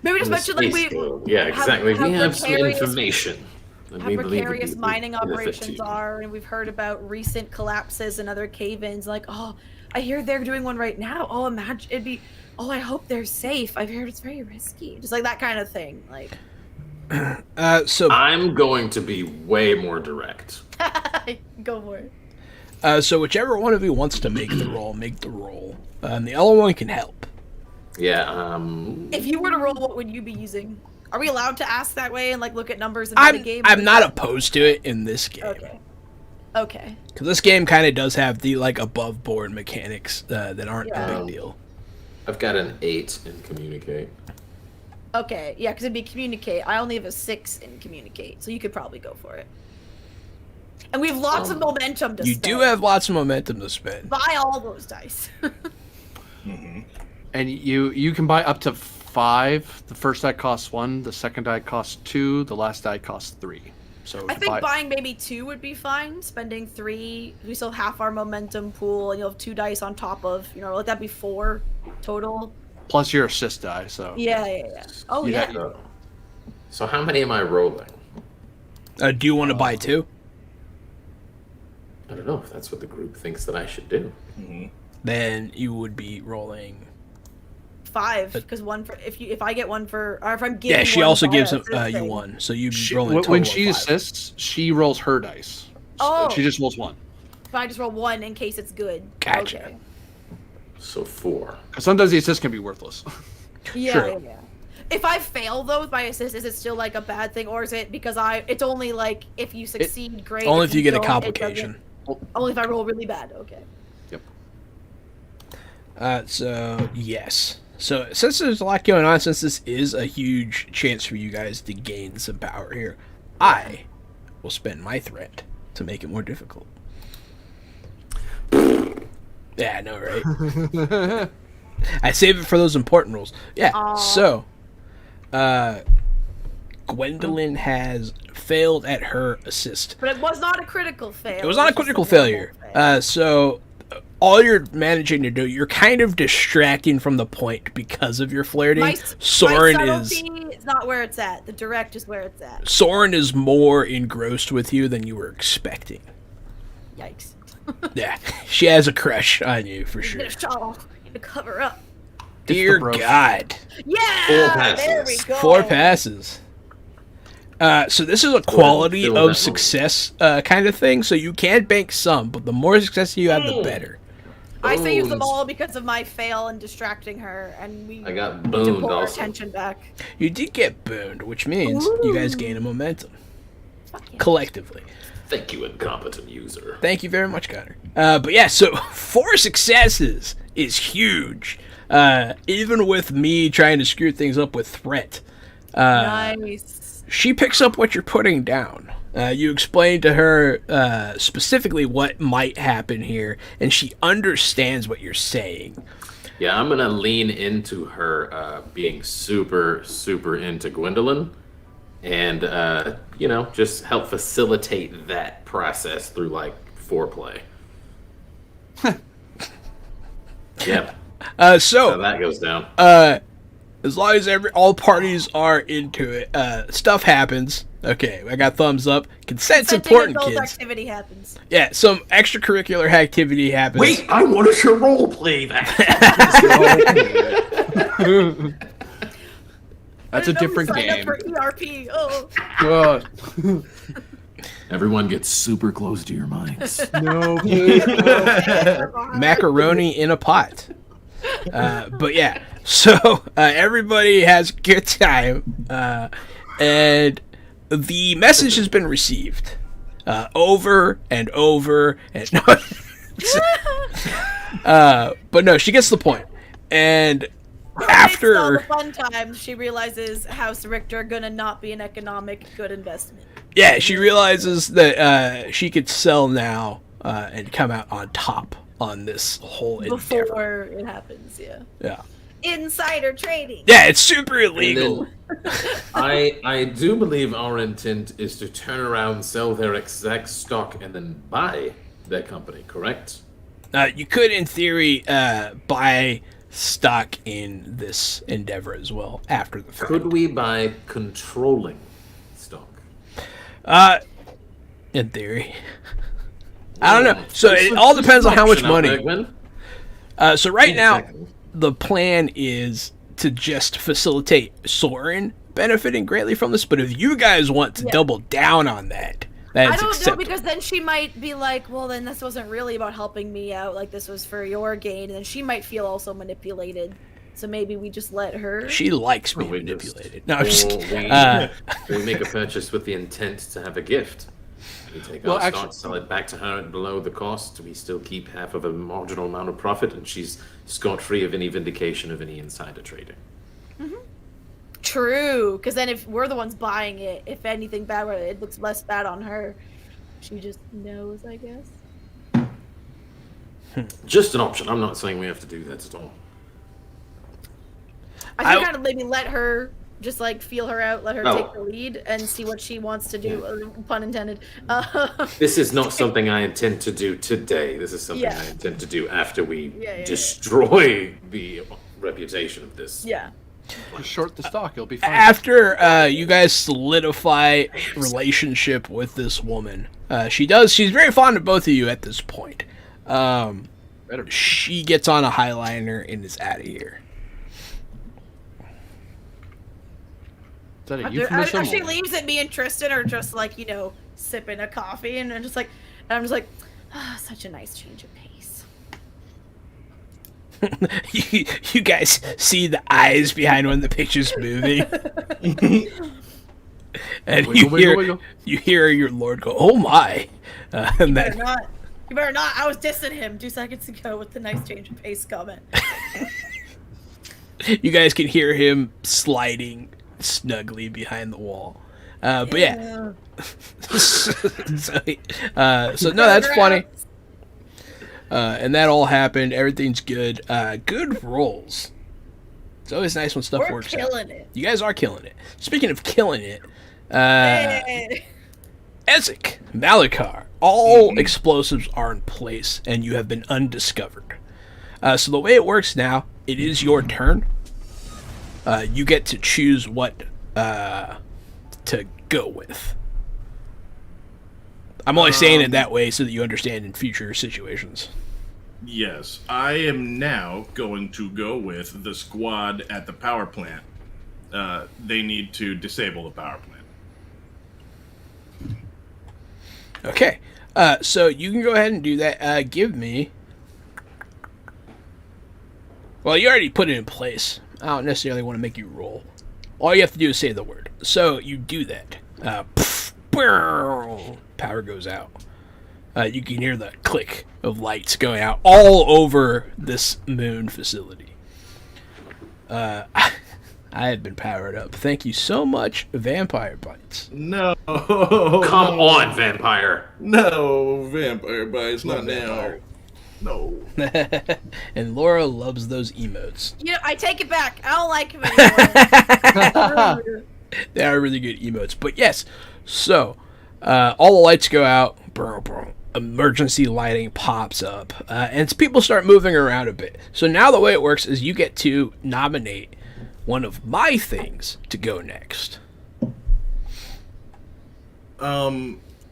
Maybe just mention like we yeah, exactly. how We have some precarious- information. that how we believe would precarious be mining benefit to operations you. are, and we've heard about recent collapses and other cave-ins. Like, oh, I hear they're doing one right now. Oh, imagine it'd be. Oh, I hope they're safe. I've heard it's very risky. Just like that kind of thing. Like, So I'm going to be way more direct. go for it. So whichever one of you wants to make the roll, make the roll. The other one can help. Yeah, If you were to roll, what would you be using? Are we allowed to ask that way and like look at numbers in the game? I'm not opposed to it in this game. Okay. Okay. Because this game kind of does have the like above board mechanics that aren't a Yeah. big deal. I've got an 8 in communicate. Okay. Yeah, because it'd be communicate. I only have a 6 in communicate, so you could probably go for it. And we have lots of momentum to You spend. do have lots of momentum to spend. Buy all those dice. And you can buy up to 5. The first die costs 1. The second die costs 2. The last die costs 3. So I to think buy- buying maybe 2 would be fine. Spending 3, we still have half our momentum pool, and you'll have 2 dice on top of, let that be 4 total. plus your assist die. So Yeah. Oh, You yeah. got- So how many am I rolling? Do you want to buy two? I don't know if that's what the group thinks that I should do. Then you would be rolling. 5, because one for if I get one for, or if I'm getting. Yeah, she one also for gives assisting. you one, so you'd be She, rolling a total when of she 5. assists, she rolls her dice. Oh. She just rolls 1. But I just roll 1 in case it's good. Gotcha. Okay. So 4. Because sometimes the assist can be worthless. Yeah, True. yeah. If I fail though with my assist, is it still like a bad thing, or is it because it's only like if you succeed, great. Only if you get a don't, it complication. doesn't- Only if I roll really bad. Okay. Yep. So yes. So since there's a lot going on, since this is a huge chance for you guys to gain some power here, I will spend my threat to make it more difficult. Yeah, I know, right? I save it for those important rules. Yeah. Aw. So, Gwendolyn has failed at her assist. But it was not a critical fail. It was not a just critical normal failure. fail. So all you're managing to do, you're kind of distracting from the point because of your flirting. my Soren subtlety is not where it's at. The direct is where it's at. is more engrossed with you than you were expecting. Yikes. Yeah, she has a crush on you for Get sure. a shawl. Need to cover up. Dear bro. God, Yeah. There we passes. go. 4 passes. So this is a quality fill that of success kind of thing. So you can bank some, but the more success you have, the better. I saved them Bones. all because of my fail and distracting her, and we I got need to boned pull our also. attention back. You did get burned, which means you guys gain a momentum Fuck yeah. collectively. Thank you, incompetent user. Thank you very much, Connor. But yeah, so 4 successes is huge. Even with me trying to screw things up with threat. Nice. She picks up what you're putting down. You explain to her specifically what might happen here, and she understands what you're saying. Yeah, I'm gonna lean into her being super, super into Gwendolyn, and just help facilitate that process through like foreplay. Yeah, so that goes down. As long as all parties are into it, stuff happens. Okay, I got thumbs up. Consent's important, adult kids. activity happens. Yeah, some extracurricular activity happens. Wait, I want us to role play that. That's a different Sign up game. for ERP. Oh. God. Everyone gets super close to your minds. No. Macaroni in a pot. But yeah, so everybody has a good time, and the message has been received over and over and but no, she gets the point. And after all the fun times, she realizes House Richter gonna not be an economic good investment. yeah, she realizes that she could sell now and come out on top on this whole endeavor. Before it happens, yeah. Yeah. Insider trading. Yeah, it's super illegal. I do believe our intent is to turn around, sell their exact stock, and then buy that company, correct? You could, in theory, buy stock in this endeavor as well after the fact. Could we buy controlling stock? In theory. I don't know. So it all depends on how much money. So right now, the plan is to just facilitate Soren benefiting greatly from this. But if you guys want to double down on that, I that's don't know, acceptable. because then she might be like, well, then this wasn't really about helping me out. Like, this was for your gain. And then she might feel also manipulated. So maybe we just let her. She likes being we manipulated. No, I'm just Or kidding. we make a purchase with the intent to have a gift. We take our stock, sell it back to her at below the cost. We still keep half of a marginal amount of profit, and she's scot-free of any vindication of any insider trading. True, because then if we're the ones buying it, if anything bad, it looks less bad on her. She just knows, I guess. Just an option. I'm not saying we have to do that at all. I think kind of maybe let her just like feel her out, let her take the lead, and see what she wants to do. Pun intended. This is not something I intend to do today. This is something I intend to do after we destroy the reputation of this. Yeah. Just short the stock, it'll be fine. After you guys solidify relationship with this woman, she's very fond of both of you at this point. She gets on a highliner and is out of here. Is that a euphemism? Or she leaves it being Tristan, or just like, sipping a coffee, and I'm just like, such a nice change of pace. you guys see the eyes behind one of the pictures moving, and Wiggle. you hear your lord go, "Oh my!" And then You better not. I was dissing him 2 seconds ago with the nice change of pace comment. you guys can hear him sliding snugly behind the wall. But yeah. So no, that's funny. And that all happened. Everything's good. Good rolls. It's always nice when stuff works out. We're killing it. You guys are killing it. Speaking of killing it, Hey. Ezek, Malakar, all explosives are in place, and you have been undiscovered. So the way it works now, it is your turn. You get to choose what to go with. I'm only saying it that way so that you understand in future situations. Yes, I am now going to go with the squad at the power plant. They need to disable the power plant. Okay, so you can go ahead and do that. Give me... Well, you already put it in place. I don't necessarily want to make you roll. All you have to do is say the word. So you do that. Power goes out. You can hear the click of lights going out all over this moon facility. I have been powered up. Thank you so much, Vampire Bites. No. Come on, vampire. No, Vampire Bites, not now. No. And Laura loves those emotes. You know, I take it back. I don't like him anymore. They are really good emotes. But yes, so all the lights go out. Boom, boom. Emergency lighting pops up. And people start moving around a bit. So now the way it works is you get to nominate one of my things to go next.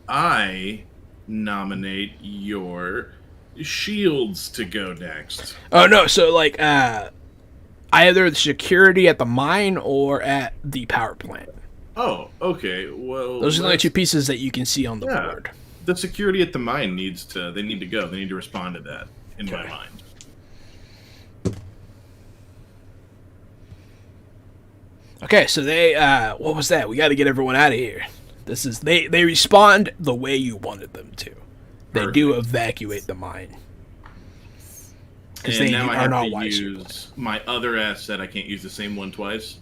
I nominate your shields to go next. Oh, no. So, like, either the security at the mine or at the power plant. Oh, okay. Well, Those are the only two pieces that you can see on the board. The security at the mine need to go. They need to respond to that, in my mind. Okay, so they, what was that? We got to get everyone out of here. This is, they respond the way you wanted them to. They do evacuate the mine. Because And they now I are have not to wise. use my other asset. I can't use the same one twice.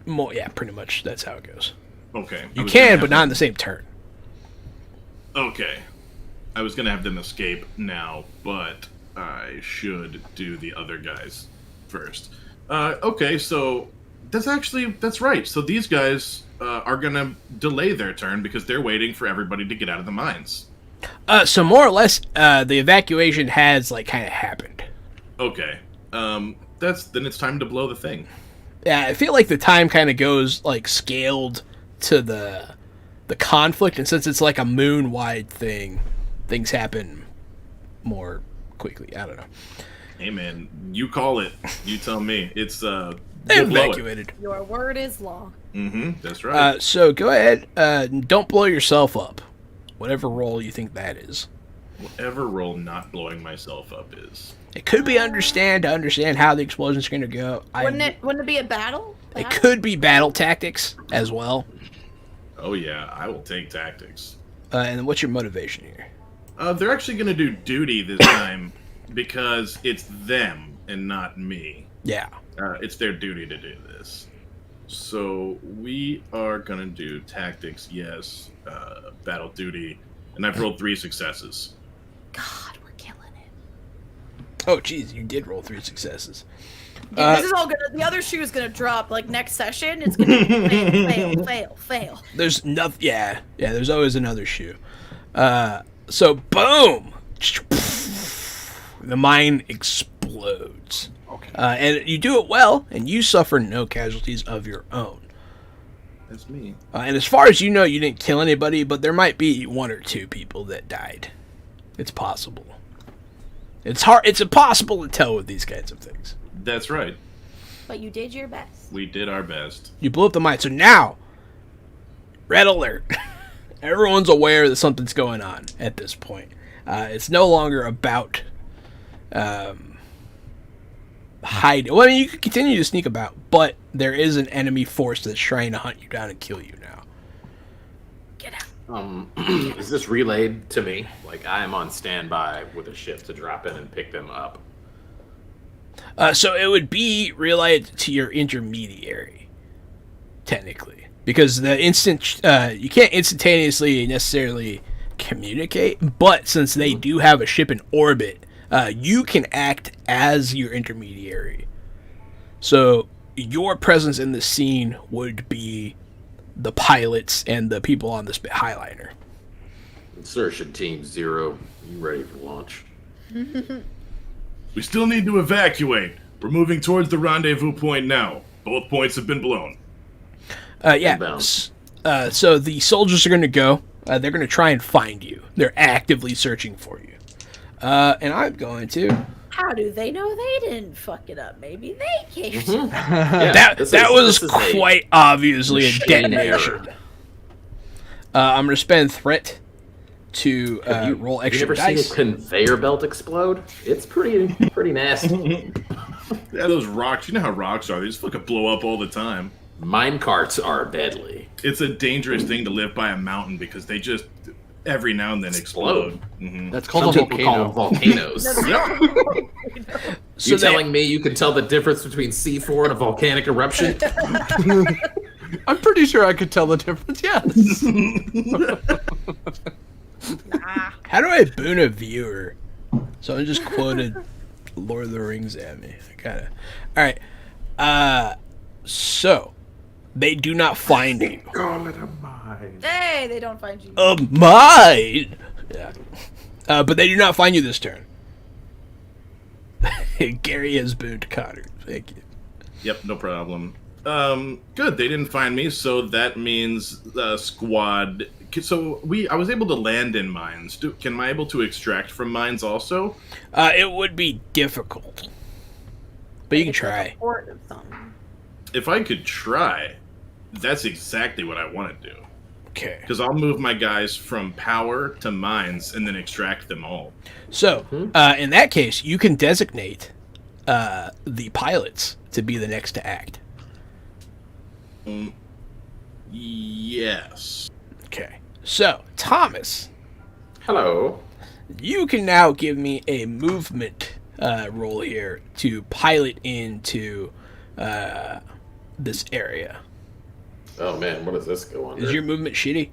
Yeah, pretty much. That's how it goes. Okay. You can, but not in the same turn. Okay. I was gonna have them escape now, but I should do the other guys first. Okay, so that's right. So these guys are gonna delay their turn because they're waiting for everybody to get out of the mines. So more or less, the evacuation has, like, kind of happened. Okay. Then it's time to blow the thing. Yeah, I feel like the time kind of goes, like, scaled to the conflict, and since it's like a moon-wide thing, things happen more quickly. I don't know. Hey man, you call it. You tell me. It's They we'll blow it. evacuated. Your word is law. That's right. So go ahead. Don't blow yourself up. Whatever role you think that is. Whatever role not blowing myself up is. It could be to understand how the explosion's going to go. Wouldn't it be a battle? It could be battle tactics as well. Oh yeah, I will take tactics. And what's your motivation here? They're actually going to do duty this time because it's them and not me. Yeah. It's their duty to do this. So we are going to do tactics, yes, battle duty, and I've rolled 3 successes. God, we're killing it. Oh, geez, you did roll 3 successes. Dude, this is all gonna. The other shoe is gonna drop. Like next session, it's gonna be fail. There's nothing. Yeah, there's always another shoe. So boom, the mine explodes. Okay. And you do it well, and you suffer no casualties of your own. That's me. And as far as you know, you didn't kill anybody, but there might be 1 or 2 people that died. It's possible. It's hard. It's impossible to tell with these kinds of things. That's right. But you did your best. We did our best. You blew up the mine. So now, red alert. Everyone's aware that something's going on at this point. It's no longer about hiding. Well, I mean, you can continue to sneak about, but there is an enemy force that's trying to hunt you down and kill you now. Get out. Is this relayed to me? Like, I am on standby with a ship to drop in and pick them up. So it would be relayed to your intermediary, technically, because the you can't instantaneously necessarily communicate, but since they do have a ship in orbit, you can act as your intermediary. So your presence in the scene would be the pilots and the people on this Highliner. Insertion Team 0, you ready for launch? We still need to evacuate. We're moving towards the rendezvous point now. Both points have been blown. Yeah. So the soldiers are going to go. They're going to try and find you. They're actively searching for you. And I'm going to... How do they know they didn't fuck it up? Maybe they caved. Yeah, that was quite obviously a machine detonation. error. I'm going to spend threat to roll extra You ever dice. seen a conveyor belt explode? It's pretty nasty. Yeah, those rocks. You know how rocks are. They just fucking blow up all the time. Mine carts are deadly. It's a dangerous thing to live by a mountain because they just every now and then explode. Mm-hmm. That's called Some a people call volcano. them volcanoes. So You they- telling me you can tell the difference between C4 and a volcanic eruption? I'm pretty sure I could tell the difference. Yes. Nah. How do I boon a viewer Someone just quoted Lord of the Rings at me. I gotta. Alright. So, they do not find you. Call it a mine. Hey, they don't find you. A mine! Yeah. But they do not find you this turn. Gary has booed Connor. Thank you. Yep, no problem. Good. They didn't find me, so that means squad. So I was able to land in mines. Am I able to extract from mines also? It would be difficult, but you can It's like try. a port of something. If I could try, that's exactly what I want to do. Okay. Because I'll move my guys from power to mines and then extract them all. So, in that case, you can designate the pilots to be the next to act. Yes. Okay. So, Thomas, Hello. you can now give me a movement roll here to pilot into this area. Oh man, what does this go under? Is your movement shitty?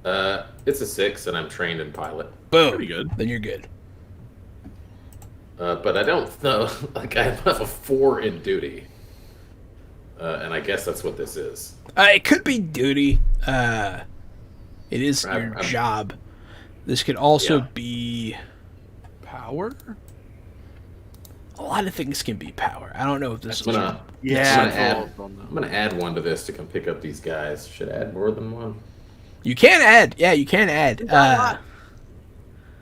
It's a 6, and I'm trained in pilot. Boom. Pretty good. Then you're good. But I don't know. Like I have a 4 in duty, and I guess that's what this is. It could be duty. It is your I'm- job. This could also Yeah. be... Power? A lot of things can be power. I don't know if this I'm is... gonna, Yeah, I'm gonna add one to this to come pick up these guys. Should I add more than one? You can add. Yeah, you can add.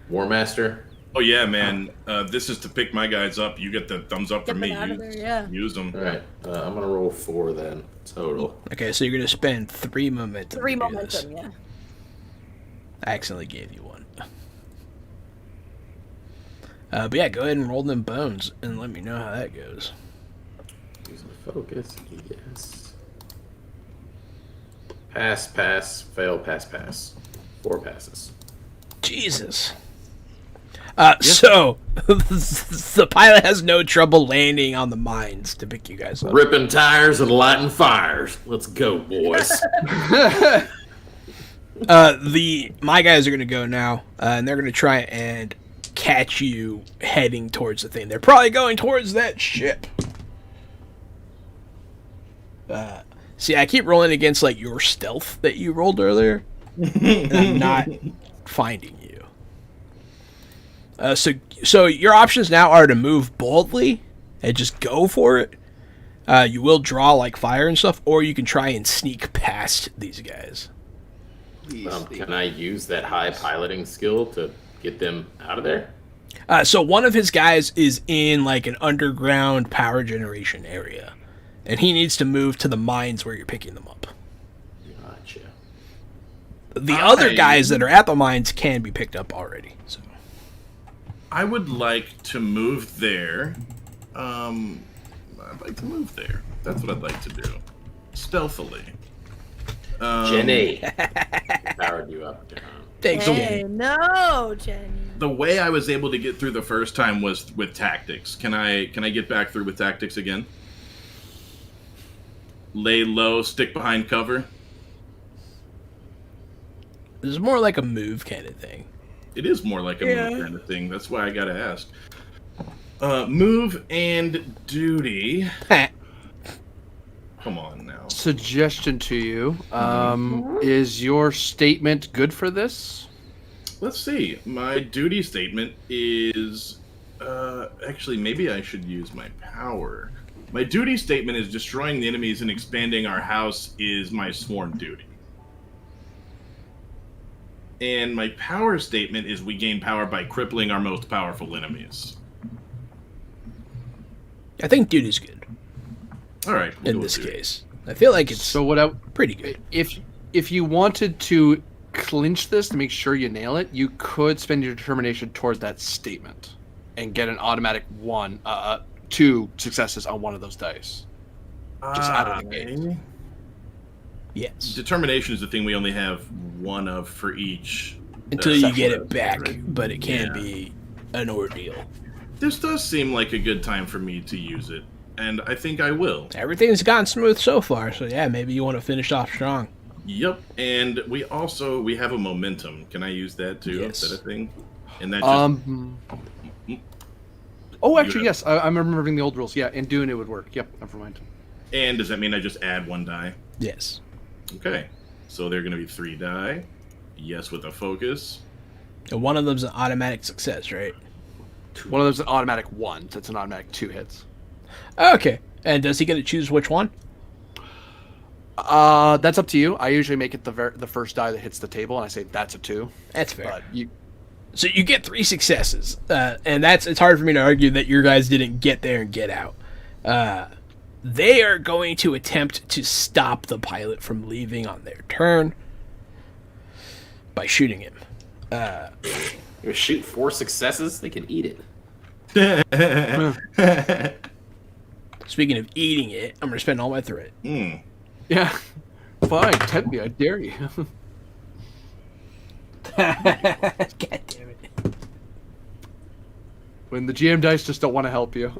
War Master. Oh yeah, man. This is to pick my guys up. You get the thumbs up from Get me. them out of there, yeah. Use them. All right. I'm gonna roll 4 then total. Okay, so you're going to spend 3 momentum. 3 to do this. momentum, yeah. I accidentally gave you 1. But yeah, go ahead and roll them bones and let me know how that goes. Using focus. Yes. Pass. Pass. Fail. Pass. Pass. 4 passes. Jesus. So, the pilot has no trouble landing on the mines to pick you guys up. Ripping tires and lighting fires. Let's go, boys. My guys are going to go now, and they're going to try and catch you heading towards the thing. They're probably going towards that ship. See, I keep rolling against, like, your stealth that you rolled earlier, and I'm not finding you. So your options now are to move boldly and just go for it. You will draw, like, fire and stuff, or you can try and sneak past these guys. Can I use that high piloting skill to get them out of there? So one of his guys is in, like, an underground power generation area, and he needs to move to the mines where you're picking them up. Gotcha. The other guys that are at the mines can be picked up already. So I would like to move there. I'd like to move there. That's what I'd like to do. Stealthily. Jenny. Powered you up, John. thanks, Hey, Jenny. no, Jenny. The way I was able to get through the first time was with tactics. Can I get back through with tactics again? Lay low, stick behind cover. This is more like a move kind of thing. It is more like a move kind of thing. That's why I gotta ask. Move and duty. Come on now. Suggestion to you. Is your statement good for this? Let's see. My duty statement is... actually, maybe I should use my power. My duty statement is destroying the enemies and expanding our house is my sworn duty. And my power statement is we gain power by crippling our most powerful enemies. I think duty's good All right. we'll in go with this duty. case. I feel like it's So what I pretty good. if you wanted to clinch this to make sure you nail it, you could spend your determination towards that statement and get an automatic 2 successes on one of those dice. Just out of the gate. Yes. Determination is the thing we only have one of for each. Until you get section. it back, but it can Yeah. be an ordeal. This does seem like a good time for me to use it, and I think I will. Everything's gone smooth so far, so yeah, maybe you want to finish off strong. Yep, and we have a momentum. Can I use that too? Yes. Is that a thing? And that just Oh, actually, yes. I'm remembering the old rules. Yeah, in Dune it would work. Yep, never mind. And does that mean I just add 1 die? Yes. Okay. So they're going to be 3 die. Yes, with a focus. And one of them's an automatic success, right? One of those is an automatic 1, so it's an automatic 2 hits. Okay. And does he get to choose which one? That's up to you. I usually make it the first die that hits the table, and I say that's a 2. That's fair. But you, So you get 3 successes, and it's hard for me to argue that your guys didn't get there and get out. They are going to attempt to stop the pilot from leaving on their turn by shooting him. You shoot 4 successes, they can eat it. Speaking of eating it, I'm going to spend all my threat. yeah, fine. Tempt me. I dare you. God damn it. When the GM dice just don't want to help you.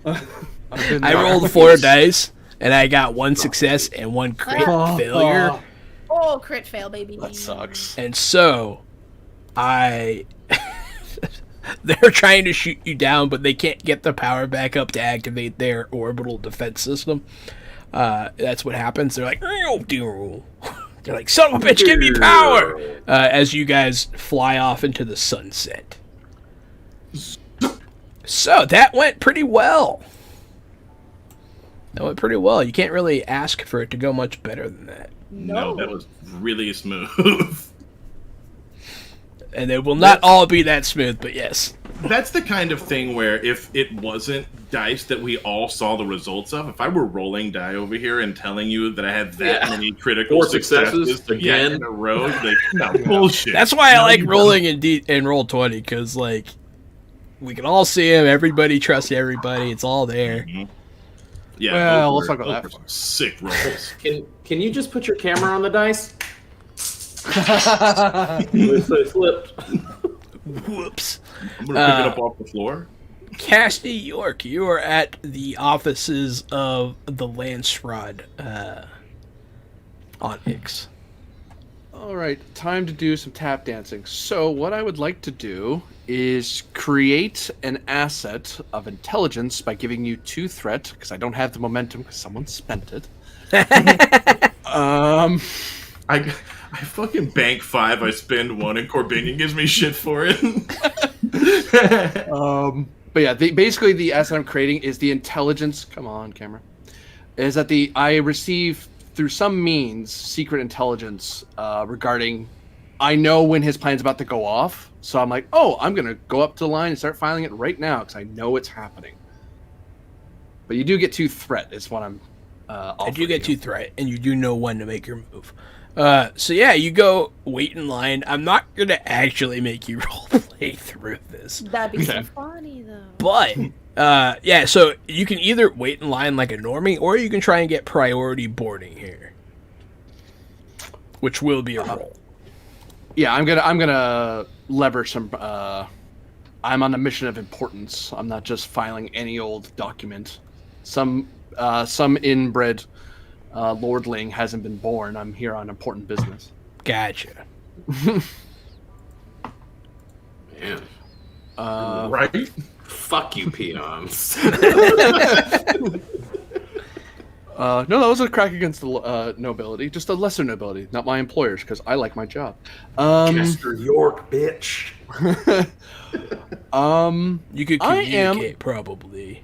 I rolled 4 dice, and I got 1 success and 1 crit failure. Oh, crit fail, baby. That sucks. And so, they're trying to shoot you down, but they can't get the power back up to activate their orbital defense system. That's what happens. They're like, they're like, son of a bitch, give me power! As you guys fly off into the sunset. So, that went pretty well. You can't really ask for it to go much better than that. No, that was really smooth. And they will not all be that smooth, but yes. That's the kind of thing where if it wasn't dice that we all saw the results of, if I were rolling die over here and telling you that I had that many critical 4 successes again in a row, like, no, bullshit. That's why I like rolling in Roll20, because, like, we can all see him, everybody trusts everybody, it's all there. Mm-hmm. Yeah, Well, let's not go that far. Sick rolls. Can you just put your camera on the dice? They flipped. Whoops. I'm gonna pick it up off the floor. Casty York, you are at the offices of the Landsrod on Ix. All right, time to do some tap dancing. So what I would like to do is create an asset of intelligence by giving you 2 threat, because I don't have the momentum because someone spent it. I fucking bank 5, I spend 1, and Corbinian gives me shit for it. But yeah, basically the asset I'm creating is the intelligence. Come on, camera. Is that I receive through some means secret intelligence regarding. I know when his plan's about to go off, so I'm like, oh, I'm gonna go up to the line and start filing it right now because I know it's happening. But you do get 2 threat. Is what I'm. I do get 2 threat, and you do know when to make your move. So yeah, you go wait in line. I'm not gonna actually make you role play through this. That'd be so funny though. But yeah, so you can either wait in line like a normie, or you can try and get priority boarding here, which will be a roll. Yeah, I'm gonna leverage some. I'm on a mission of importance. I'm not just filing any old document. Some inbred lordling hasn't been born. I'm here on important business. Gotcha. Man. Right? Fuck you, peons. No, that was a crack against the nobility. Just a lesser nobility, not my employers, because I like my job. Chester York, bitch. You could communicate, probably.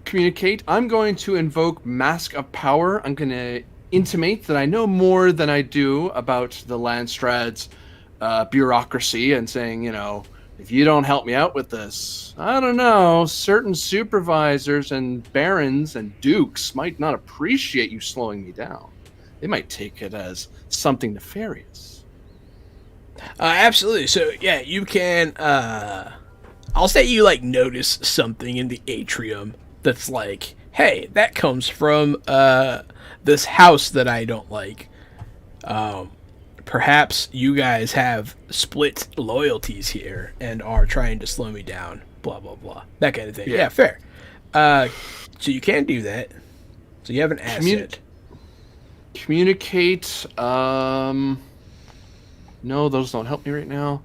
Communicate. I'm going to invoke Mask of Power. I'm going to intimate that I know more than I do about the Landstrad's bureaucracy, and saying, if you don't help me out with this, I don't know, certain supervisors and barons and dukes might not appreciate you slowing me down. They might take it as something nefarious. Absolutely. So yeah, you can. I'll say you notice something in the atrium that's like, hey, that comes from this house that I don't like. Perhaps you guys have split loyalties here and are trying to slow me down, blah, blah, blah. That kind of thing. Yeah, fair. So you can do that. So you have an asset. Communicate. No, those don't help me right now.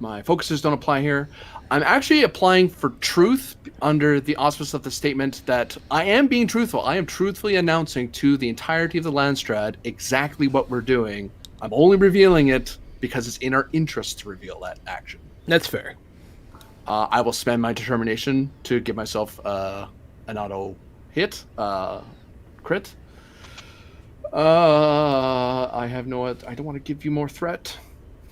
my focuses don't apply here. I'm actually applying for truth under the auspice of the statement that I am being truthful. I am truthfully announcing to the entirety of the Landstrad exactly what we're doing. I'm only revealing it because it's in our interest to reveal that action. That's fair. I will spend my determination to give myself an auto hit, crit. I have no. I don't want to give you more threat,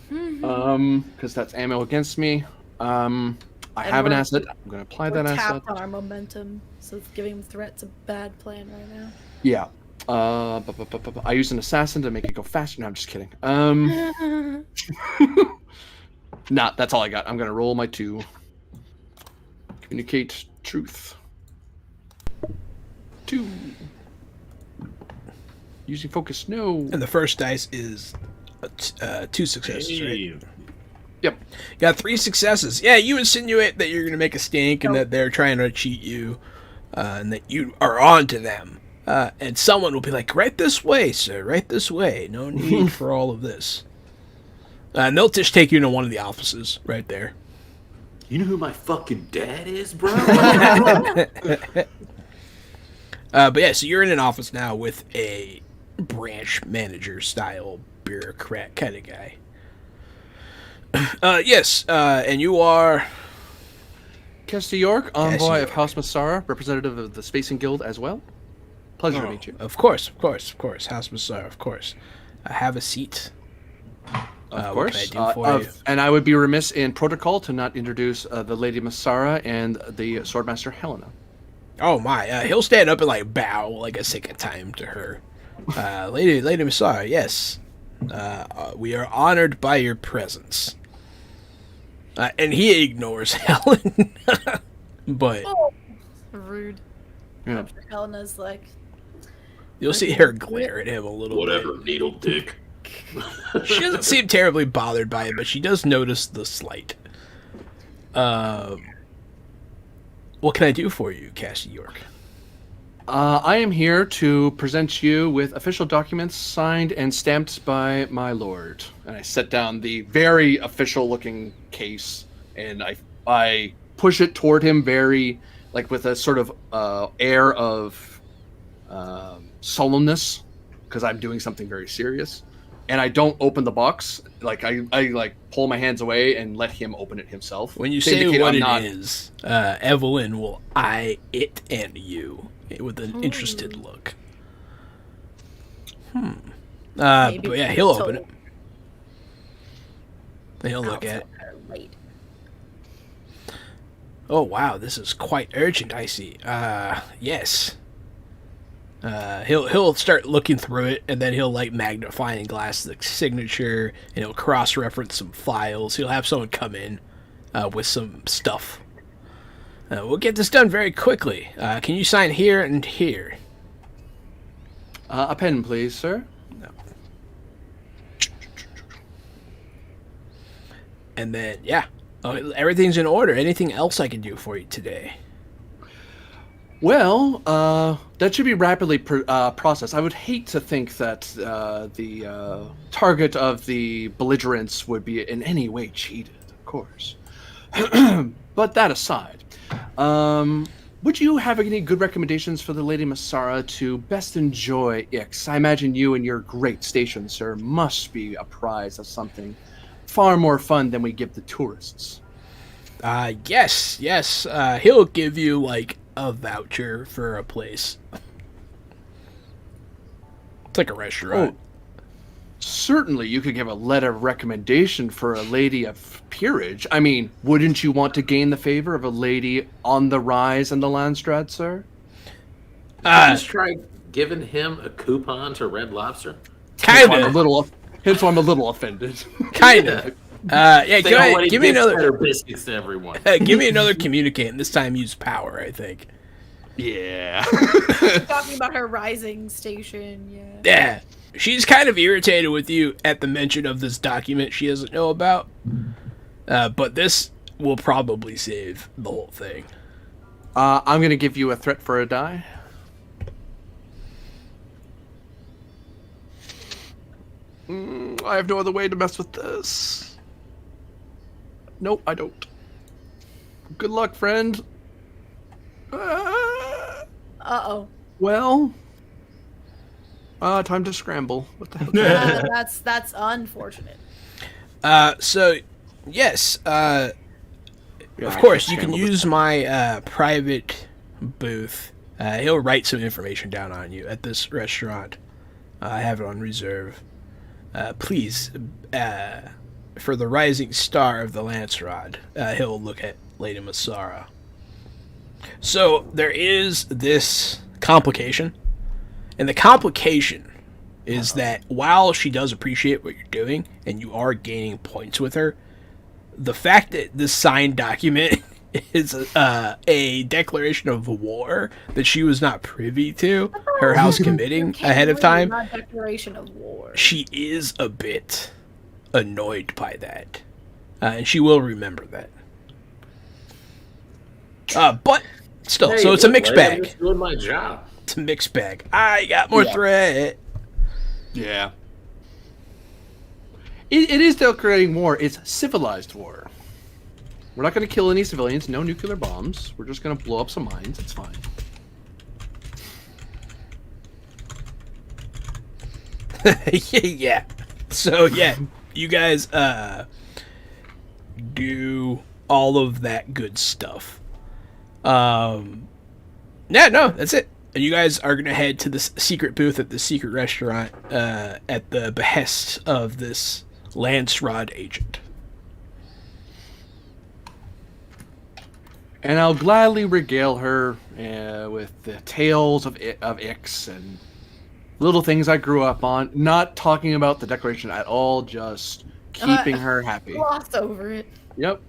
because that's ammo against me. I have an asset. I'm going to apply We're that asset. tapped on our momentum, so giving threats a bad plan right now. Yeah. I use an assassin to make it go faster. No, I'm just kidding. Nah, that's all I got. I'm going to roll my 2. Communicate truth. 2. Using focus, no. And the first dice is 2 successes, right? Yep. Got 3 successes. Yeah, you insinuate that you're going to make a stink and that they're trying to cheat you, and that you are on to them. And someone will be like, right this way, sir, right this way. No need for all of this. And they'll just take you into one of the offices right there. You know who my fucking dad is, bro? But yeah, so you're in an office now with a branch manager style bureaucrat kind of guy. Yes, and you are Kester York, envoy York. of House Masarrah, representative of the Spacing Guild as well. Pleasure to meet you. Of course. House Masarrah, of course. Have a seat. Of What course. can I do for you? And I would be remiss in protocol to not introduce the Lady Masarrah and the Swordmaster Helena. Oh my, he'll stand up and like bow like a second time to her. Lady Masarrah, yes. We are honored by your presence. And he ignores Helen. But Rude. Yeah. Helena's like, you'll see her glare at him a little Whatever, needle dick. bit. She doesn't seem terribly bothered by it, but she does notice the slight. What can I do for you, Cassie York? I am here to present you with official documents signed and stamped by my lord. And I set down the very official-looking case, and I push it toward him very, like with a sort of air of solemnness, because I'm doing something very serious. And I don't open the box. Like I like pull my hands away and let him open it himself. When you to say indicate what I'm it is, Evelyn will eye it and you with an interested look. But yeah, he'll open it. He'll look at it. Late. Oh wow, this is quite urgent. I see. Yes. He'll start looking through it, and then he'll like magnifying glass the signature, and he'll cross-reference some files. He'll have someone come in with some stuff. We'll get this done very quickly. Can you sign here and here? A pen, please, sir. No. And then yeah, everything's in order. Anything else I can do for you today? Well, that should be rapidly processed. I would hate to think that the target of the belligerents would be in any way cheated, of course. But that aside, would you have any good recommendations for the Lady Masarrah to best enjoy Ix? I imagine you and your great station, sir, must be apprised of something far more fun than we give the tourists. Yes. He'll give you like a voucher for a place. It's like a restaurant. Certainly, you could give a letter of recommendation for a lady of peerage. I mean, wouldn't you want to gain the favor of a lady on the rise in the Landstrad, sir? Just try giving him a coupon to Red Lobster. Kind I'm a of. little offended. Kind of. Yeah, They already give me give another. Cheddar biscuits to everyone. Give me another communicate, and this time use power. I think. Yeah. Talking about her rising station, yeah. Yeah, she's kind of irritated with you at the mention of this document she doesn't know about. But this will probably save the whole thing. I'm going to give you a threat for a die. I have no other way to mess with this. Nope, I don't. Good luck, friend. Uh-oh. Well, time to scramble. What the hell? That's unfortunate. So, yes, Yeah, of I course, should you can scramble this use time. my private booth. He'll write some information down on you at this restaurant. I have it on reserve. Please, for the rising star of the Lance Rod, he'll look at Lady Masarrah. So, there is this complication. And the complication is that while she does appreciate what you're doing, and you are gaining points with her, the fact that this signed document is a declaration of war that she was not privy to, her house committing ahead of time, Not declaration of war. she is a bit annoyed by that. And she will remember that. But still, so it's a mixed I'm bag. just doing my job. It's a mixed bag. I got more threat. Yeah. It is declaring war. It's civilized war. We're not going to kill any civilians. No nuclear bombs. We're just going to blow up some mines. It's fine. Yeah. So yeah, you guys do all of that good stuff. Yeah, no, that's it. And you guys are gonna head to this secret booth at the secret restaurant at the behest of this Lance Rod agent. And I'll gladly regale her with the tales of Ix and little things I grew up on. Not talking about the Declaration at all, just keeping her happy. Gloss over it. Yep.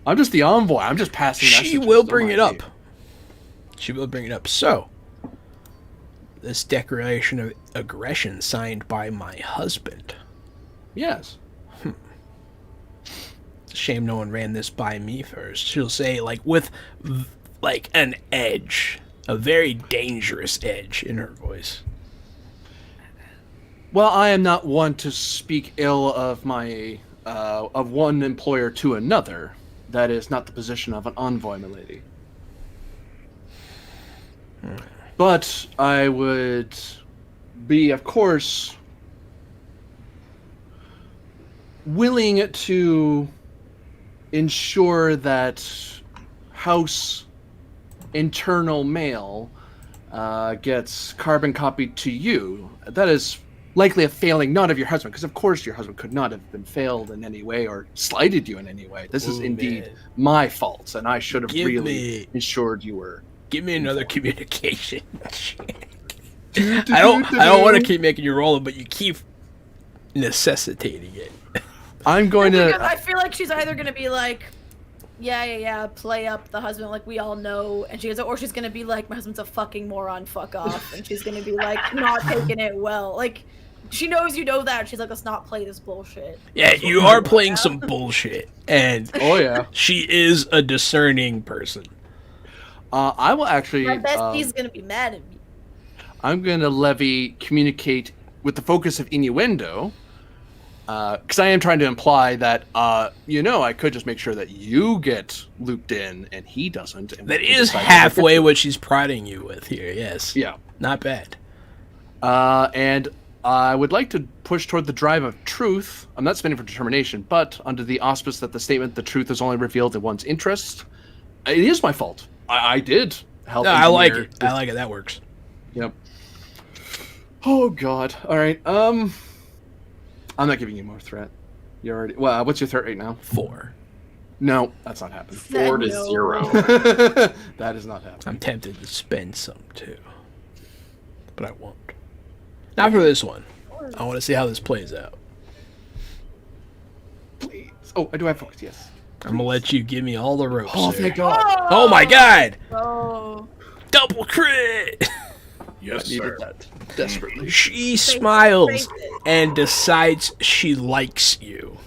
I'm just the envoy. I'm just passing She messages. will Don't bring mind it up. me. She will bring it up. So, this declaration of aggression signed by my husband. Yes. It's a shame no one ran this by me first. She'll say, like, with, like, an edge. A very dangerous edge in her voice. Well, I am not one to speak ill of my of one employer to another. That is not the position of an envoy, milady. But I would be, of course, willing to ensure that House internal mail gets carbon copied to you. That is likely a failing not of your husband, because of course your husband could not have been failed in any way or slighted you in any way. This is Ooh, indeed man. my fault, and I should have Give really me- ensured you were. Give me another communication. I don't want to keep making you roll it, but you keep necessitating it. I'm going Because to. I feel like she's either gonna be like, yeah, play up the husband like we all know, and she's gonna be like, my husband's a fucking moron, fuck off, and she's gonna be like, not taking it well. Like, she knows you know that. She's like, let's not play this bullshit. Yeah, you are playing some bullshit, and Oh yeah. she is a discerning person. I will actually. My bestie's gonna be mad at me. I'm going to levy communicate with the focus of innuendo, because I am trying to imply that, I could just make sure that you get looped in and he doesn't. And That we is decide halfway what she's prodding you with here, yes. Yeah. Not bad. And I would like to push toward the drive of truth. I'm not spending for determination, but under the auspice that the statement, the truth is only revealed in one's interest. It is my fault. I did help. No, I like engineer it. I like it. That works. Yep. Oh God. All right. I'm not giving you more threat. You already. Well, what's your threat right now? 4. No, that's not happening. 4 to No. 0. That is not happening. I'm tempted to spend some too, but I won't. Not for this one. I want to see how this plays out. Please. Oh, I do have focus. Yes. I'm gonna let you give me all the ropes. Oh, here. thank God. Oh my God! Oh, Double crit! Yes, Needed sir. that desperately. She smiles face it. and decides she likes you.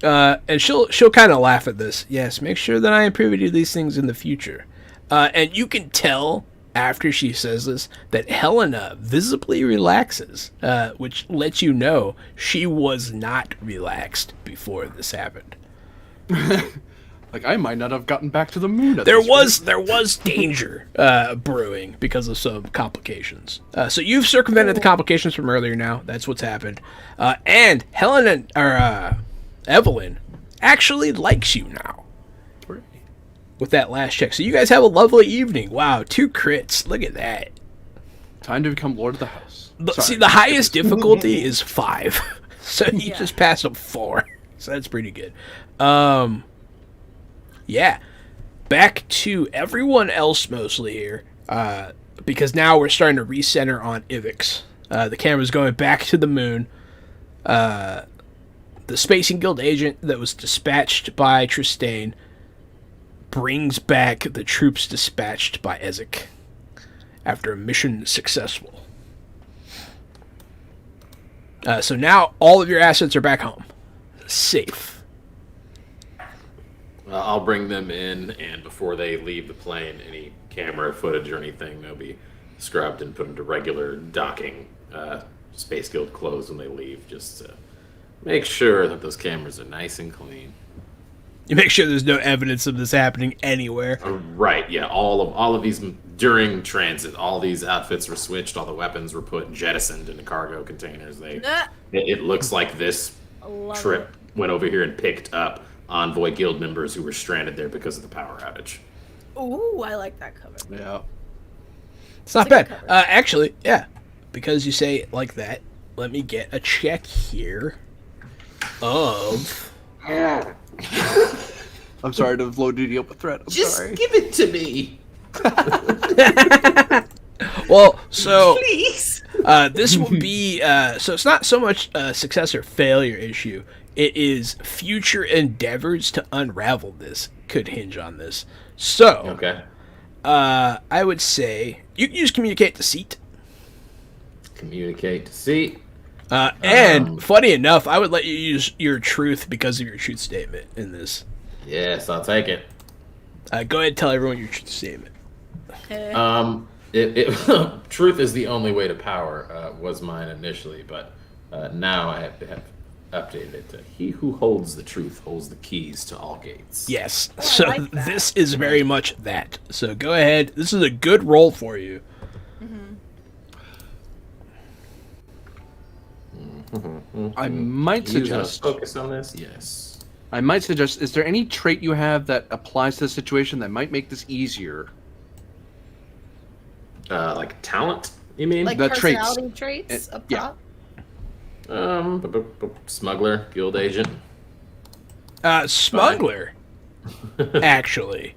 And she'll kind of laugh at this. Yes, make sure that I am privy to these things in the future. And you can tell after she says this that Helena visibly relaxes, which lets you know she was not relaxed before this happened. Like, I might not have gotten back to the moon. There was danger brewing because of some complications. So you've circumvented the complications from earlier now. That's what's happened. And Evelyn actually likes you now. With that last check. So you guys have a lovely evening. Wow, 2 crits. Look at that. Time to become Lord of the House. See, the highest difficulty is 5. So you just passed up 4. So that's pretty good. Yeah. Back to everyone else mostly here. Because now we're starting to recenter on Ivix. The camera's going back to the moon. The Spacing Guild agent that was dispatched by Tristane brings back the troops dispatched by Ezek after a mission successful. So now all of your assets are back home. Safe. I'll bring them in, and before they leave the plane, any camera footage or anything, they'll be scrubbed and put into regular docking Space Guild clothes when they leave, just to make sure that those cameras are nice and clean. You make sure there's no evidence of this happening anywhere. Right, yeah. All of these during transit, all these outfits were switched. All the weapons were put jettisoned into cargo containers. It looks like this trip went over here and picked up Envoy Guild members who were stranded there because of the power outage. Ooh, I like that cover. Yeah. It's not bad. Actually, yeah. Because you say it like that, let me get a check here of... I'm sorry to have low duty up a threat. I'm Just sorry. give it to me. Well, so... Please. This will be... so it's not so much a success or failure issue. It is future endeavors to unravel this could hinge on this. So... Okay. I would say... You can use communicate deceit. Communicate deceit. And, funny enough, I would let you use your truth because of your truth statement in this. Yes, I'll take it. Go ahead and tell everyone your truth statement. Truth is the only way to power was mine initially, but now I have updated it to he who holds the truth holds the keys to all gates. Yes, I so like that. this is very much that. So go ahead. This is a good roll for you. I might You gonna suggest. focus on this. Yes. I might suggest. Is there any trait you have that applies to the situation that might make this easier? Like talent, you mean? Like The traits. personality traits up yeah. top? Smuggler, guild agent. Smuggler, actually.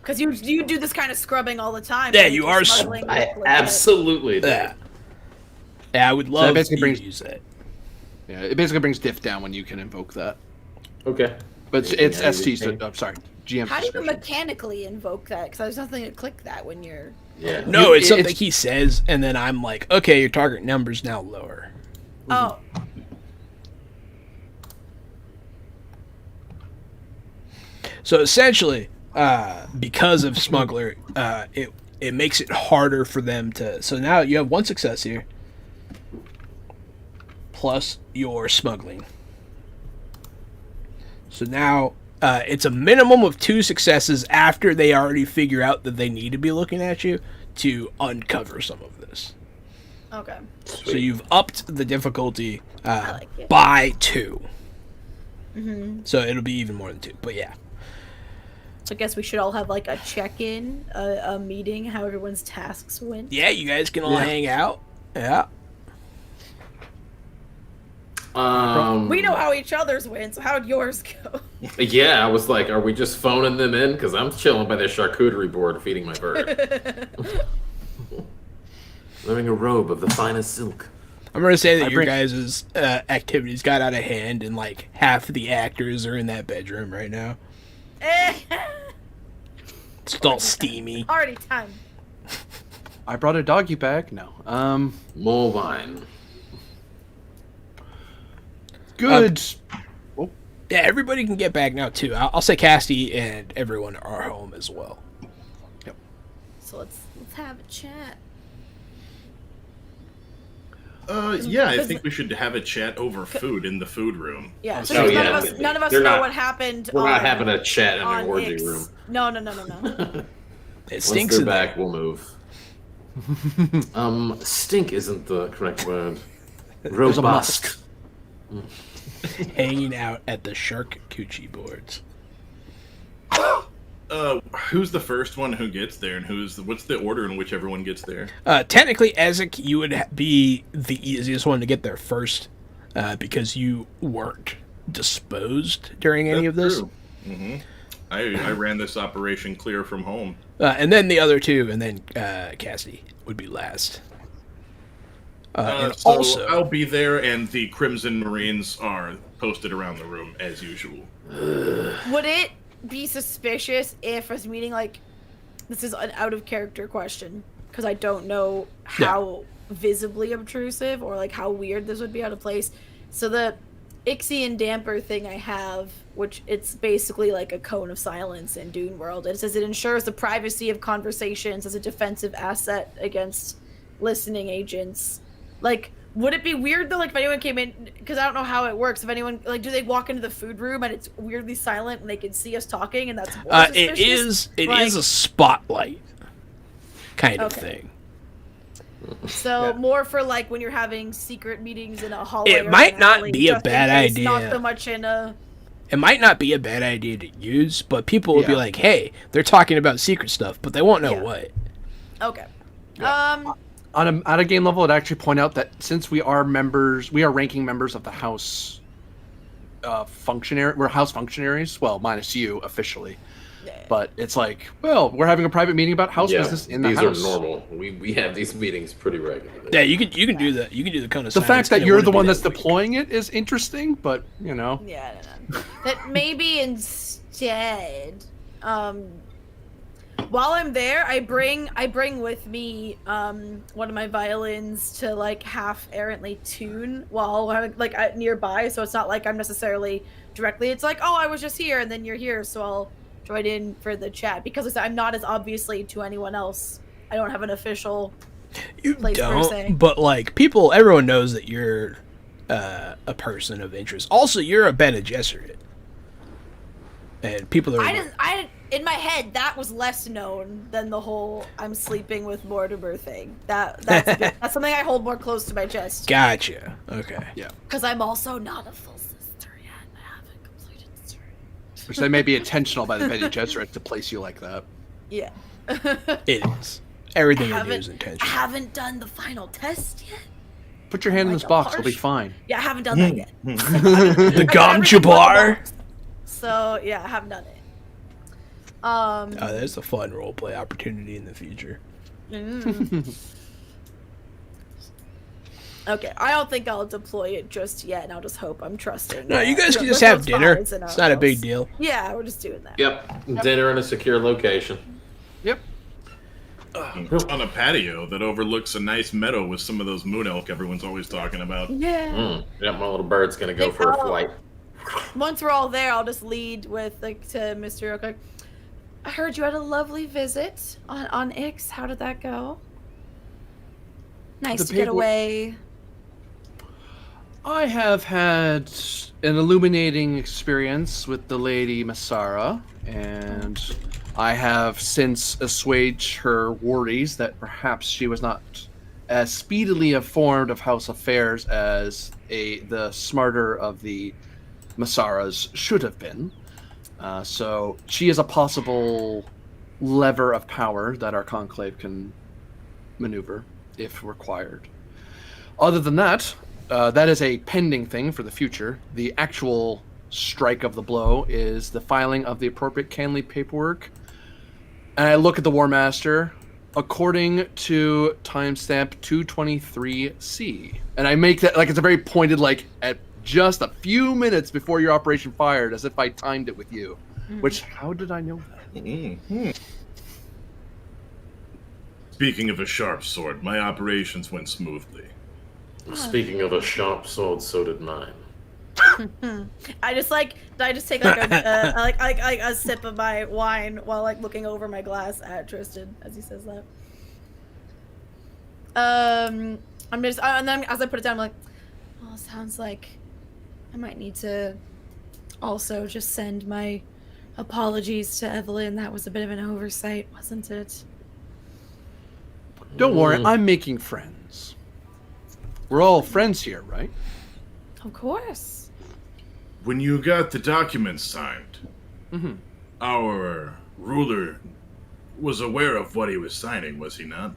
Because you do this kind of scrubbing all the time. Yeah, and you you're are smuggling I like absolutely do. Yeah. Yeah, I would love basically to brings- use that. Yeah, it basically brings diff down when you can invoke that. Okay. But Anything it's I ST. need So to I'm sorry. GM. How do you discretion. mechanically invoke that? Because there's nothing to click that when you're. Yeah. No, it's something it's- he says, and then I'm like, okay, your target number's now lower. Oh. So essentially, because of smuggler, it makes it harder for them to. So now you have 1 success here, plus your smuggling. So now it's a minimum of 2 successes after they already figure out that they need to be looking at you to uncover some of this. Okay. So you've upped the difficulty like it. by 2. So it'll be even more than 2. But yeah. So I guess we should all have like a check-in, a meeting, how everyone's tasks went. Yeah, you guys can all hang out. Yeah. We know how each other's went, so how'd yours go? Yeah, I was like, are we just phoning them in? Because I'm chilling by the charcuterie board feeding my bird. Wearing a robe of the finest silk. I'm going to say that I your bring- guys' activities got out of hand, and like half of the actors are in that bedroom right now. It's all steamy. Already time. I brought a doggy bag. No. More wine. Good. Yeah, everybody can get back now too. I'll say Casty and everyone are home as well. So let's have a chat. Yeah, I think we should have a chat over food in the food room. Yeah, Oh, so yeah. none of us They're know not- what happened. We're not on- having a chat in on an orgy Ix. room. No. It Once stinks they're in back, there. we'll move. Stink isn't the correct word. There's a Robust. Hanging out at the shark coochie boards. Who's the first one who gets there, and what's the order in which everyone gets there? Technically, Ezek, you would be the easiest one to get there first, because you weren't disposed during any of this. Mm-hmm. I ran this operation clear from home. And then the other two, and then Cassidy would be last. And So also, I'll be there, and the Crimson Marines are posted around the room as usual. Would it be suspicious if I was meeting, like, this is an out of character question, because I don't know how visibly obtrusive or like how weird this would be out of place. So the Ixian damper thing I have, which it's basically like a cone of silence in Dune world. It says it ensures the privacy of conversations as a defensive asset against listening agents. Like, would it be weird though, like if anyone came in, because I don't know how it works, if anyone, like, do they walk into the food room and it's weirdly silent and they can see us talking and that's more suspicious? it is a spotlight kind of Okay. thing. So more for like when you're having secret meetings in a hallway. It or might an not alley, be a just in bad case, idea. Not so much in a. It might not be a bad idea to use, but people will be Yeah. like, "Hey, they're talking about secret stuff," but they won't know Yeah. what. Okay. On a game level, it actually point out that since we are ranking members of the House we're House functionaries. Well, minus you officially, but it's like, well, we're having a private meeting about House business in the these House. are normal. We have these meetings pretty regularly. Yeah, you can do that. You can do the kind of The fact silence. that They you're wanna the do one that that's week. deploying it is interesting, but you know. Yeah, I don't know. That maybe instead, while I'm there, I bring with me one of my violins to like half errantly tune while I'm like nearby, so it's not like I'm necessarily directly. It's like, oh, I was just here, and then you're here, so I'll join in for the chat because I'm not as obviously to anyone else. I don't have an official. You place per se. don't, but like everyone knows that you're a person of interest. Also, you're a Bene Gesserit, and people are. In my head, that was less known than the whole "I'm sleeping with Mortimer" thing. That's something I hold more close to my chest. Gotcha. Okay. Yeah. Because I'm also not a full sister yet. I haven't completed the journey. Which that may be intentional by the Bene Gesserit to place you like that. Yeah. It is. Everything you do I is intentional. haven't done the final test yet. Put your hand in Like this a box, it'll be harsh- fine. Yeah, I haven't done that yet. The Gom Jabbar. So yeah, I haven't done it. Oh, that's a fun roleplay opportunity in the future. Okay, I don't think I'll deploy it just yet, and I'll just hope I'm trusting. No, you guys can with just have those dinner. spies in our It's not a big house. deal. Yeah, we're just doing that. Yep. Dinner in a secure location. Yep. On a patio that overlooks a nice meadow with some of those moon elk everyone's always talking about. Yeah. Yep, my little bird's gonna go Think for a I'll- flight. Once we're all there, I'll just lead with like to Mr. Okay. I heard you had a lovely visit on Ix. How did that go? Nice The to get pig- away. I have had an illuminating experience with the Lady Masarrah, and I have since assuaged her worries that perhaps she was not as speedily informed of House affairs as the smarter of the Masarrahs should have been. So she is a possible lever of power that our conclave can maneuver if required. Other than that, that is a pending thing for the future. The actual strike of the blow is the filing of the appropriate Canley paperwork. And I look at the War Master according to timestamp 223C. And I make that like it's a very pointed, like at just a few minutes before your operation fired, as if I timed it with you. Which, how did I know that? Speaking of a sharp sword, my operations went smoothly. Speaking of a sharp sword, so did mine. I just take like a sip of my wine while like looking over my glass at Tristan as he says that. And then as I put it down, I'm like, well, sounds like I might need to also just send my apologies to Evelyn. That was a bit of an oversight, wasn't it? Don't worry, I'm making friends. We're all friends here, right? Of course. When you got the documents signed, our ruler was aware of what he was signing, was he not?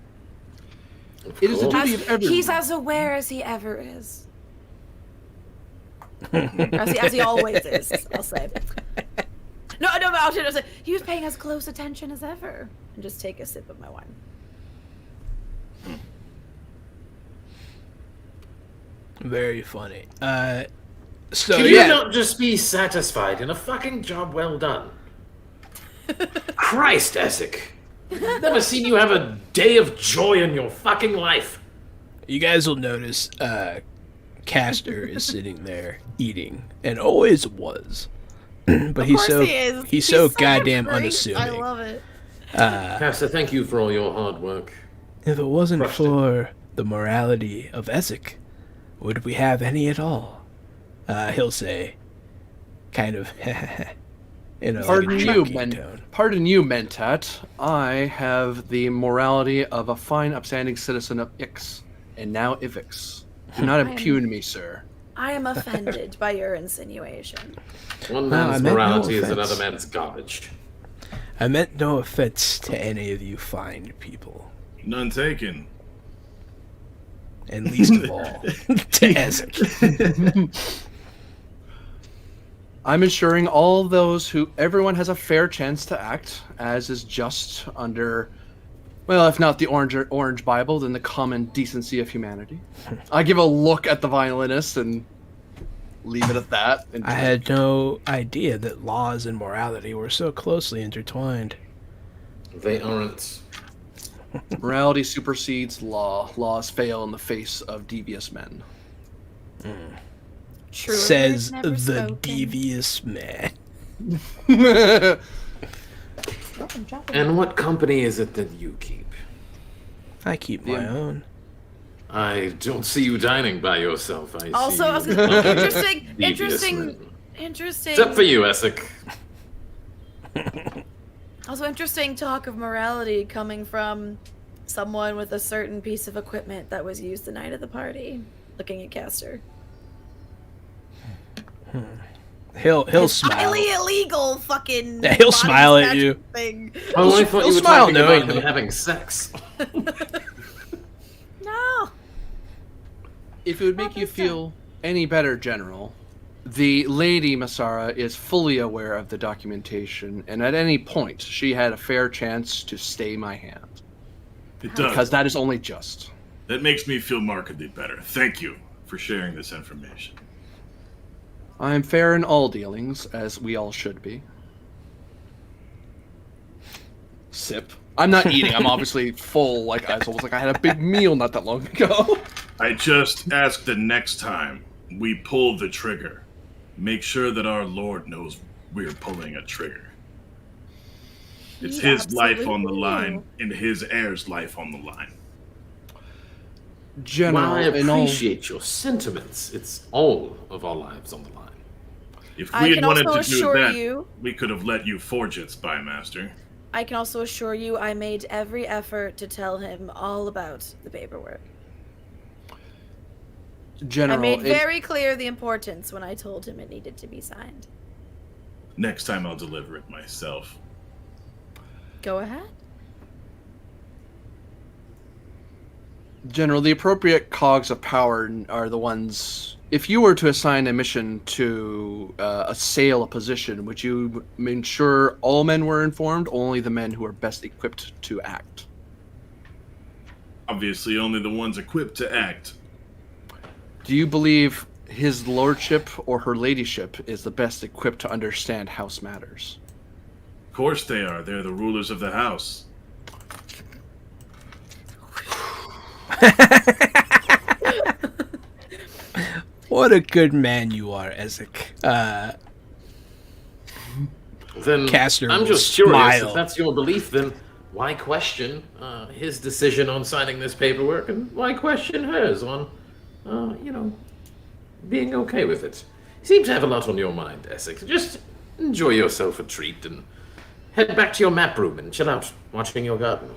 It is a duty of everyone. He's as aware as he ever is. as he always is, I'll say. No, I'll say he was paying as close attention as ever. And just take a sip of my wine. Very funny. So Can you not just be satisfied in a fucking job well done? Christ, Essex. Never seen you have a day of joy in your fucking life. you guys will notice Castor is sitting there eating, and always was. But he's so goddamn unassuming. I love it. Castor, thank you for all your hard work. If it wasn't for the morality of Ezek, would we have any at all? He'll say, kind of, in a joking tone. Pardon you, Mentat. I have the morality of a fine, upstanding citizen of Ix, and now Ivix. Do not impugn me, sir. I am offended by your insinuation. One man's morality is another man's garbage. I meant no offense to any of you fine people. None taken. And least of all, to Ezek. I'm ensuring everyone has a fair chance to act, as is just under, well, if not the Orange Bible, then the common decency of humanity. I give a look at the violinist and leave it at that. I had no idea that laws and morality were so closely intertwined. They aren't. Morality supersedes law. Laws fail in the face of devious men. True, Says never the spoken. devious man. And what company is it that you keep? I keep my own. I don't see you dining by yourself. I Also, see you interesting. Except for you, Essex. Also, interesting talk of morality coming from someone with a certain piece of equipment that was used the night of the party. Looking at Castor. He'll smile. Highly illegal fucking. Yeah, he'll body smile at snatching you. Thing. Oh, I thought he'll you were smile talking about knowingly. him having sex. No. If it would make you feel any better, General, the Lady Masarrah is fully aware of the documentation, and at any point, she had a fair chance to stay my hand. It does. Because that is only just. That makes me feel markedly better. Thank you for sharing this information. I am fair in all dealings, as we all should be. Sip. I'm not eating. I'm obviously full. Like it's almost like I had a big meal not that long ago. I just ask the next time we pull the trigger, make sure that our Lord knows we're pulling a trigger. It's He his life on the absolutely line will. and his heir's life on the line. General, While I in all, appreciate your sentiments, it's all of our lives on the line. If I we can had wanted also to do assure that, you- we could have let you forge it, Spymaster. I can also assure you I made every effort to tell him all about the paperwork. General, I made very clear the importance when I told him it needed to be signed. Next time I'll deliver it myself. Go ahead. General, the appropriate cogs of power are the ones. If you were to assign a mission to assail a position, would you ensure all men were informed, only the men who are best equipped to act? Obviously, only the ones equipped to act. Do you believe his lordship or her ladyship is the best equipped to understand house matters? Of course they are. They're the rulers of the house. What a good man you are, Ezek. Then Caster I'm will just curious, smile. if that's your belief, then why question his decision on signing this paperwork, and why question hers on, being okay with it? You seem to have a lot on your mind, Essex. Just enjoy yourself a treat and head back to your map room and chill out, watching your garden.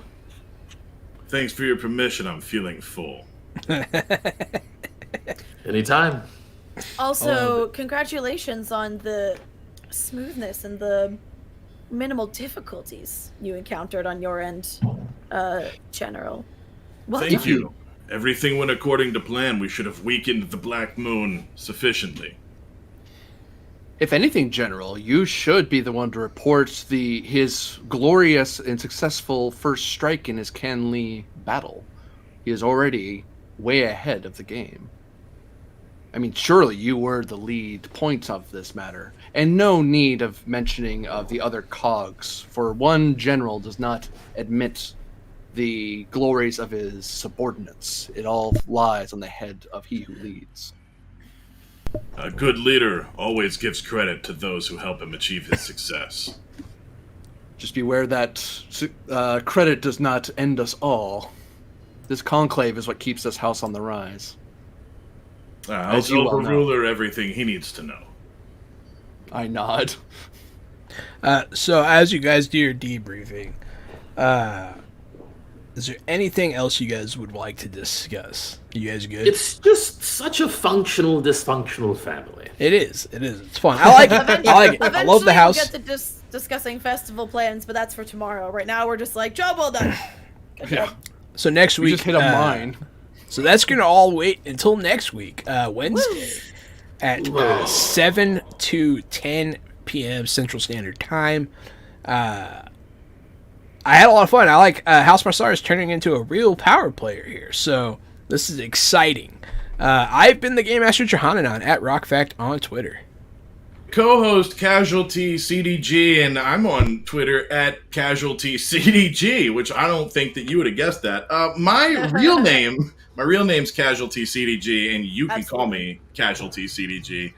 Thanks for your permission. I'm feeling full. Anytime. Also, congratulations on the smoothness and the minimal difficulties you encountered on your end, General. Well Thank done. you. Everything went according to plan. We should have weakened the Black Moon sufficiently. If anything, General, you should be the one to report his glorious and successful first strike in his Canley battle. He is already way ahead of the game. I mean, surely you were the lead point of this matter, and no need of mentioning of the other cogs, for one general does not admit the glories of his subordinates. It all lies on the head of he who leads. A good leader always gives credit to those who help him achieve his success. Just beware that credit does not end us all. This conclave is what keeps this house on the rise. I'll As you tell well the know. ruler everything he needs to know. I nod. So as you guys do your debriefing, is there anything else you guys would like to discuss? You guys good? It's just such a functional, dysfunctional family. It is. It's fun. I like it. I like it. I love the house. We'll get to discussing festival plans, but that's for tomorrow. Right now, we're just like, job well done. Good job. So next We week, just hit a mine. So that's gonna all wait until next week, Wednesday, at 7 to 10 p.m. Central Standard Time. I had a lot of fun. I like House Masarrah is turning into a real power player here, so this is exciting. I've been the Game Master Johanan at RockFact on Twitter. Co-host Casualty CDG, and I'm on Twitter at Casualty CDG, which I don't think that you would have guessed that. My real name's Casualty CDG, and you can call me Casualty CDG.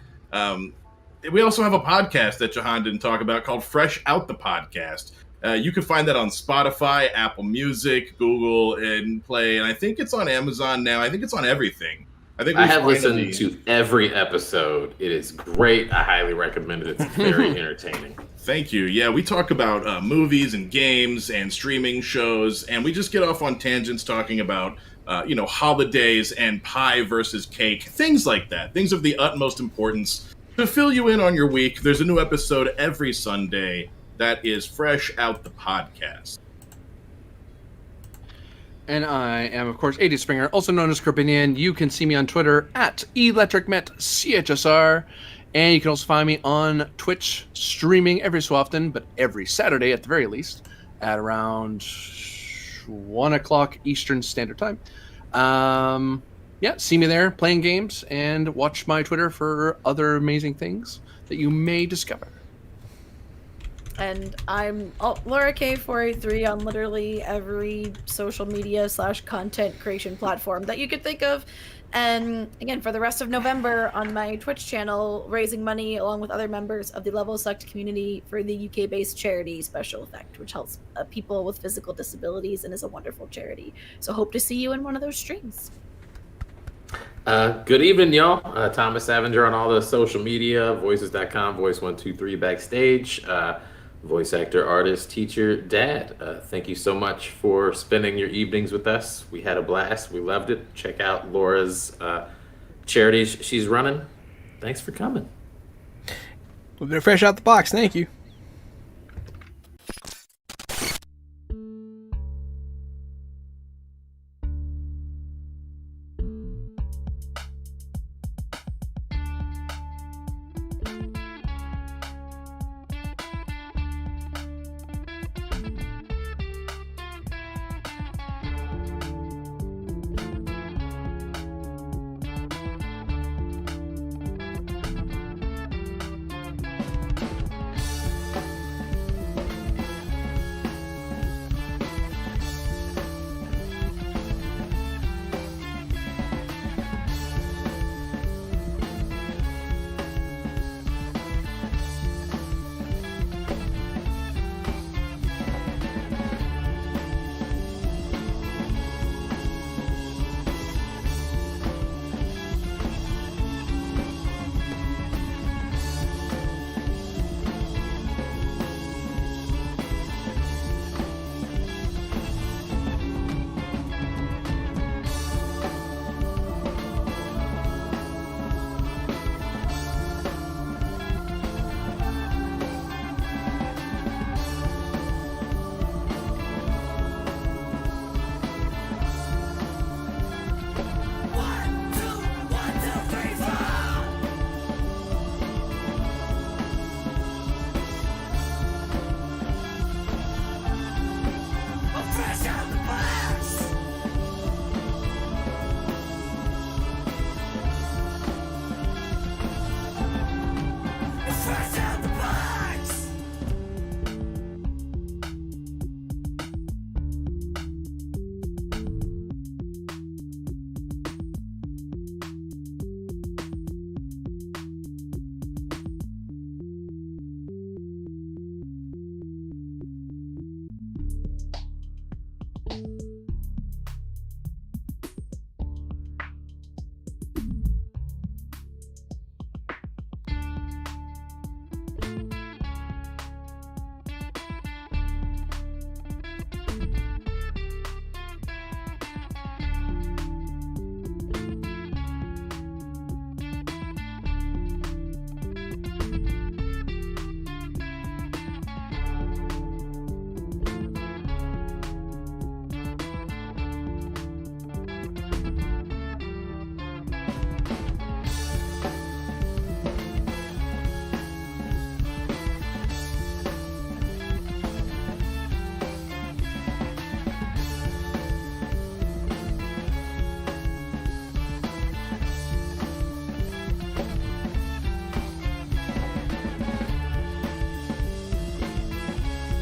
We also have a podcast that Jahan didn't talk about called Fresh Out the Podcast. You can find that on Spotify, Apple Music, Google, and Play, and I think it's on Amazon now. I think it's on everything. I have listened to every episode. It is great. I highly recommend it. It's very entertaining. Thank you. Yeah, we talk about movies and games and streaming shows, and we just get off on tangents talking about, holidays and pie versus cake, things like that, things of the utmost importance to fill you in on your week. There's a new episode every Sunday that is Fresh Out the Podcast. And I am, of course, AD Springer, also known as Corbinian. You can see me on Twitter at ElectricMetCHSR. And you can also find me on Twitch, streaming every so often, but every Saturday at the very least, at around 1 o'clock Eastern Standard Time. See me there playing games, and watch my Twitter for other amazing things that you may discover. And I'm Laura K483 on literally every social media / content creation platform that you could think of. And again, for the rest of November on my Twitch channel, raising money along with other members of the Level Select community for the UK-based charity Special Effect, which helps people with physical disabilities and is a wonderful charity. So hope to see you in one of those streams. Good evening, y'all. Thomas Avenger on all the social media, voices.com, voice123 backstage. Voice actor, artist, teacher, dad. Thank you so much for spending your evenings with us. We had a blast. We loved it. Check out Laura's charities she's running. Thanks for coming. We've been fresh out the box. Thank you.